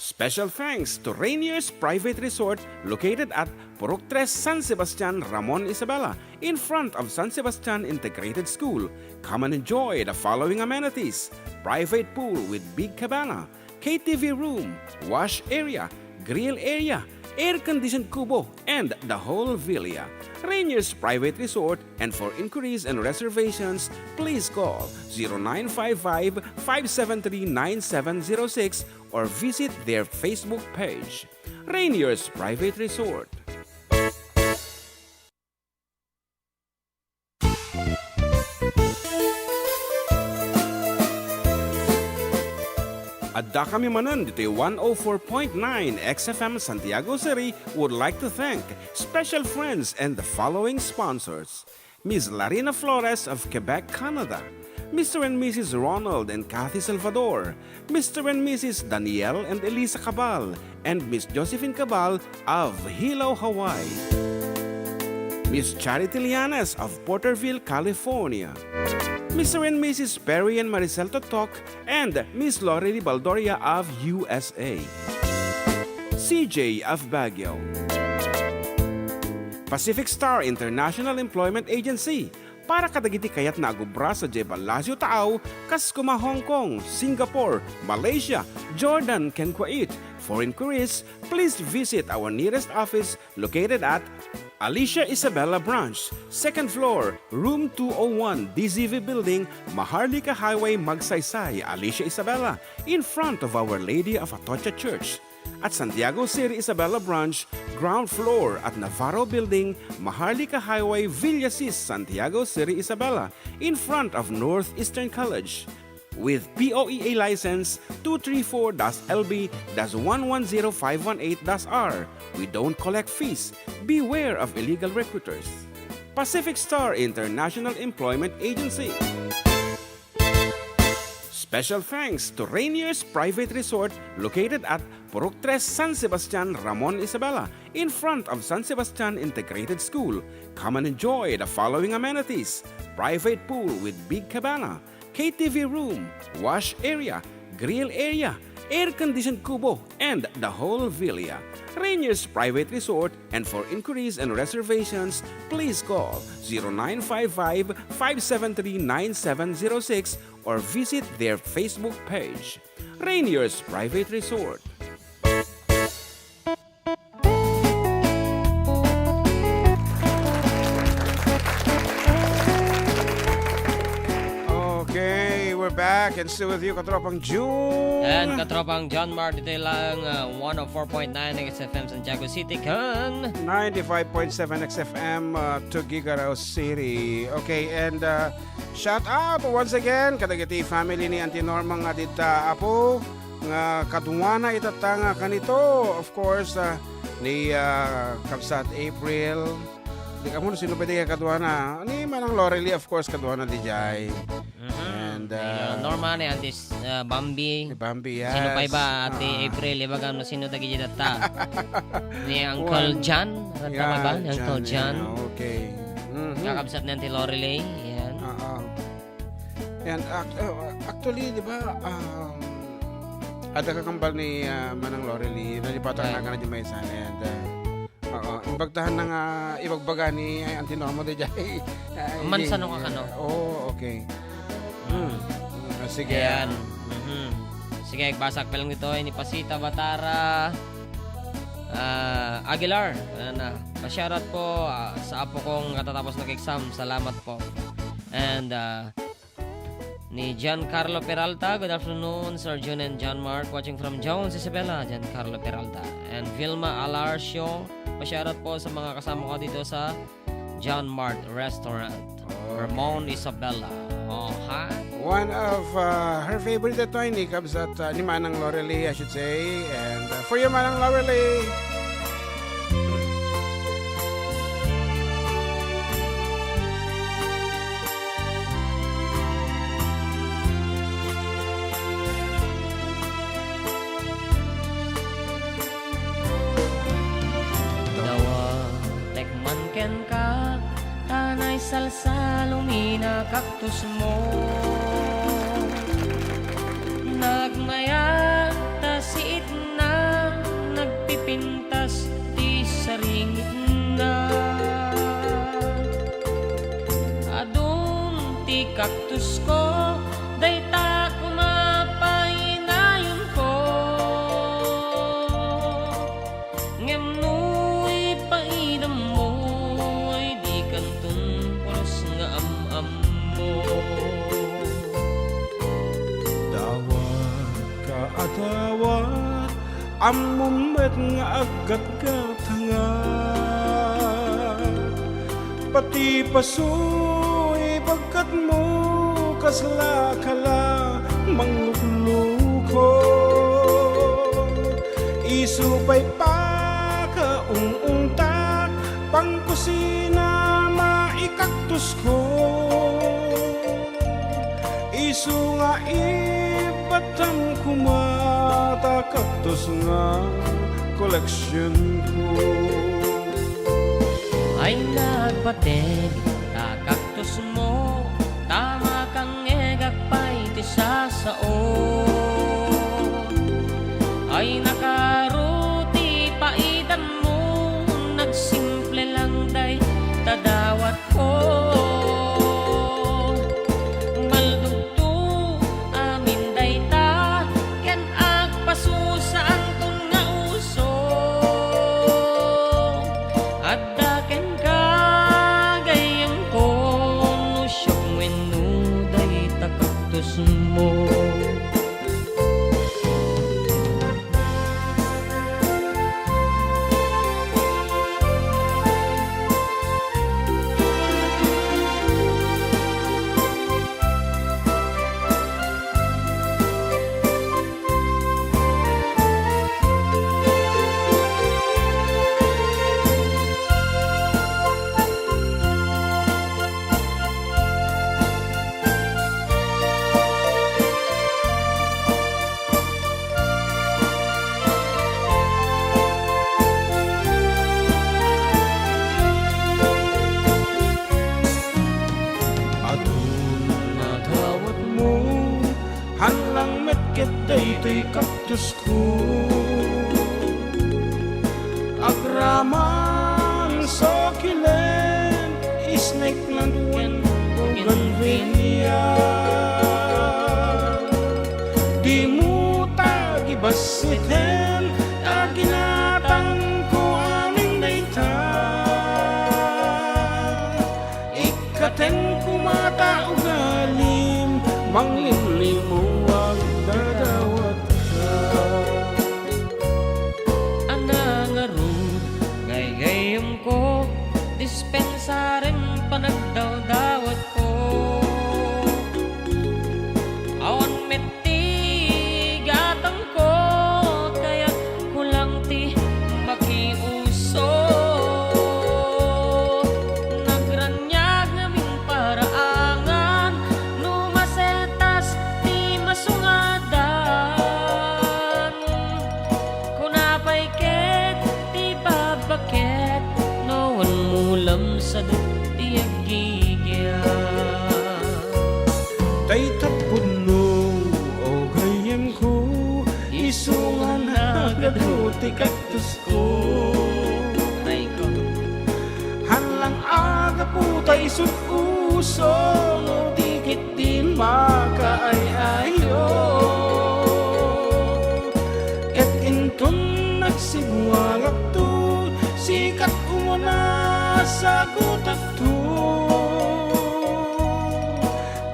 Special thanks to Rainier's Private Resort located at Purok 3, San Sebastian, Ramon, Isabela, in front of San Sebastian Integrated School. Come and enjoy the following amenities: private pool with big cabana, KTV room, wash area, grill area, air-conditioned kubo, and the whole villa. Rainier's Private Resort, and for inquiries and reservations, please call 0955-573-9706 or visit their Facebook page. Rainier's Private Resort. Adda kami Manen, Ditoy 104.9 XFM Santiago City would like to thank special friends and the following sponsors. Ms. Larina Flores of Quebec, Canada. Mr. and Mrs. Ronald and Kathy Salvador. Mr. and Mrs. Danielle and Elisa Cabal. And Miss Josephine Cabal of Hilo, Hawaii. Miss Charity Lianes of Porterville, California. Mr. and Mrs. Perry and Maricel Totok, and Miss Lorely Baldoria of USA. CJ of Baguio. Pacific Star International Employment Agency para kadagiti kayat na agubra sa Jebalasio Taaw, kas kuma Hong Kong, Singapore, Malaysia, Jordan, ken Kuwait. For inquiries, please visit our nearest office located at Alicia Isabella Branch, 2nd floor, room 201, DZV Building, Maharlika Highway, Magsaysay, Alicia Isabella, in front of Our Lady of Atocha Church. At Santiago City Isabella Branch, ground floor at Navarro Building, Maharlika Highway, Villasis, Santiago City Isabella, in front of Northeastern College. With POEA license 234-LB-110518-R. We don't collect fees. Beware of illegal recruiters. Pacific Star International Employment Agency. Special thanks to Rainier's Private Resort located at Purok 3 San Sebastian, Ramon Isabela, in front of San Sebastian Integrated School. Come and enjoy the following amenities: private pool with big cabana, KTV room, wash area, grill area, air-conditioned kubo, and the whole villa. Rainier's Private Resort, and for inquiries and reservations, please call 0955-573-9706 or visit their Facebook page. Rainier's Private Resort. Okay, we're back and still with you, Katropang June. And katropang John Mar, dito lang 104.9 XFM Santiago City kan 95.7 XFM Tuguegarao City. Okay, and shout out once again kadagiti family ni Auntie Norma nga dita apo nga kadungana itatanga kanito. Of course, ni Kabsat April. Di ka muna sino pwede ka kadungana. Ni Manang Lorely, of course, kadungana di jay. And Norma ni Antis Bambi. ni Bambi, yes. Sino pa iba? Ate April, iba gano sino tagi data? Ni Uncle John. Tama ba? Ni Uncle John. Yeah, okay. Kakabsat ni Auntie Lorelei. Yan. And actually, di ba, ada kakambal ni Manang Lorely, nalipatan na ka na di may sana. And imbagtahan na nga ibagbaga ni Auntie Norma di jay. Mansano ka kano? Oh, okay. Sige. Ayan. Sige, basak pa lang dito. Ni Pasita Batara Aguilar. Pa-shoutout po sa apo kong katatapos nag-exam. Salamat po. And ni Giancarlo Peralta. Good afternoon, Sir June and John Mark. Watching from Jones, Isabela. Giancarlo Peralta. And Vilma Alarcio. Pa-shoutout po sa mga kasama ko dito sa John Mart Restaurant. Ramon Isabela. Oh, hi. One of her favorite ito ay ni Kabsat ni Manang Lorely, I should say. And for you, Manang Lorely. Dawa, tekman ken ka, tanay salsa, lumina, kaktus mo. Nagmaya, tasit na, nagpipintas, di saringit na. Adun, ti kaktus ko, dayta kumapaynayon ko. Ngemnoy paidam mo, ay di kantun poros nga am-am mo. Dawat ka atawat, amumet nga aggat-gatanga. Pati pasoy pagkat mo kasla-kala manglukluko. Isupay pa ka ung-ungtak, pangkusina maikaktus ko. Isu nga ibatam kumata, kaktus nga koleksyon ko. Ay nagbatid, kakaktus mo, tama kang egakpay ti sasao. Ay nakaruti paidan mo, nagsimple lang day Diyos mo. Hanlang met ket daytoy kaktus ko agraman sokilen isneklan wen bougainvillea di mo tagibasiten aginatan ko aming daytan ikaten kumata ugalim manglimlim mo ang dadawat ka Anangarod, gay-gayam ko, dispensarem panagdaw-dawat ko. Awan metigatang ko, kaya kulang ti makiuso. Nagranyag naming paraangan, numasetas ti masungadan. Kunapay ket ti babaket, nawan mulam sa ti agigyan. tay tapuno o gayem ko isungan agaduti kaktus ko Aray ko. hanlang aga puta isut uso no dikit din makaayayo ket intun nagsibuangak tu sikat umuna sa gutak tu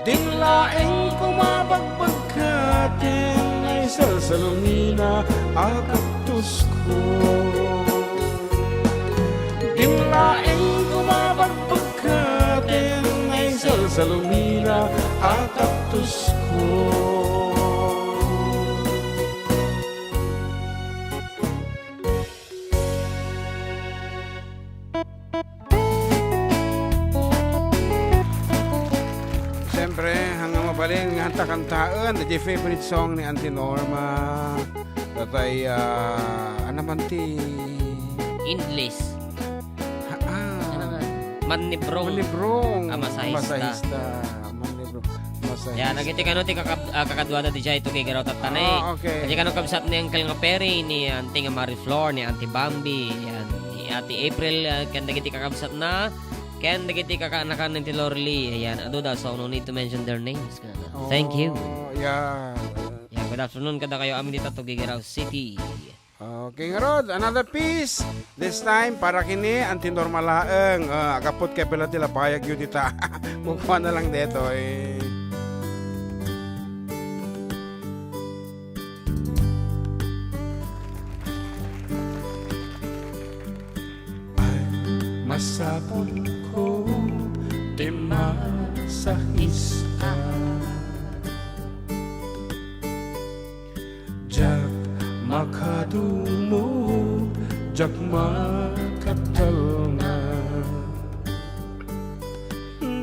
dinlaeng kumabagbag katen ay salsalumina akaktus ko dinlaeng kumabagbag katen ay salsalumina akaktus ko Siyempre, hanggang mabalin nga kanta-kantaan, the favorite song ni Auntie Norma. Tatay, ano man ti? English. Ah, Manibrong. Manibrong. Masahista. Manibrong. Masahista. Yan, nagiti kano ti kakadwada di jay Tuguegarao tattanay. Okay. Kasi kano kabsat ni Uncle nga Perry, ni Auntie nga Marie Flor, ni Auntie Bambi, yan, ni Ate April, kan nagiti kakabsat na. Ken dagiti kakanakan ni Lorly. Ayan, ado daw, so no need to mention their names. Thank you. Yeah. Yan, good afternoon kada kayo amin dito Tuguegarao City. Okay nga Rod, another piece. This time, para kini, Auntie Norma laeng. Agapot kay pala tila payag yun dita. Kukuha na lang dito eh. Masapot ko di masahista Jak makadumo Jak makatalna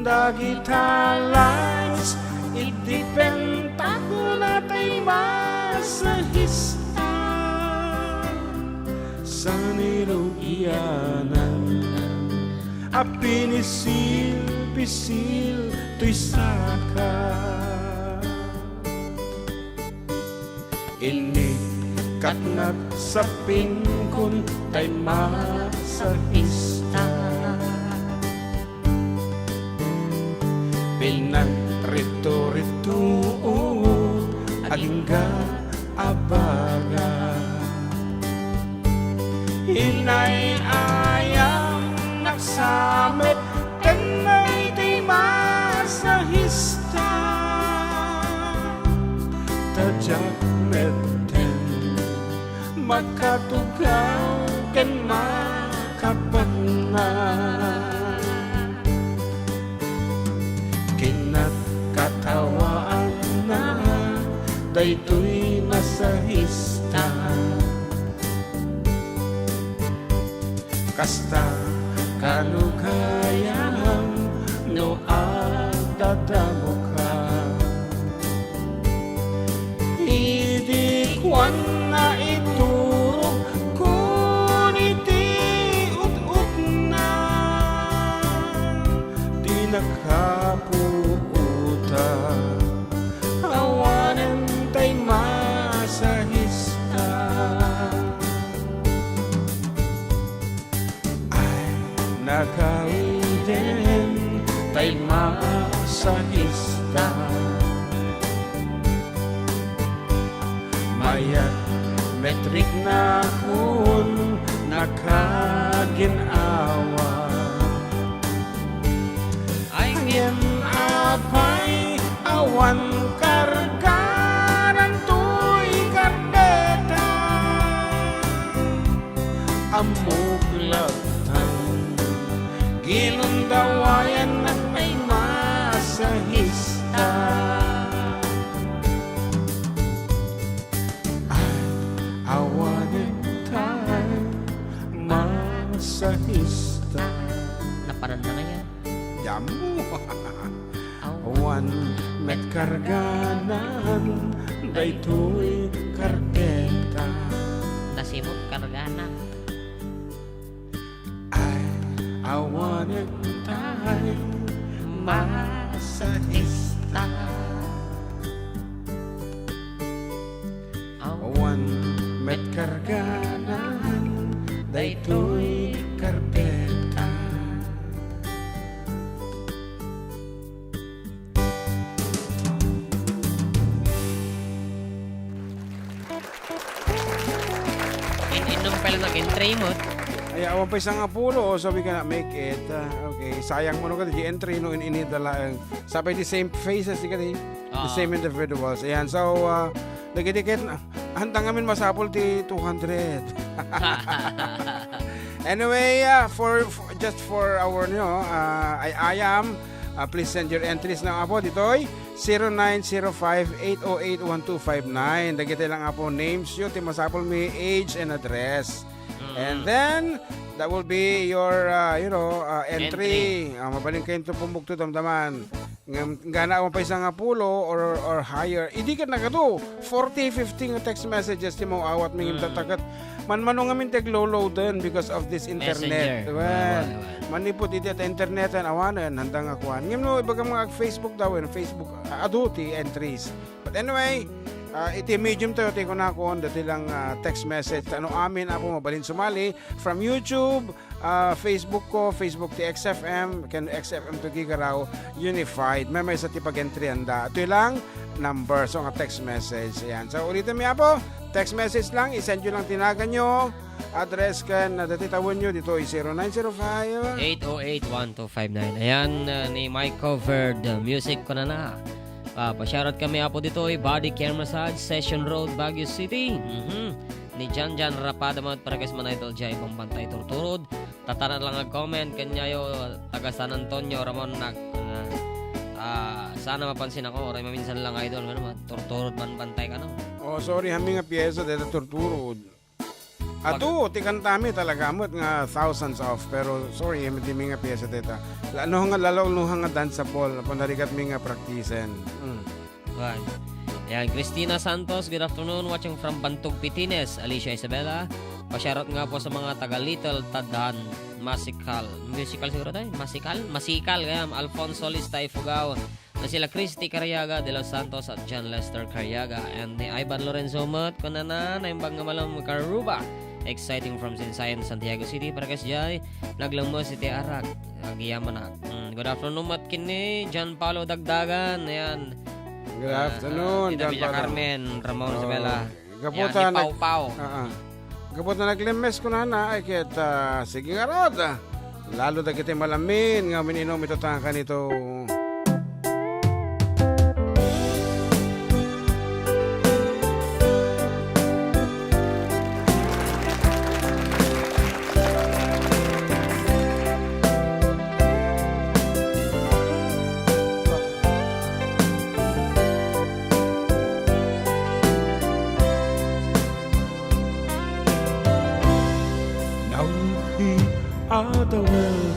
Dagita lights idipenta ko na tay masahista Sa nilugianan Apinisil, pisil, to'y saka Inikat sa pinkon tay masahista Pinagtrito-rito agingga abaga Inay-ayang nagsamit Kanay tay masahista jak meten makatugaw ken makabangan kinat katawaan na daytoy nasahista kasta kalugayam no adadamo ka idikwan na iturog kun iti ut-ut na di nakapuuta awanan tay masahista ay nakaiden tay masahista mayat metrik na kun nakaginawa ay ngem apay awan kargaran tuy kardeta amok latan ginundawayan at may masahista awanin tayo masahista Napanan na nga yan. jamu awan met karganan daytoy kardeta Nasimot kargana. ay awanin tayo masahista awan met karganan daytoy kardeta Inom pala nag-entry-mot. ay awan pa isang apulo sabi ka na make it okay sayang mo no ka di entry no inidala sabi the same faces di ka di the same individuals ayan so nagidikit hantang amin masapol ti 200 anyway just for our I am please send your entries ng apo Ditoy 0905-808-1259 dagiti lang apo names yun ti masapol mi age and address and then that will be your entry mabaling kayo ito pumukto damdaman gana ako pa isang apulo or higher hindi ka na kato 40-50 text messages ti mo awat mingim tatagat manmanong amin tag-load din because of this internet well, manipot iti at internet and awanan handang akuan ngim no ibaga mga Facebook daw Facebook adu ti entries but anyway iti medium tayo ti ko na ako dati lang text message ano amin ako mabalin sumali from YouTube Facebook ko Facebook ti XFM ken XFM Tuguegarao Unified may sa ti pag-entry anda ito lang number so nga text message ayan so ulitin mi apo text message lang isend nyo lang tinagan nyo address kan dati tawon nyo dito 0905 808-1259. Ayan, ni Mike covered music ko na. Pa-shoutout kami apo dito Body Care Massage Session Road, Baguio City. Ni Jan Rapada mga paragas man idol dyan ibang bantay turturod. Tataran lang comment kanyayo taga San Antonio Ramon nag sana mapansin ako oray maminsan lang idol turturod man bantay ka no. Oh sorry hami nga piyesa dito turturod. Ato tikantami talaga amot nga thousands of pero sorry hindi mi nga piyesa dito. Ano nga lalaw nga dance sa ball panarigat mi nga praktisen. Right. Ayan, Christina Santos, good afternoon, watching from Bantog, Pitines. Alicia Isabela, pa-shoutout nga po sa mga taga Little Tadhan, Musical siguro tayo? Masikal, kaya Alfonso Listay Fugao, na sila Christy Cariaga de los Santos at John Lester Cariaga, and ni Ivan Lorenzo Mat, kunana, na imbang nga malam Karuba, exciting from Sinsayan, Santiago City, para kasjay, naglangmo si Tiarak, agiyaman na. Good afternoon, Mat kini, John Paulo Dagdagan, ayan. Good afternoon, Tita Villa Carmen, Ramon Isabela. Yan, ni Pau Pau. Kapot na naglimes ko na ay kita sige nga rod. Lalo da kita malamin nga mininom ito tangka nito.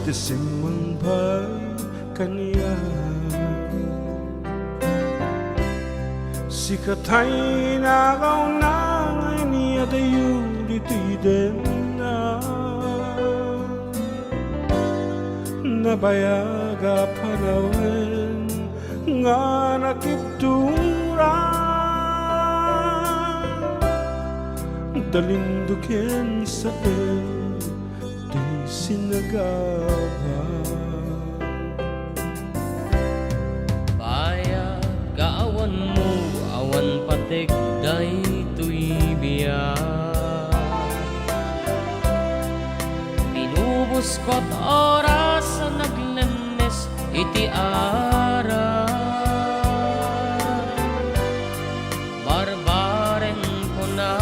Desimang ba kaniya Sikatay nagaw na ngay niya dayo dito'y din na Nabayaga panawin nga nakiptura Dalindukin sa el di sinagaba Bayag kaawan mo, awan patik daytoy biyak Pinubos ko't oras sa naglemes iti ara Barbaren ko na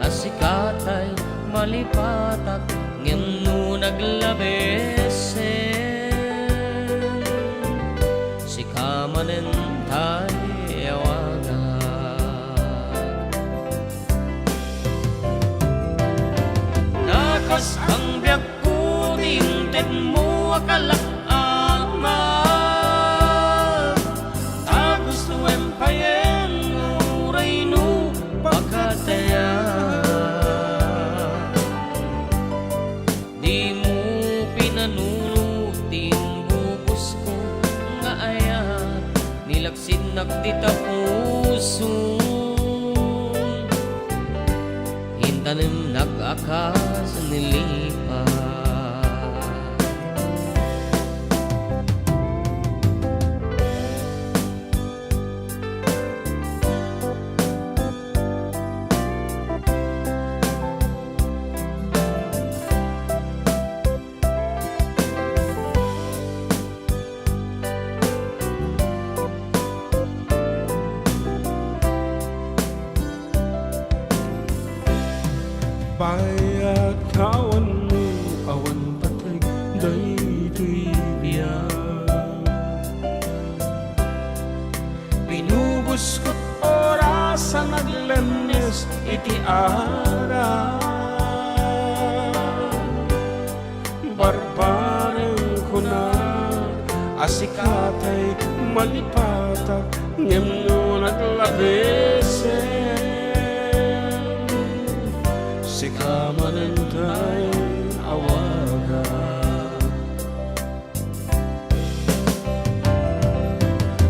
asikatay malipatak ngem no naglabesen si kamanen tayawaga nakas ang biyak ko dinted mo akalak ama ta gusto empayen uray no pagkataya di mo pinanunutin bubos ko nga ayat nilaksin nagdita puso hintanim nag-akas nilipat Bayat kawan mo awan patig daytoy biyak Pinubos ko't oras sa naglemes iti ara Barbaren ko na asikatay malipatak ngem no naglabesen si kamanen tayo awaga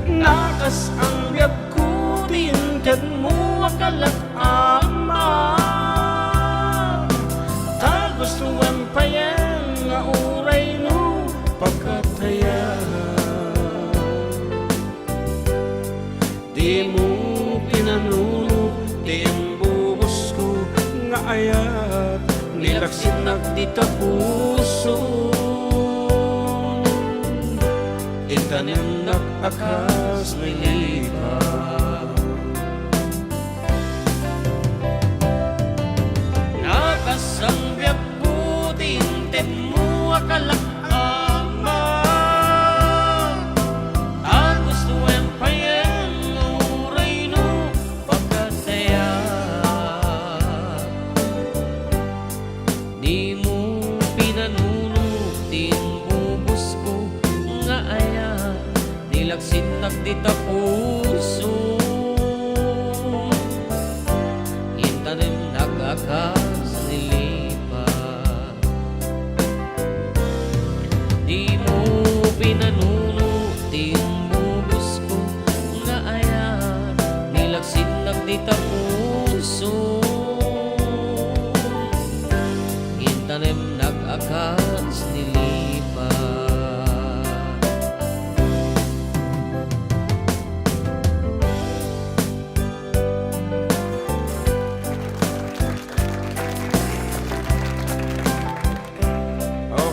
nakas ang biyag ko tinted mo akalat ama ta gusto empayen nga uray no pagkataya di mo pinanuno di bubos ko nga ayat nilaksin nagdita puso itanim nag-akas nilipat nakasang biyak po tinted mo akalak ama ta gusto empayen uray no pagkataya di mo pinanunutin bubos ko nga ayat nilaksin nagdita puso intanim nag-akas nilipat di mo pinanunutin bubos ko nga ayat nilaksin nagdita puso intanim nag-akas nilipat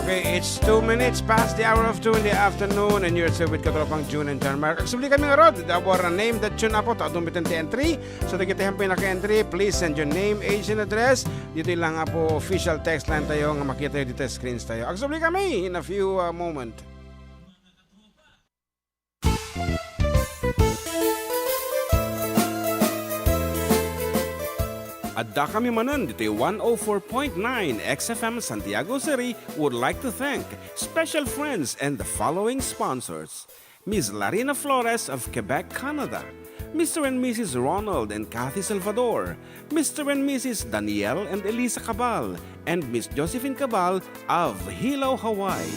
Okay, it's 2 minutes past the hour of 2 in the afternoon and you're still with Katropang June and John Mark. Aksubli kami nga rod, our name that tune apo, taong bitin entry. So, nagkitahan po yung naka-entry, please send your name, age, and address. Dito lang po, official text line tayo, nga makita yung dito screens tayo. Aksubli kami in a few moment. Adda kami Manen, Ditoy 104.9 XFM Santiago City would like to thank special friends and the following sponsors. Ms. Larina Flores of Quebec, Canada. Mr. and Mrs. Ronald and Kathy Salvador. Mr. and Mrs. Danielle and Elisa Cabal. And Miss Josephine Cabal of Hilo, Hawaii.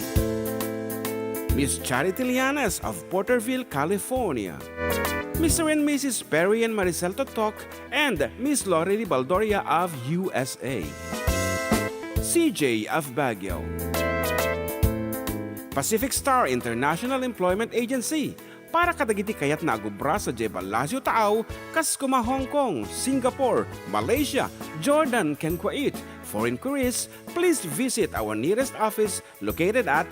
Miss Charity Lianes of Porterville, California. Mr. and Mrs. Perry and Maricel Totok, and Miss Lorely Baldoria of USA. CJ of Baguio. Pacific Star International Employment Agency, para kadagiti kayat na agubra sa Jebel Lazio Taaw, Kaskuma, Hong Kong, Singapore, Malaysia, Jordan, ken Kuwait. For inquiries, please visit our nearest office located at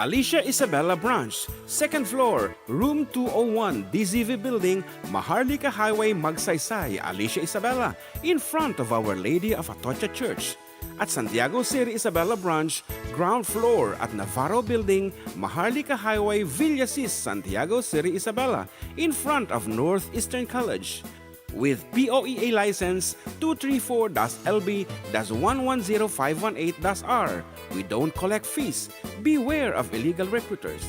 Alicia Isabella Branch, 2nd floor, room 201, DZV Building, Maharlika Highway, Magsaysay, Alicia Isabella, in front of Our Lady of Atocha Church. At Santiago City Isabella Branch, ground floor at Navarro Building, Maharlika Highway, Villasis, Santiago City Isabella, in front of Northeastern College. With POEA license 234-LB-110518-R. We don't collect fees. Beware of illegal recruiters.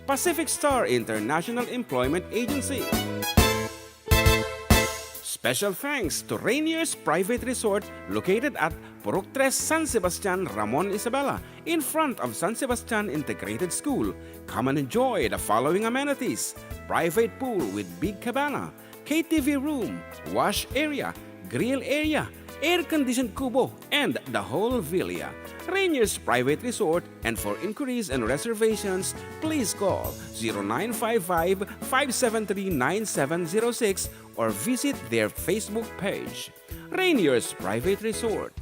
Pacific Star International Employment Agency. Special thanks to Rainier's Private Resort located at Purok 3, San Sebastian, Ramon, Isabela, in front of San Sebastian Integrated School. Come and enjoy the following amenities: private pool with big cabana, KTV room, wash area, grill area, air-conditioned kubo, and the whole villa. Rainier's Private Resort, and for inquiries and reservations, please call 0955-573-9706 or visit their Facebook page. Rainier's Private Resort.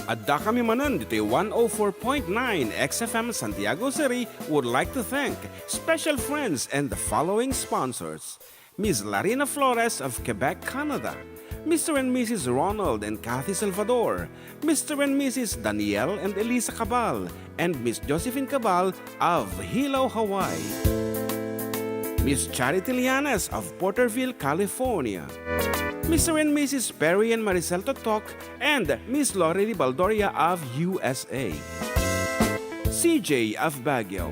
Adda kami Manen, Ditoy 104.9 XFM Santiago City would like to thank special friends and the following sponsors. Ms. Larina Flores of Quebec, Canada. Mr. and Mrs. Ronald and Kathy Salvador. Mr. and Mrs. Danielle and Elisa Cabal. And Miss Josephine Cabal of Hilo, Hawaii. Miss Charity Lianes of Porterville, California. Mr. and Mrs. Perry and Maricel Totok, and Miss Lorely Baldoria of USA. CJ of Baguio.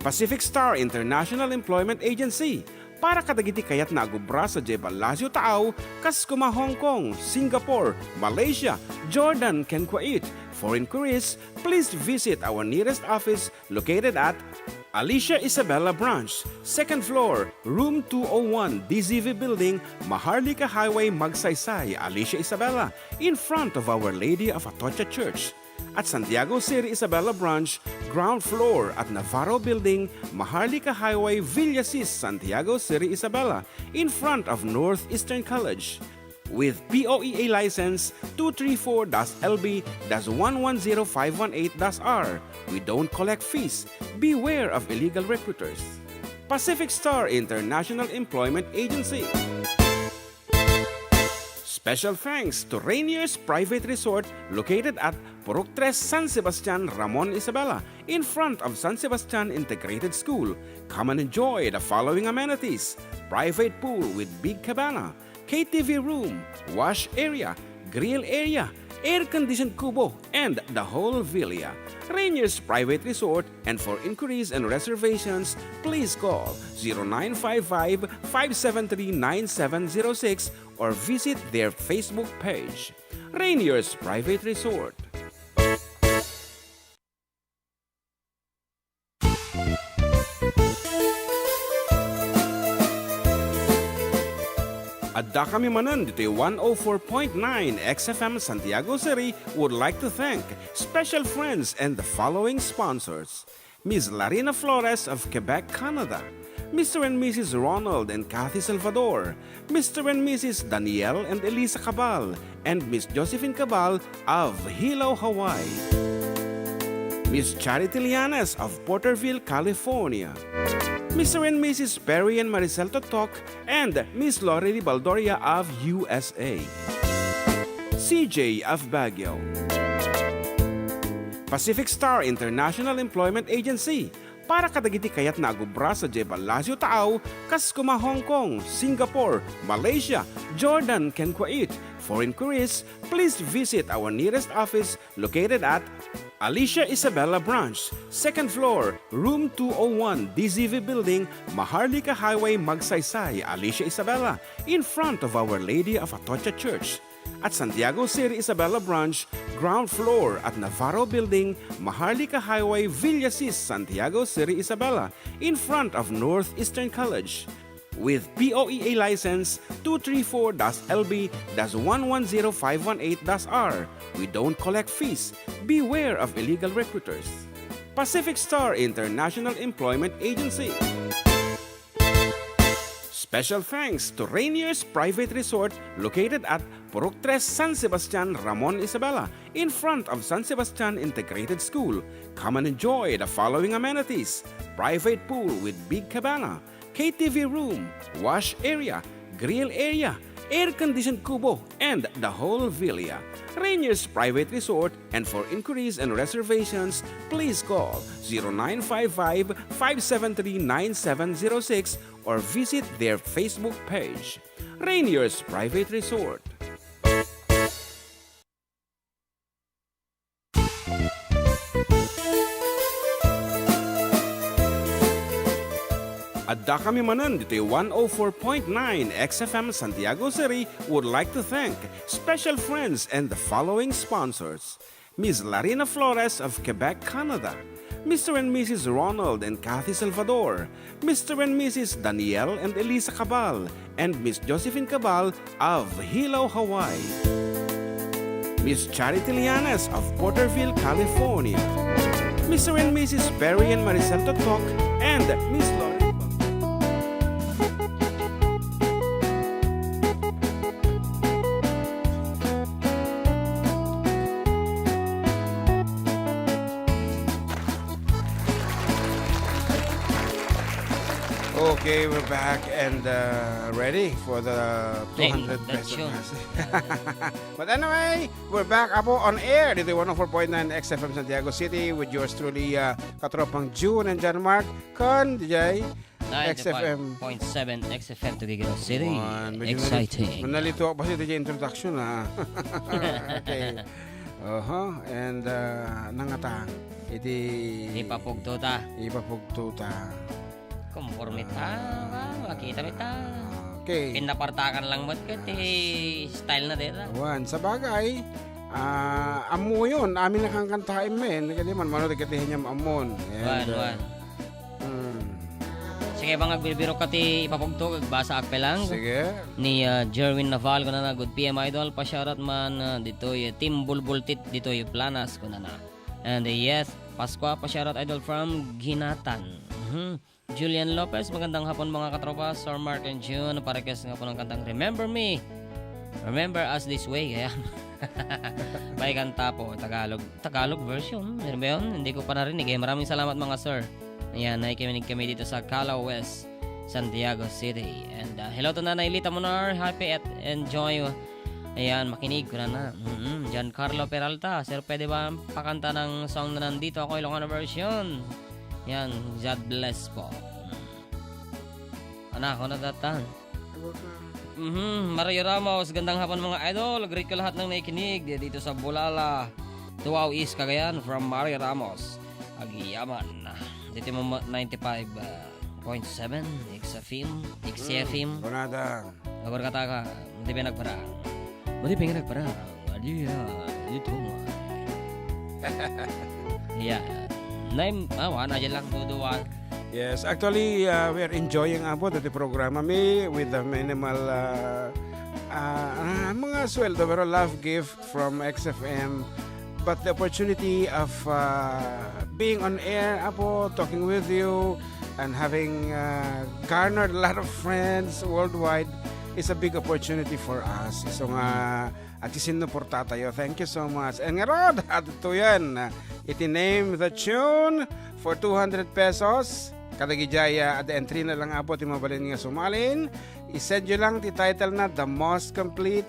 Pacific Star International Employment Agency, para kadagiti kayat na agubra sa Jebel Lazio Taaw, Kaskuma, Hong Kong, Singapore, Malaysia, Jordan, ken Kuwait. For inquiries, please visit our nearest office located at Alicia Isabella Branch, 2nd floor, room 201, DZV Building, Maharlika Highway, Magsaysay, Alicia Isabella, in front of Our Lady of Atocha Church. At Santiago City Isabella Branch, ground floor at Navarro Building, Maharlika Highway, Villasis, Santiago City Isabella, in front of Northeastern College. With POEA license 234-LB-110518-R. We don't collect fees. Beware of illegal recruiters. Pacific Star International Employment Agency. Special thanks to Rainier's Private Resort located at Purok 3, San Sebastian, Ramon, Isabela, in front of San Sebastian Integrated School. Come and enjoy the following amenities: private pool with big cabana, KTV room, wash area, grill area, air-conditioned kubo, and the whole villa. Rainier's Private Resort, and for inquiries and reservations, please call 0955-573-9706 or visit their Facebook page. Rainier's Private Resort. Adda kami Manen, Ditoy 104.9 XFM Santiago City would like to thank special friends and the following sponsors. Ms. Larina Flores of Quebec, Canada. Mr. and Mrs. Ronald and Kathy Salvador. Mr. and Mrs. Danielle and Elisa Cabal. And Miss Josephine Cabal of Hilo, Hawaii. Miss Charity Lianes of Porterville, California. Mr. and Mrs. Perry and Maricel Totok, and Miss Lorely Baldoria of USA. CJ of Baguio. Pacific Star International Employment Agency. Para kadagiti kayat na agubra sa Lasio Taaw, kas kuma Hong Kong, Singapore, Malaysia, Jordan, ken Kuwait. For inquiries, please visit our nearest office located at Alicia Isabella Branch, 2nd floor, room 201, DZV Building, Maharlika Highway, Magsaysay, Alicia Isabella, in front of Our Lady of Atocha Church. At Santiago City Isabella Branch, ground floor at Navarro Building, Maharlika Highway, Villasis, Santiago City Isabella, in front of Northeastern College. With POEA license 234-LB-110518-R. We don't collect fees. Beware of illegal recruiters. Pacific Star International Employment Agency. Special thanks to Rainier's Private Resort located at Purok 3 San Sebastian, Ramon Isabela, in front of San Sebastian Integrated School. Come and enjoy the following amenities: private pool with big cabana, KTV room, wash area, grill area, air-conditioned kubo, and the whole villa. Rainier's Private Resort, and for inquiries and reservations, please call 0955-573-9706 or visit their Facebook page. Rainier's Private Resort. Adda kami Manen, Ditoy 104.9 XFM Santiago City would like to thank special friends and the following sponsors: Ms. Larina Flores of Quebec, Canada, Mr. and Mrs. Ronald and Kathy Salvador, Mr. and Mrs. Danielle and Elisa Cabal, and Miss Josephine Cabal of Hilo, Hawaii, Miss Charity Lianes of Porterville, California, Mr. and Mrs. Perry and Maricel Totok, and Miss Lauren. Okay, we're back and ready for the 200 that's peso. yun. But anyway, we're back Apo on air dito 104.9 XFM Santiago City with yours truly, katropang June and John Mark, Con, DJ, XFM. 95.7 XFM Tuguegarao City. Medyo Exciting. Manalito ako kasi DJ introduction ha. Okay. And nangatang. Ipapugtuta. Ipapugtuta. Kumpormita. Makita mita. Okay. Pinapartakan lang mo't kati style na dito. Sa bagay, amo yun. Amin nakangkantain men. Kasi man, mano tigatihin niya amon. Wan. Sige bang agbibiro kati ipapugto basa akpe lang. Sige. Ni Jerwin Naval ko na good PM Idol pa shoutout man Ditoy Team Bulbultit Ditoy Planas ko na. And yes, Pasqua pa shoutout Idol from Ginatan. Julian Lopez, magandang hapon mga katropa. Sir Mark and June, parekas nga po ng kantang Remember Me. Remember Us This Way. Kaya may kanta po, Tagalog version. Meron ba yun? Hindi ko pa narinig eh. Maraming salamat mga sir. Ayan, nakikinig kami dito sa Calao West, Santiago City. And hello to Nanay Lita Monar. Happy at enjoy. Ayan, makinig ko na. Giancarlo Peralta, sir, pwede ba pakanta ng song na nandito ako Ilocano version? Yan, God bless po. Anak ko na datan. Mario Ramos, gandang hapon mga idol. Greet ko lahat ng nakikinig dito sa Bulala, Tuaw East, Cagayan, from Mario Ramos. Agiyaman. Dito mo 95.7 XFM. Bonada. Agor kata ka, hindi ba nagparaan? Hindi ba nagparaan? Ito mo. Yeah. Wana dyan lang duduan. Yes, actually, we're enjoying the programa with the minimal mga sweldo pero love gift from XFM. But the opportunity of being on air, talking with you and having garnered a lot of friends worldwide is a big opportunity for us. So nga, atisin na porta tayo. Thank you so much. And nga rod, ito yan. Itiname the tune for 200 pesos. Kadagijaya at the entry na lang timabalin nga sumalin. Isend nyo lang ti title na The Most Complete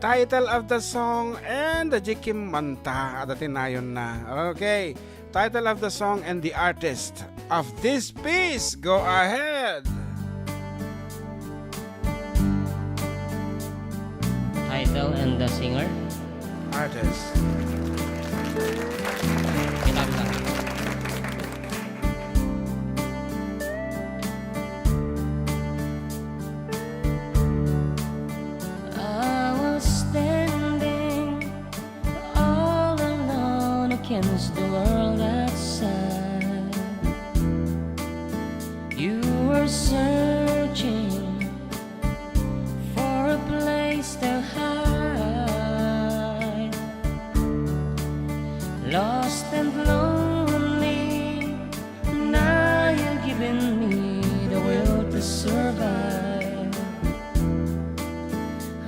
title of the song and the Jikim Manta at tinayon na. Okay, title of the song and the artist of this piece. Go ahead. Title and the singer. Artist. Kinanta. I was standing all alone against the world outside. You were searching for a place to hide, lost and lonely. Now you're giving me the will to survive.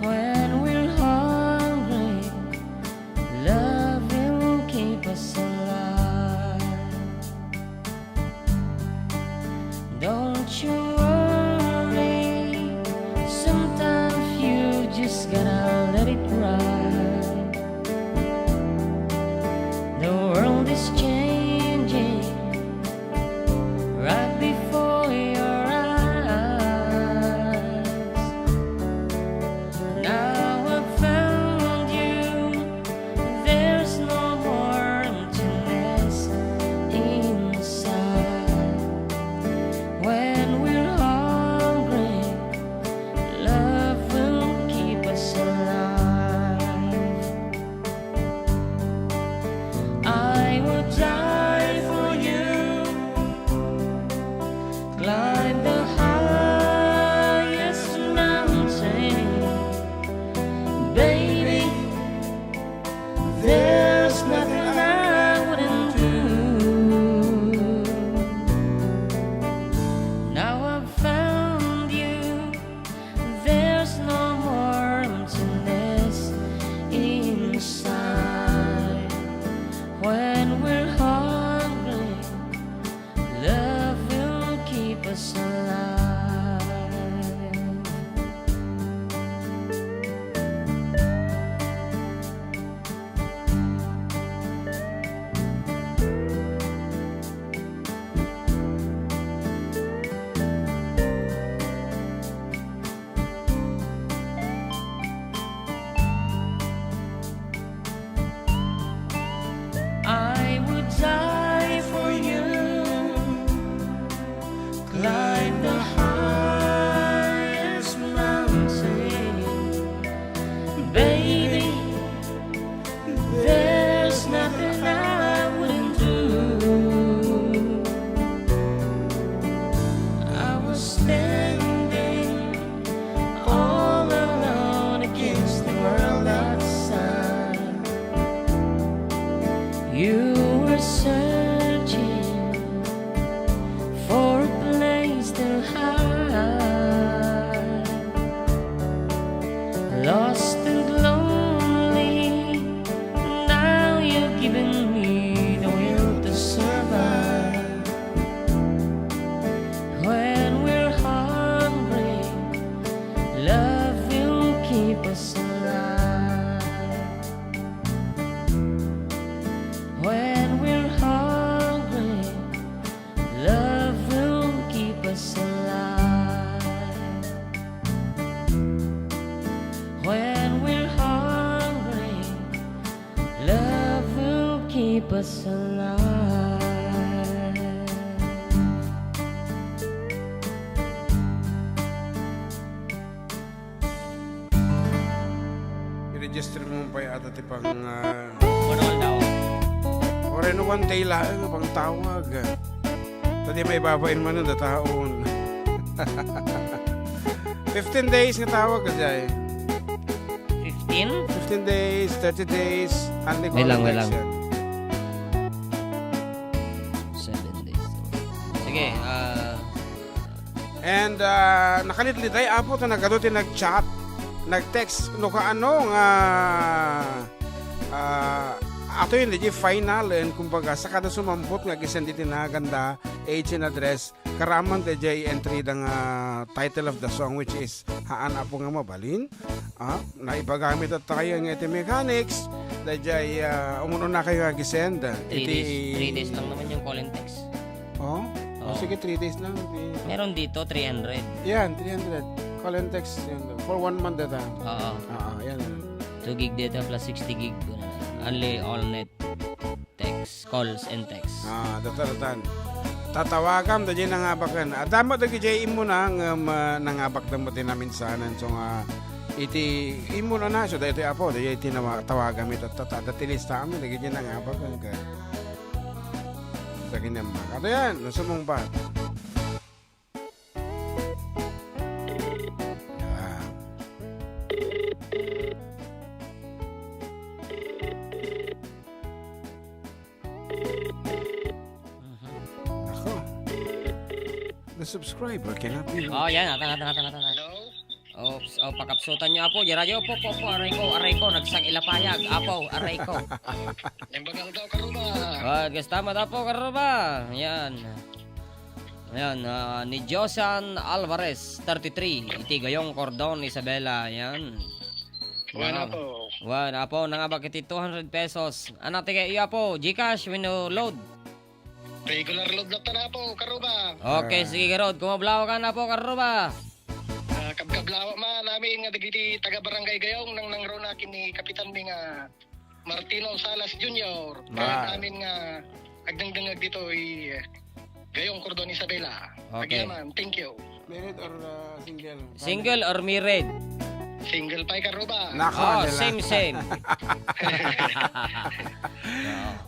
When we're hungry, love will keep us alive. Don't you worry, sometimes you just gotta let it ride. The world is changing right before your eyes. Now I've found you, there's no more emptiness inside. When we're hungry, love will keep us alive. I would die for you, climb the highest mountain. Baby, there's nothing I wouldn't do. Now I've found you, there's no more emptiness inside. When we're hungry, love will keep us alive. I would die for you, climb the highest mountain. Baby, there's nothing I wouldn't do. I was standing all alone against the world outside. You were searching for a place to hide, lost and lonely. Now you're giving me the will to survive. When we're hungry, love will keep us alive. When we're hungry, love will keep us alive. When we're hungry, love will keep us alive. I-register mo pa yung ato tipang Manual daw. oray no one day lang pang tawag. Tadi may babain man na taon. 15 days nga tawag ka dyan. 15? 15 days, 30 days, only Wait lang, wait connection. 7 days. Sige, And nakalitliday apo to nagaduti nag-chat, nag-text no kaano nga ato yun di final and kumbaga sa kada sumampot nga gisan diti na ganda age and address karaman te jay entry ng title of the song which is Haan Apo Nga Mabalin. Na ipagamit at tayo ng iti mechanics. Dajay umuno na kayo gisend. 3 days lang naman yung call and text. Oh? Oo. Sige, 3 days lang. Meron dito 300. Yan, 300. Call and text yan. For 1 month data. Oo. Yan. 2 gig data plus 60 gig. Only all net text, calls and text. Datan. Tatawagam dajay nangabakan. Damo dagay imo na nangabak damo din namin sanan so nga iti imo na so dayto apo dayay tinawagam ito tatilista amin dagay nangabakan ka. Dagay na mga. Ato yan, nasumong ba? The subscriber cannot be. Oh, yan. Atan. Oops, pakapsutan niyo apo. Radyo po. Aray ko. Nagsang ilapayag. Apo, aray ko. Nembagang daw karuba. Gastama daw po, karuba. Yan. Ayan, ni Josan Alvarez, 33. Iti Gayong Cordon, Isabela. Yan. Wala po. Wala po. Nangabak iti 200 pesos. Anak tiga iya po. Gcash, wino load. Regular load na na po, karuba. Okay, sige Rod. Kumablaw ka na po, karuba. Kabkablawa ma namin nga dagiti taga-barangay Gayong nang nangro na ni Kapitan mi nga Martino Salas Jr. Kaya namin nga agdangdangag dito Gayong Cordon Isabela. Okay. Agyaman, thank you. Married or single? Single or married? Single pa karuba. Oh, same.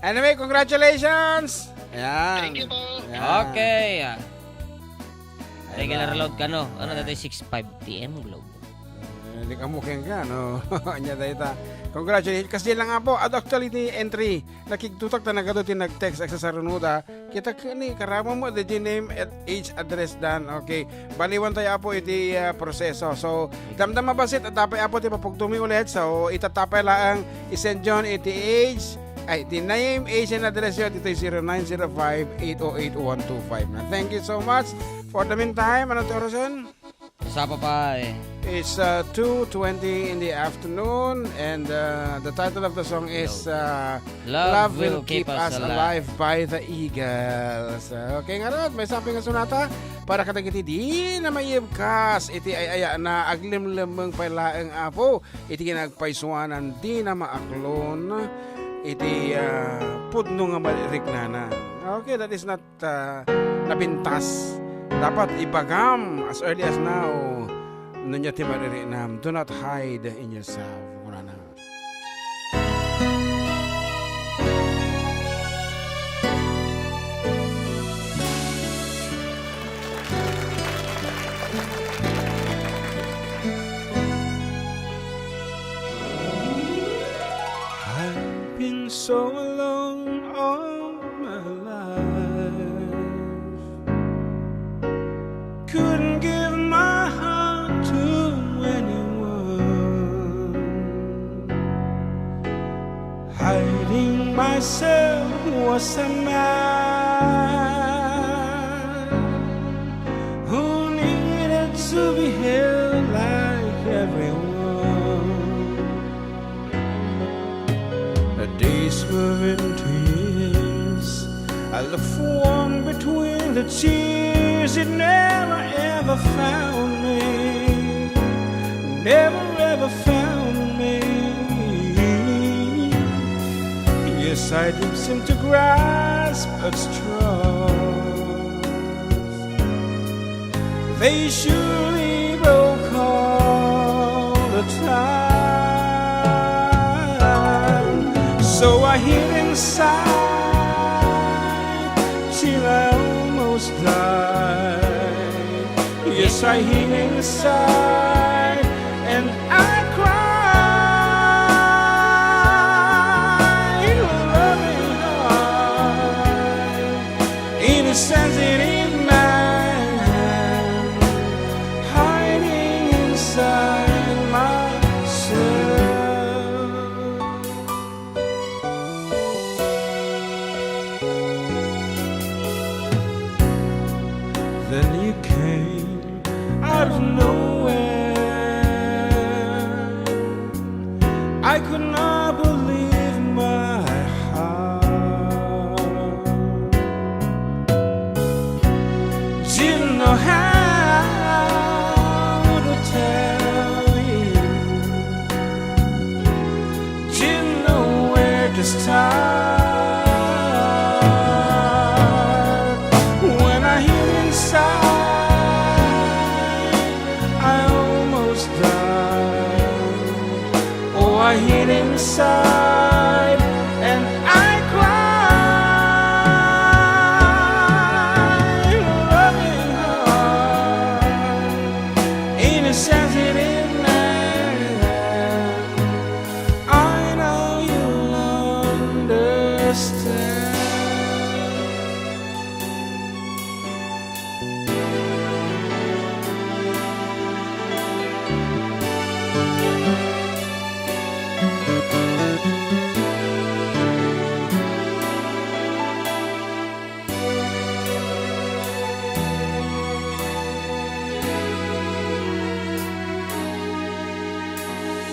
Anyway, congratulations! Yan. Thank you po. Okay. Regular load ka, no? Ano dati 6:05 PM Globe? Hindi ka mukhang ka, no? Anya data. Congratulations. Kasi lang nga po, actually ni entry, nakiktutak na nagadutin nag-text sa sarunuda, kita ni karama mo, the name at age address dan. Okay. Baliwan tayo po iti proseso. So, damdama basit at tapay po iti papugtumi ulit. So, itatapay lang isend John iti age, the name, age, and address yun. Ito 0905-808-125. Thank you so much. For the meantime, ano ito, Roson? Isa pa eh. It's 2:20 in the afternoon, and the title of the song is Love Will Keep Us Alive by the Eagles. Okay nga ron, may sabi nga sunata, para katagiti di na mayibkas, iti ay na aglimlimang pailaang apo, iti ginagpaisuanan di na maaklon, iti pudno nga malirignana. Okay, that is not nabintas. Dapat ibagam as early as now. Nunya ti maririnam. Do not hide in yourself. Kuna na. I've been so alone all my life. Couldn't give my heart to anyone. Hiding myself was a man who needed to be held like everyone. The days were into years. I looked for one between the tears. It never ever found me. Never ever found me. Yes, I did seem to grasp at straws. They surely broke all the time. So I hid inside till I almost died. Yes, I hid inside and I cried. Loving heart, insensitive man, hiding inside myself. was done. Oh, I hid inside and I cried, loving heart, in a sensitive man. I know you'll understand.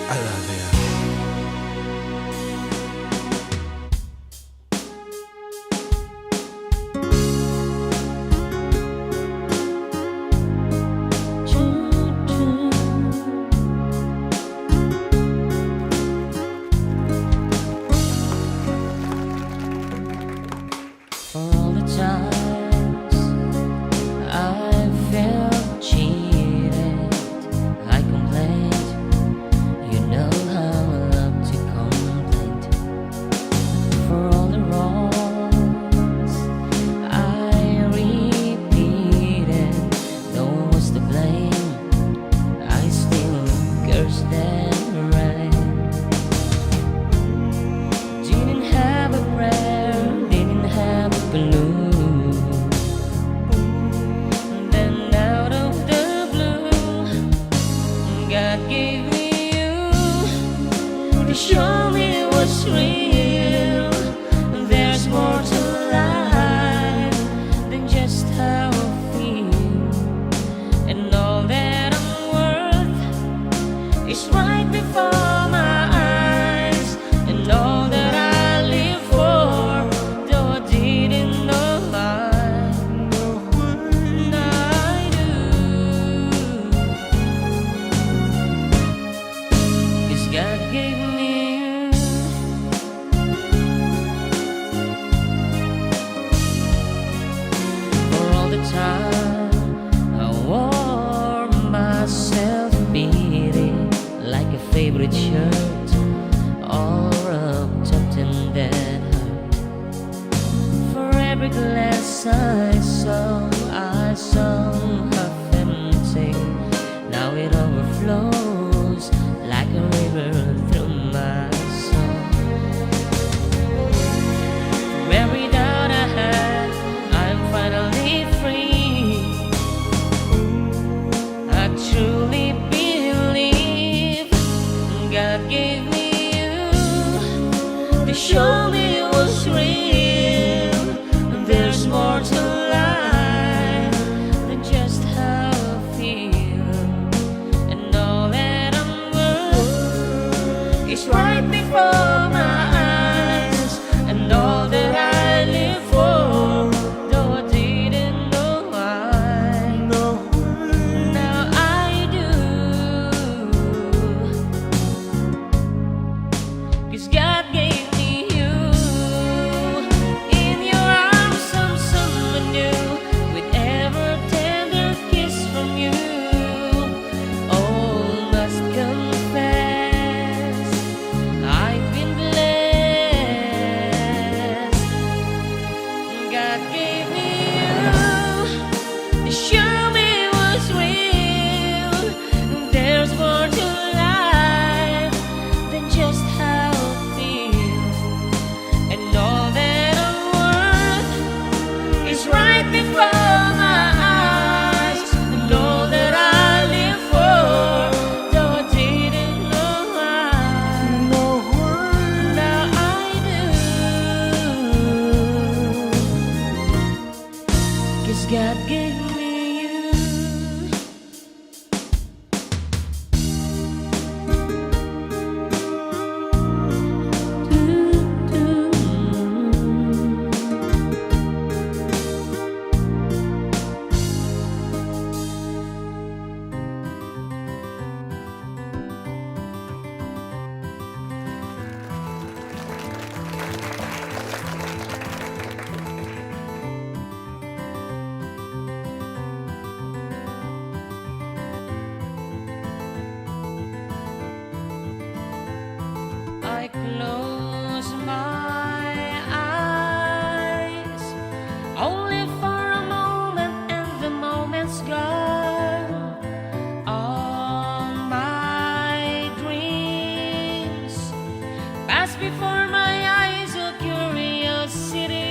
I love you. For all the times I felt cheated, I complained. You know how I love to complain. For all the wrongs I repeated, no one was to blame. I still curse them right. Didn't have a prayer, didn't have a clue. Then out of the blue, God gave me you to show me what's real. There's more to life than just how I feel, and all that I'm worth is right before my eyes, and all that I live for, though I didn't know why. Now I do, 'cause God gave me you. For all the time I wore myself beating like a favorite shirt, all wrapped up in that hurt. For every glass I saw half empty. Now it overflows like a river through my soul. For every doubt I had, I'm finally free. I truly believe God gave me you to show me what's real. There's more to life than just how I feel, and all that I'm worth is right before my eyes, and all that I live for, though I didn't know why. Now I do, 'cause God gave me you. In your arms I'm someone new, with ever tender kiss from you. Oh, must confess, I've been before my eyes a curiosity,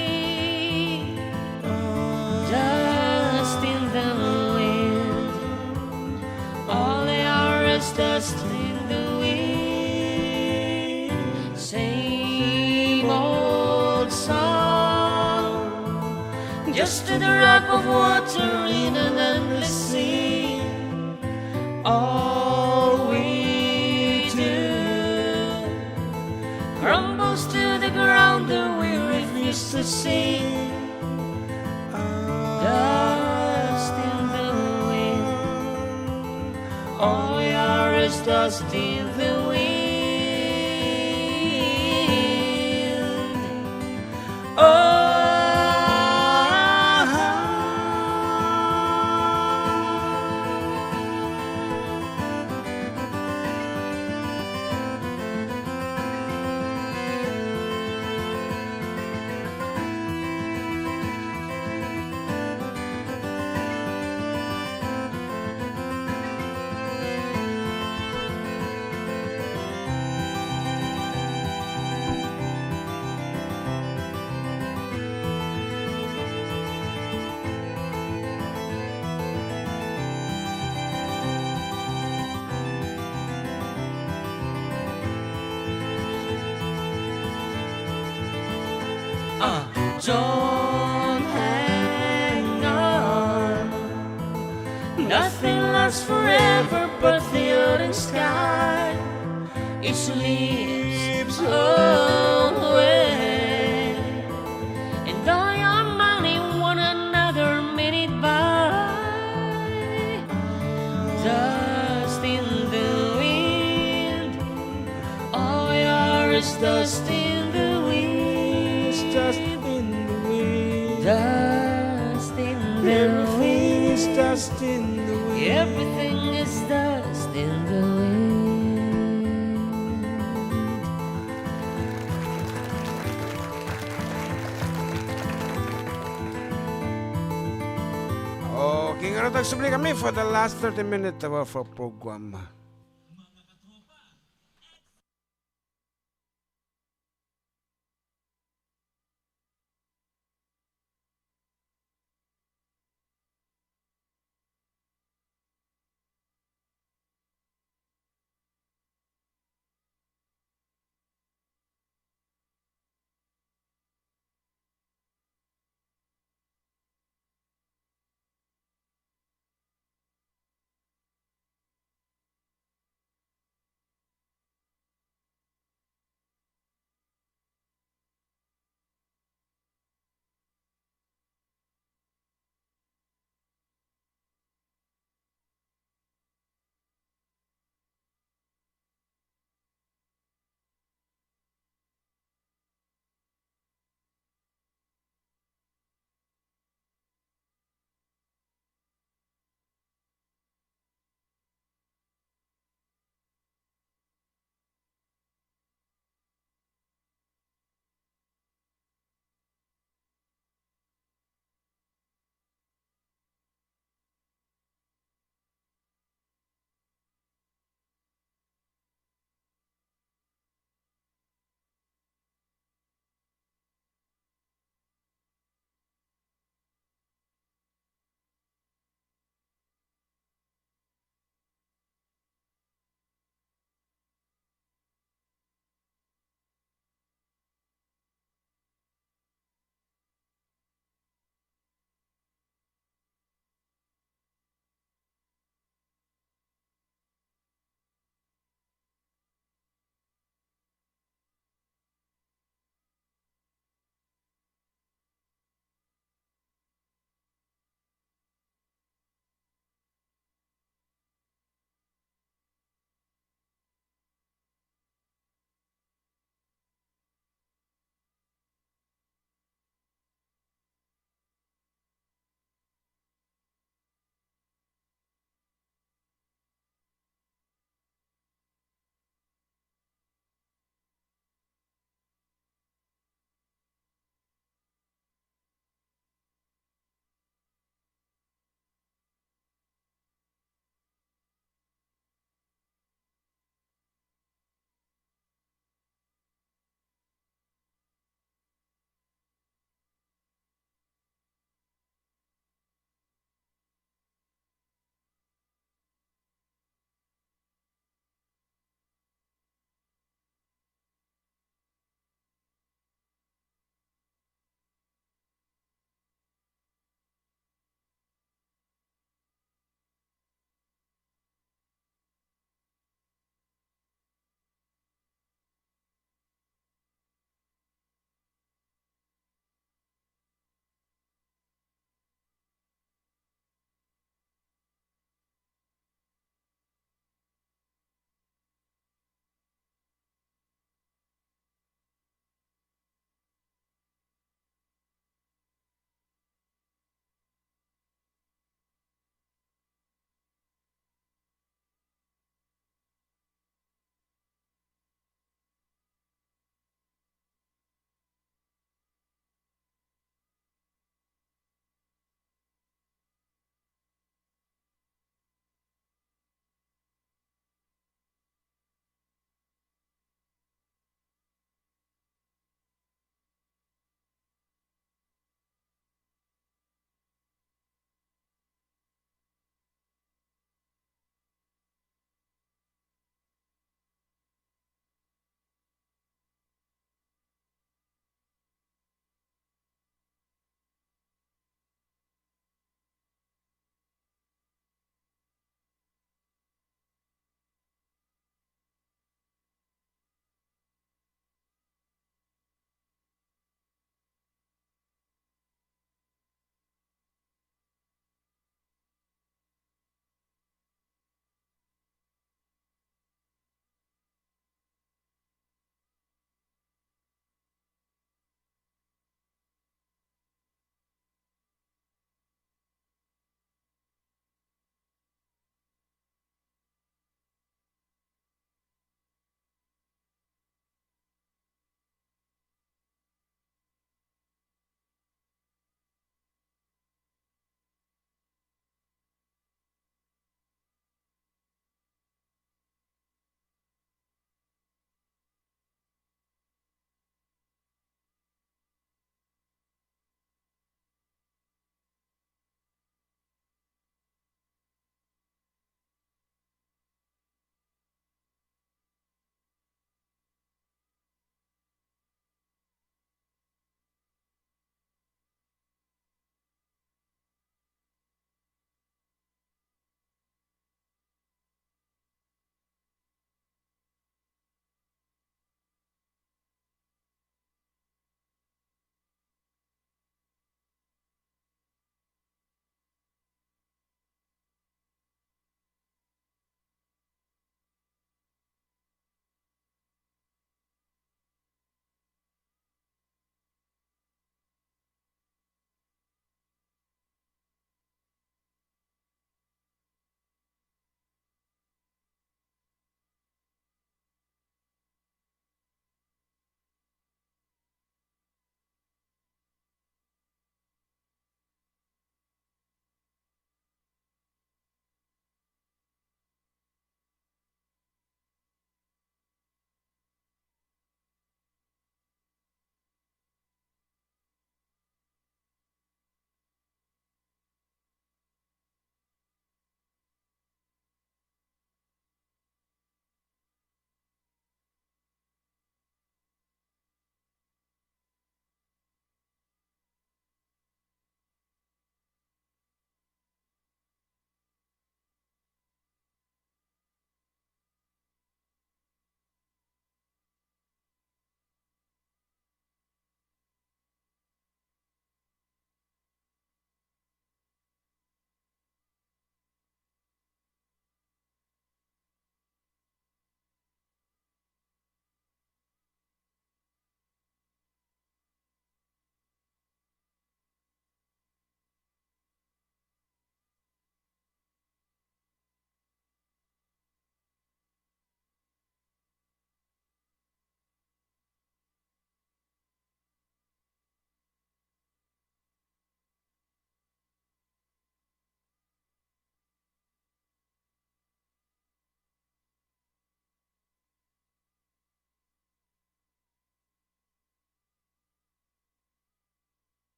dust in the wind. All they are is dust in the wind. Same old song, just a drop of water in an endless sea. All we do crumbles to the ground that we refuse to see. Dust in the wind. All we are is dust in the wind. Oh. Don't hang on. Nothing lasts forever but the earth and sky. It slips away, and I am money one another minute by. Dust in the wind. All we are is dust in the wind. Dust in the wind. Dust in the wind. Dust in the wind. Everything is dust in the wind. Okay, nga nagsubli kami for the last 30 minutes of our program.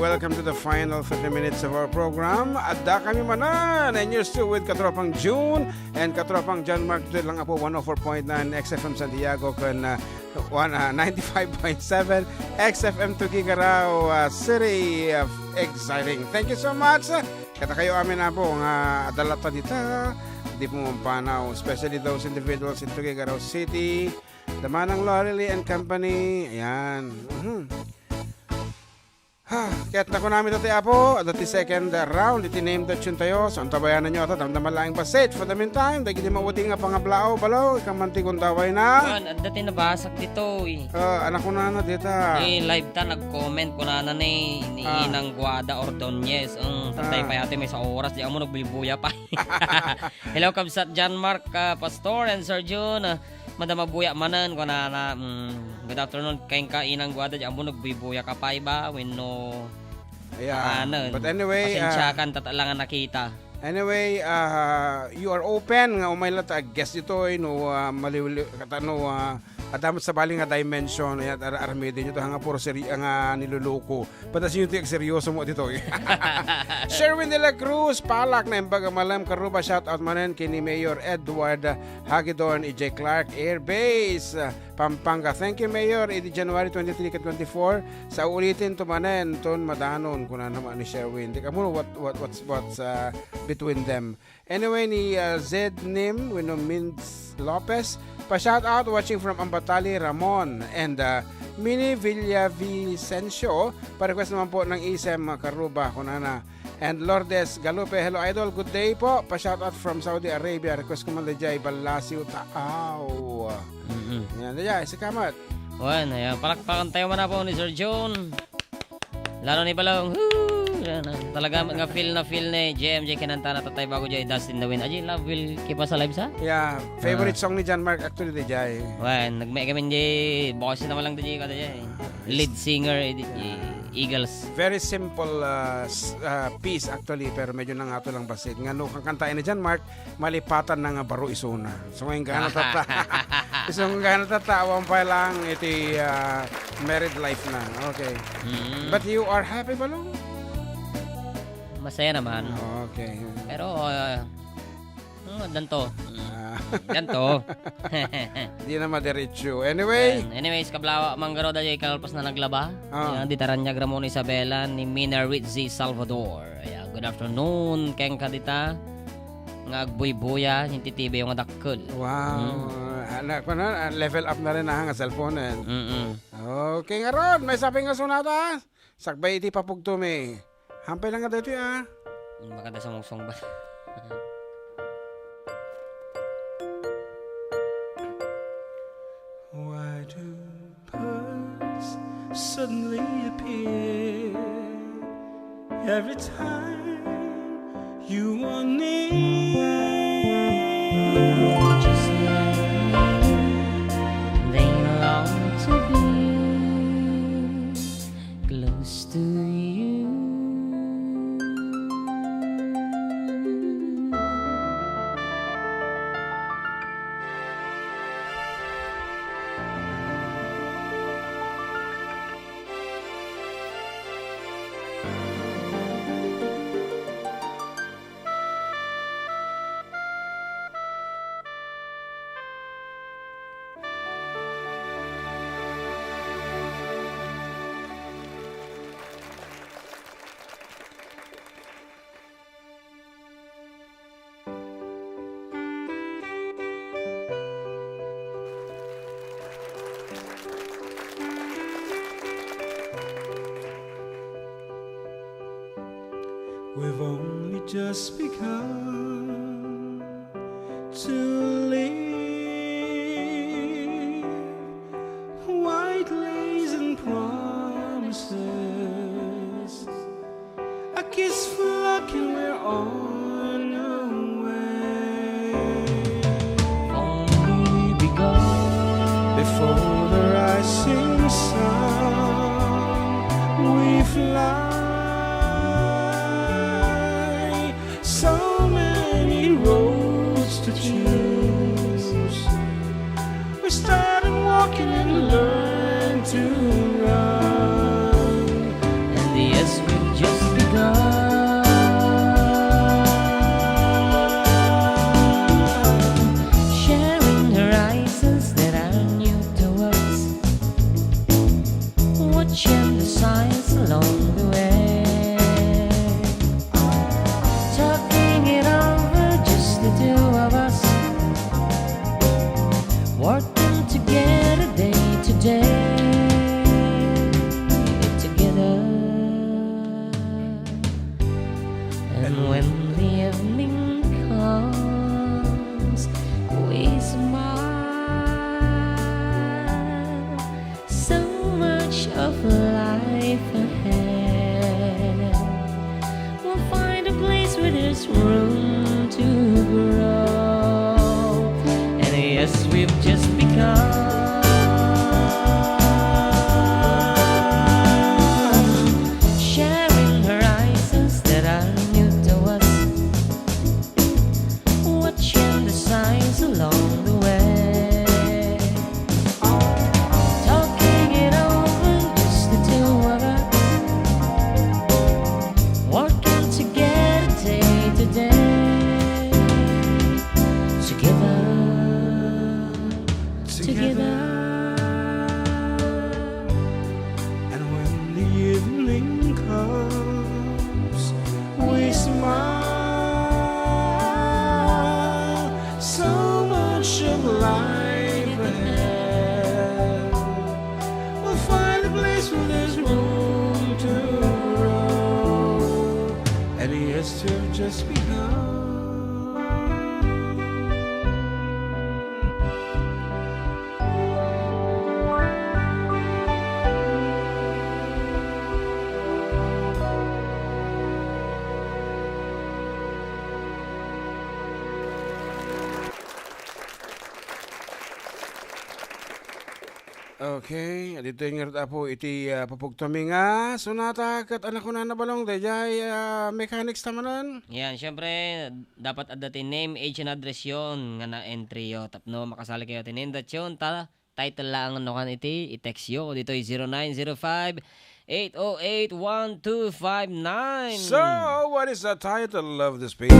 welcome to the final 30 minutes of our program. Adda kami Manen, and you're still with Katropang June and Katropang John Mark. Dito lang po 104.9 XFM Santiago kan 95.7 XFM Tuguegarao City. Exciting. Thank you so much. Kata kayo amin na po nga adalata dito. Di po mampanaw, especially those individuals in Tuguegarao City. The Manang Lorelei and Company. Ayan. Kaya't na ko namin dati apo, dati second round, iti name that yun tayo. So, ang tabayanan nyo ito, damdaman laing basit. For the meantime, dahil hindi mawuti nga pangablao, balaw, ikamanti kong taway na. At dati nabasak dito eh. Anak ko na dito. Live ta, nag-comment ko na ni Inang Guada Ordonez. Ang tatay pa yate may sa oras, di mo nagbilibuya pa. Hello, Kabsat John Mark, Pastor, and Sir June. Madama buya manan ko na good afternoon kayong kainang guada di amo nagbibuya ka pa iba when no But anyway, pasensyakan tatalangan nakita. Anyway, you are open nga umaylat guest ito no maliwili katano adamat sa baling nga dimension at armede nyo ito hanga puro nga niluluko. Patas nyo ito seryoso mo dito. Sherwin de la Cruz, Palak na imbaga malam karuba, shout out manen kini Mayor Edward Hagedorn, EJ Clark Air Base, Pampanga. Thank you Mayor. Iti January 23 at 24 sa ulitin to manen ton madanon kuna naman ni Sherwin. Di ka muna what's between them. Anyway ni Zed Nim Wino Mins Lopez, pa-shout out watching from Ambatali, Ramon and Mini Villavicencio. Pa-request naman po ng Isem Karuba kunana. And Lourdes Galupe, hello idol, good day po. Pa-shout out from Saudi Arabia. Request ko man dajay Balasiw Taaw. Yan dajay si Kamat. Wan, ayan, palakpakan tayo man na po ni Sir John. Lalo ni Balong. Talaga nga feel ni JMJ kinanta na tatay bago jay Dust in the Wind. Aji love will keep us alive sa? Yeah, favorite song ni John Mark actually di jay. Wan, nagmay kami jay boss na lang di kada jay. Lead singer Eagles. Very simple piece actually pero medyo nangato lang basit. Nga no kang kantain ni John Mark malipatan na nga baro isuna. So ngayon gana tata. So gana tatawa pa lang iti married life na. Okay. But you are happy balong? Masaya naman. Okay. Pero, danto. Danto. Di na madiretso. Anyway. Anyways, kablawa, manggaro da jay kalpas na naglaba. Ayan, di taranya Ramon Isabela ni Mina Rizzi Salvador. Ayan, good afternoon. Keng kadita. Ngagbuy-buya, hindi tibe yung adakkel. Wow. Level up na rin na nga cellphone. Okay nga ron. May sabi nga sunata. Sakbay iti papugtumi. Hampay lang nga dito Maganda sa mong ba? Why do pearls suddenly appear every time you are near? Just like they long to be close to you. We've only just begun to live. White lace and promises, a kiss for luck and we're on our way. Only begun Before the rising sun, we fly. So many roads to choose. We started walking and learned to run. and yes we working together day to day, together. And when the evening comes, we smile. So much of life ahead. We'll find a place where there's room to grow. And yes, we've just begun. Sharing horizons that are new to us. Watching the signs along the way. Talking it over, just the two of us. Working together day to day. Together. Together. And when the evening comes, we smile. So much of life ahead. We'll find a place where there's room to grow. And yes, to have just begun. Okay, dito yung po iti papugtami nga sonata kat anak ko na nabalong dayay mechanics tamanan. Yan, syempre, dapat adatin name, age, and address yun nga na entry yo. Tapno, makasali kayo tinindat yun. Title lang ano kan iti, i-text yo. Dito yung 0905-808-1259. So, what is the title of this piece?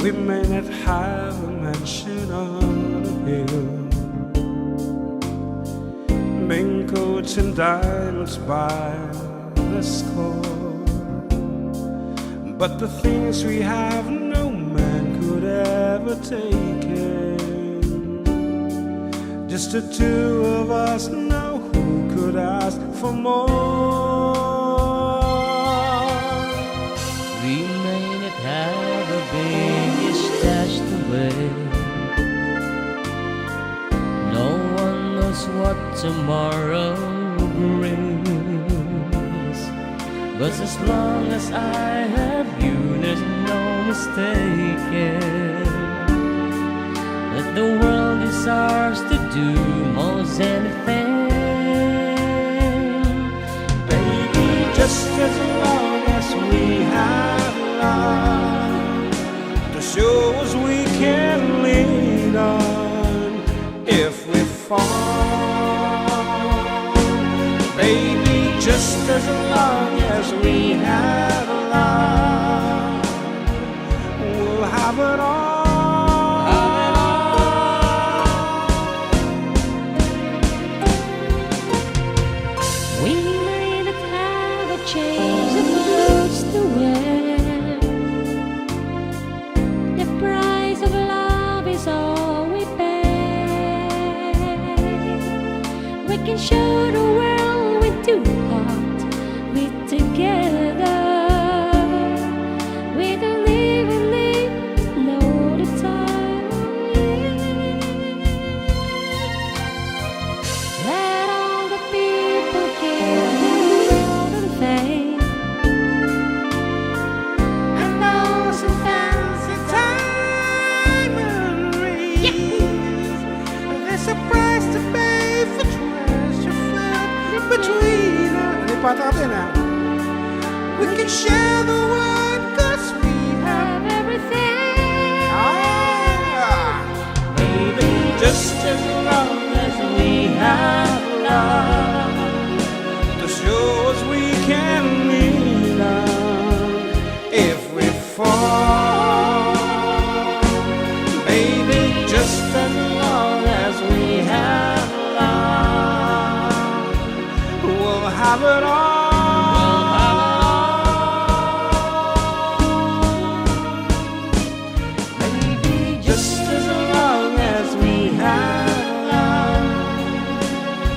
We may not have a mansion on a hill, mink coats and diamonds by the score, but the things we have no man could ever take in. Just the two of us know who could ask for more. We may not have a biggest stashed away. No one knows what tomorrow brings. But as long as I have you, there's no mistaking that the world is ours to do most anything. Baby, just as long as we have love to show us we can lean on if we fall. Baby, just as long as we have love, we'll have it all. We may not have a change of clothes to wear. The price of love is all we pay. We can show the world we do what we together. We don't even know the time. Let all the people give all the fame. And those who fancy diamond rings, there's a price to pay for treasure filled between us. We can share the world 'cause we have Everything. baby, just as long as we have love. love to show us we can meet up if we fall. Baby, just as long as we have love, we'll have it all. Baby, just as long as we have love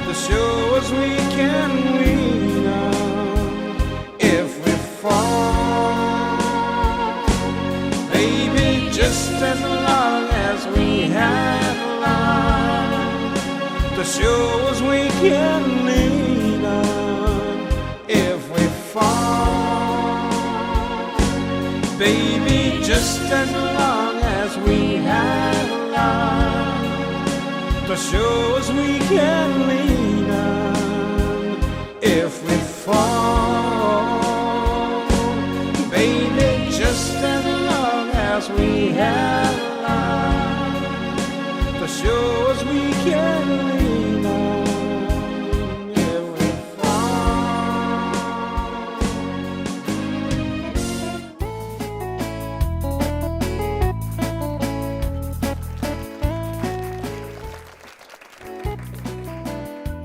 to show us we can win if we fall. Baby, just as long as we have love to show us we can win if we fall. Baby, just as long as we have love to show us we can lean on if we fall. Baby, just as long as we have love to show us we can lean on if we fall.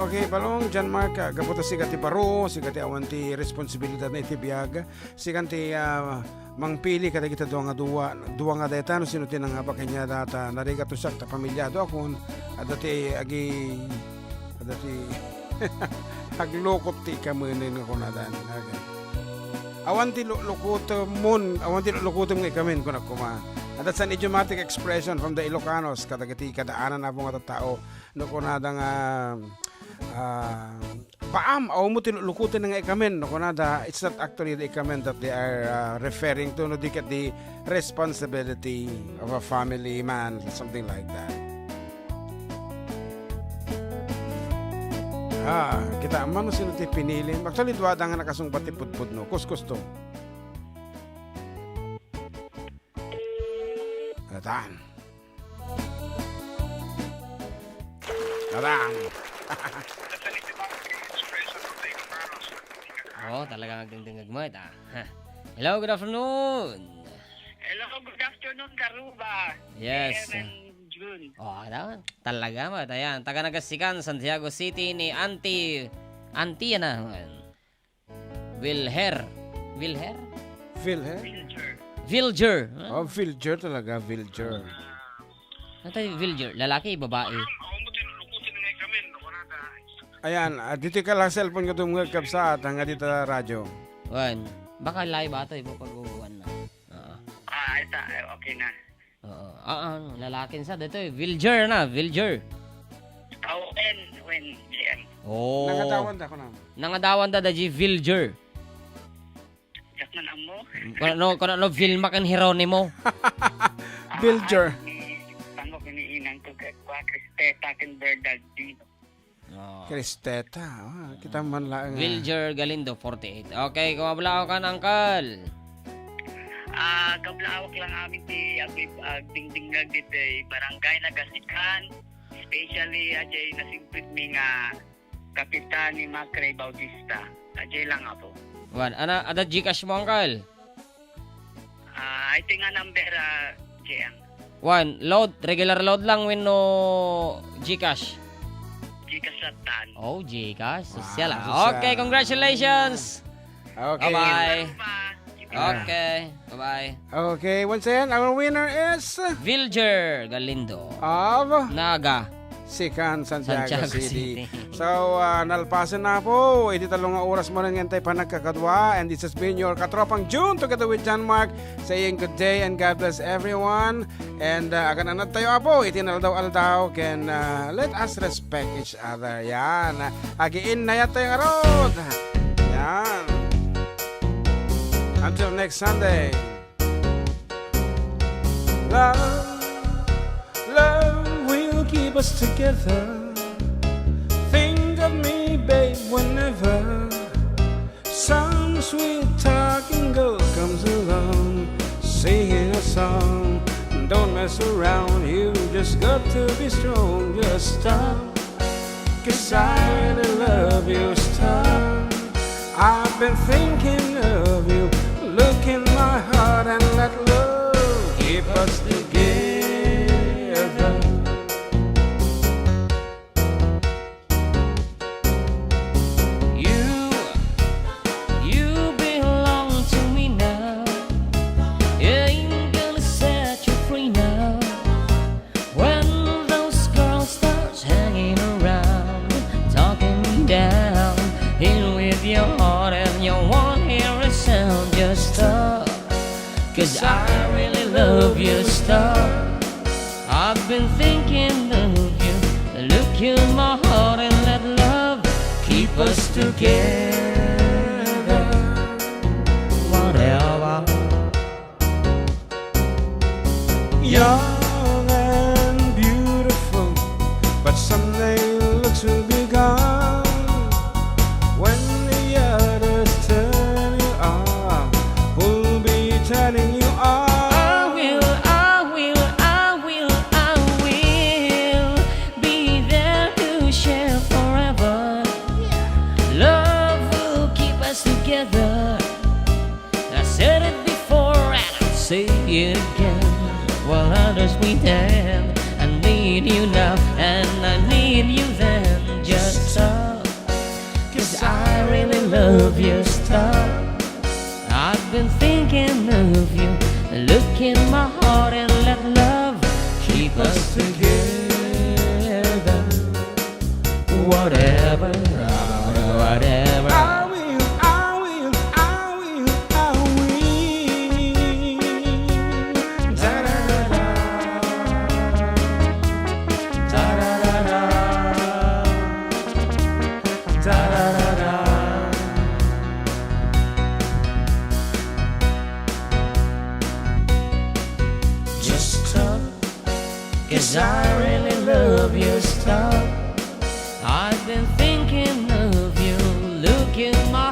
Okay, balong John Mark, gaputo si kati baro, si kati awanti responsibilidad na itibiyag, si kanti mangpili kada kita duwa nga deta no sino tinang haba kanya data nariga to sak ta pamilyado akon adati agi adati aglokot ti kamunin ko na dan. Awanti lukuto mo ikamen ko na kuma. And that's an idiomatic expression from the Ilocanos kadagiti kadaanan na mga tao no ko na dang paam o mo tilukutin nga ikamen no kunada it's not actually the ikamen that they are referring to no dikat the responsibility of a family man, something like that. Kita man sino ti pinili actually duwa nga nakasungpat ti pudpud no kuskus to Atan Oh, talagang nagdingdingag mo ita. Hello, good afternoon. Hello, good afternoon, Karuba. Yes. June. Oh, talaga mo. Ayan, taga Nagasikan, Santiago City ni Auntie na. Vilher. Vilger. Oh, Vilger talaga, Vilger. Ano tayo, Vilger? Lalaki, babae? Ayan, dito ka lang cellphone ko tumugkap sa at hanga dito radyo. Wan, baka live ata ibo pag-uwan na. Ito, okay na. Oo. Lalakin sa dito, Vilger na, Vilger. When GM. Oh. Nangatawan da ko na. Nangadawan da G Vilger. Jakman amo. Kono Vilma kan Hieronimo. Vilger. Pangok iniinang ko kwa Cristeta ken Verdad dito. Cristeta. Kita man lang. Vilger Galindo 48. Okay, kumabla ka na, Uncle. Kablawak lang amin di dingding lang dito barangay Nagasikan. Especially ajay nasimpit mi nga kapitan ni Macray Bautista. Ajay lang ako. Wan, ada Gcash mo, Uncle? I think a number GM. Wan, regular load lang when no Gcash. Gikasatan. Oh, Gcash. Social Wow, ah. social. Okay, congratulations. Okay. Bye-bye. Pa. Okay, bye-bye. Okay, once again, our winner is Vilger Galindo. of Naga. Sikan, Santiago Santiago City. City. So, nalpasan na po. Iti talong oras mo rin ngantay pa nagkakadwa. And this has been your Katropang June together with John Mark saying good day and God bless everyone. And akan anad tayo po. Iti naldaw-aldaw. Can let us respect each other. Yan. Agiin na yan tayong arod. Yan. Until next Sunday. Love will keep us together. Think of me, babe, whenever some sweet talking girl comes along, singing a song. Don't mess around, you just got to be strong. Just stop, 'cause I really you, stop. I've been thinking of you. Look in my heart and let love keep us together. You belong to me now. Ain't gonna set you free now. When those girls start hanging around, talking me down, in with your heart and you won't hear a sound. Just stop, 'cause I really love you. Stop, I've been thinking of you. Look in my heart and let love keep us together. Whatever. Young and beautiful, but someday looks will be gone. When the others turn you on, who'll be turning you on? I will be there to share forever. Love will keep us together. I said it before and I'll say it again. While others we have, I need you now and I need you then. Just stop, 'cause I really love you. Stop, I've been thinking of you. Look in my heart and let love keep us together. Whatever, whatever. I will, I will, I will, I will. Da-da-da-da. Da-da-da-da. Da-da-da-da. Just stop, 'cause I really love you. Stop, I've been thinking of you. Look in my